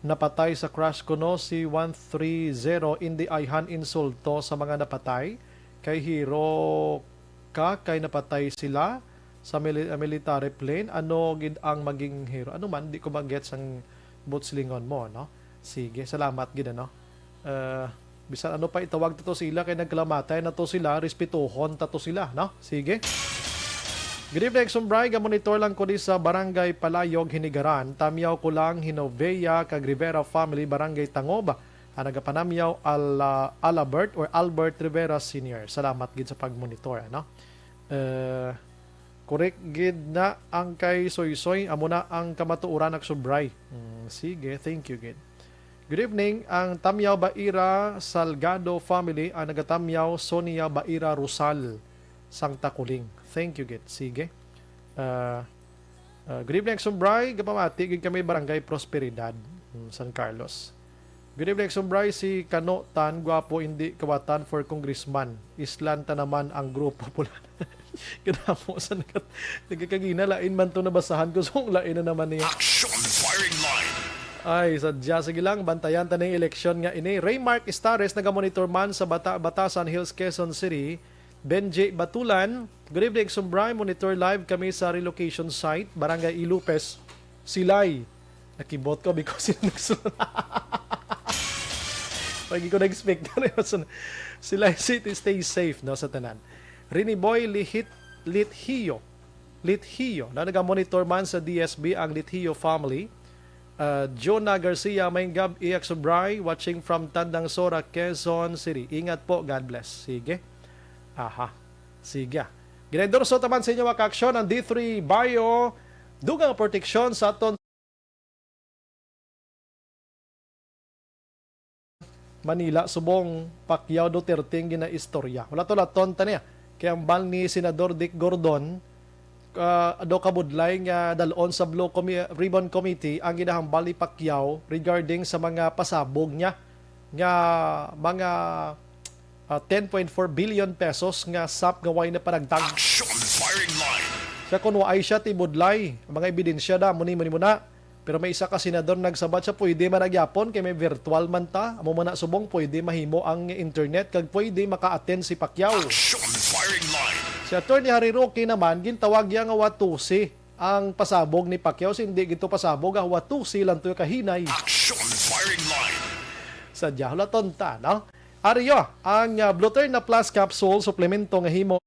Speaker 1: napatay sa crash kuno si 130 indi ayhan insulto sa mga napatay kay hero ka kay napatay sila sa military plane. Ano gid ang maging hero? Ano man di ko mag-gets ang butslingon mo, no? Sige, salamat gid ano. Bisan ano pa itawag to sila kay nagkalamatay na to sila, respetuhon tato sila, no? Sige. Good evening, Sumbray. Monitor lang ko di sa Barangay Palayog, Hinigaran. Tamyaw ko lang Hinoveya, kag Rivera Family, Barangay Tangoba. Nagapanamyaw Albert or Albert Rivera Sr. Salamat gid sa pagmonitor, ano? Correct gid na ang kay Soysoy. Amo na ang kamatuuran ak Sumbray. Sige, thank you gid. Good evening, ang Tamyaw Baira Salgado Family, ang nagatamyaw Sonia Baira Rosal, Sangta Kuling. Thank you, Git. Sige. Good evening, Sumbray. Gapamati, gid kami Barangay Prosperidad, San Carlos. Good evening, Sumbray. Si Kano Tan, gwapo, hindi kawatan for congressman. Islanta naman ang grupo pula. Kinamo sa nagkakagina. Lain man to nabasahan ko. So, lain na naman niya.
Speaker 4: Action Firing Line.
Speaker 1: Ay, sadya. Sige lang, bantayan ta ng eleksyon nga ini. Raymark Estares, nagamonitor man sa Batasan Hills, Quezon City. Benji Batulan, good evening, Sumbray. Monitor live kami sa relocation site, Barangay Ilupes, Silay. Nakibot ko because sila nagsunod. Pagi ko na-expect na rin. Silay City, stay safe, no, sa tanan. Rini Boy Lithiyo, na nagamonitor man sa DSB ang Lithiyo family. Jonah Garcia, Maingab, Iyak Sumbray, watching from Tandang Sora, Quezon City. Ingat po, God bless. Sige. Aha. Sige. Ginendorso taman sa inyo maka-aksyon ang D3 Bio dugang proteksyon sa aton Manila subong Pacquiao Duterte gina istorya. Wala to laton taniya. Kaya ang bal ni Senador Dick Gordon do kabudlay nga dalon sa Blue Ribbon Committee ang ginahambal ni Pacquiao regarding sa mga pasabog niya nga mga 10.4 billion pesos nga sap nga way na panagdag.
Speaker 4: Action Firing Line.
Speaker 1: Siya kung waay siya tibudlay, mga ebidensya da muni na. Pero may isa ka senador nagsabat siya pwede managyapon kay may virtual man ta. Amo man na subong pwede mahimo ang internet kag pwede maka-attend si Pacquiao.
Speaker 4: Action Firing Line.
Speaker 1: Si Attorney Harry Roque naman gintawag yang nga watusi ang pasabog ni Pacquiao. Hindi gito pasabog ang watusi lang to kahinay.
Speaker 4: Action Firing Line.
Speaker 1: Sadya hulaton ta, no? Ariyo, ang Bluturna Plus Capsule suplemento nga himo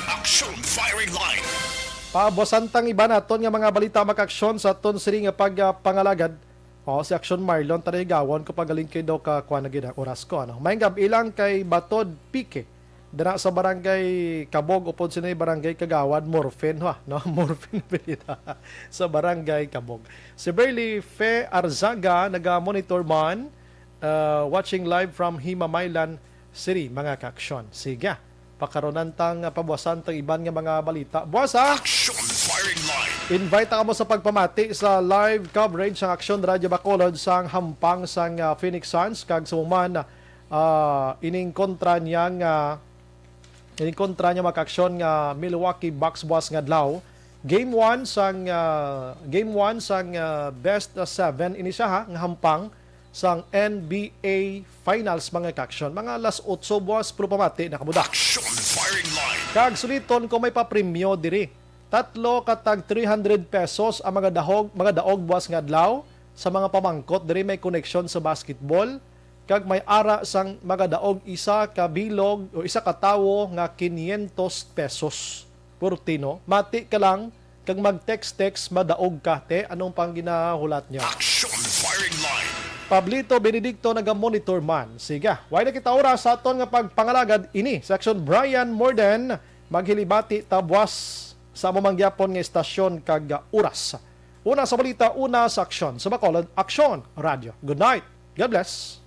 Speaker 4: Action Firing Line.
Speaker 1: pabosantang iba naton nga mga balita makaksyon sa aton siri nga pagpangalagad. Si Action Marlon tanay gawon ko pagaling kay daw ka kuan na gid oras ko ano. Maingab ilang kay Batod Pique dira sa barangay Kabog upod sinay barangay Kagawad Morfin no Morfin balita sa barangay Kabog. Si Berly Fe Arzaga naga-monitor man watching live from Himamaylan City mga kaaksyon. Sige. Pakaronan tang pabuwasan tang iban nga mga balita. Buwasa!
Speaker 4: Action Firing Line.
Speaker 1: Invite ako mo sa pagpamati sa live coverage sa Aksyon Radio Bacolod sang hampang sang Phoenix Suns kag sumuman ining kontra niya makaksyon nga Milwaukee Bucks buwas nga adlaw. Game 1 sang best 7 ini siya nga hampang sang NBA Finals mga kaksyon. Mga alas 8 buwas pro pamati nakamuda.
Speaker 4: Action Firing Line.
Speaker 1: Kag suliton ko may papremyo diri. 3 katag 300 pesos ang mga daog buwas nga adlaw sa mga pamangkot diri may connection sa basketball. Kag may ara sang mga daog isa ka bilog o isa ka tawo nga 500 pesos. Purtino, mati ka lang kag mag-text madaog ka te anong pang ginahulat niya.
Speaker 4: Action Firing Line.
Speaker 1: Pablito Benedicto naga-monitor man. Sige, why na kita oras sa aton nga pagpangalagad ini. Section Brian Morden, maghilibati tabwas sa mamangyapon nga estasyon kag oras. Una sa balita, una sa aksyon. Sa Bacolod, Aksyon Radio. Good night. God bless.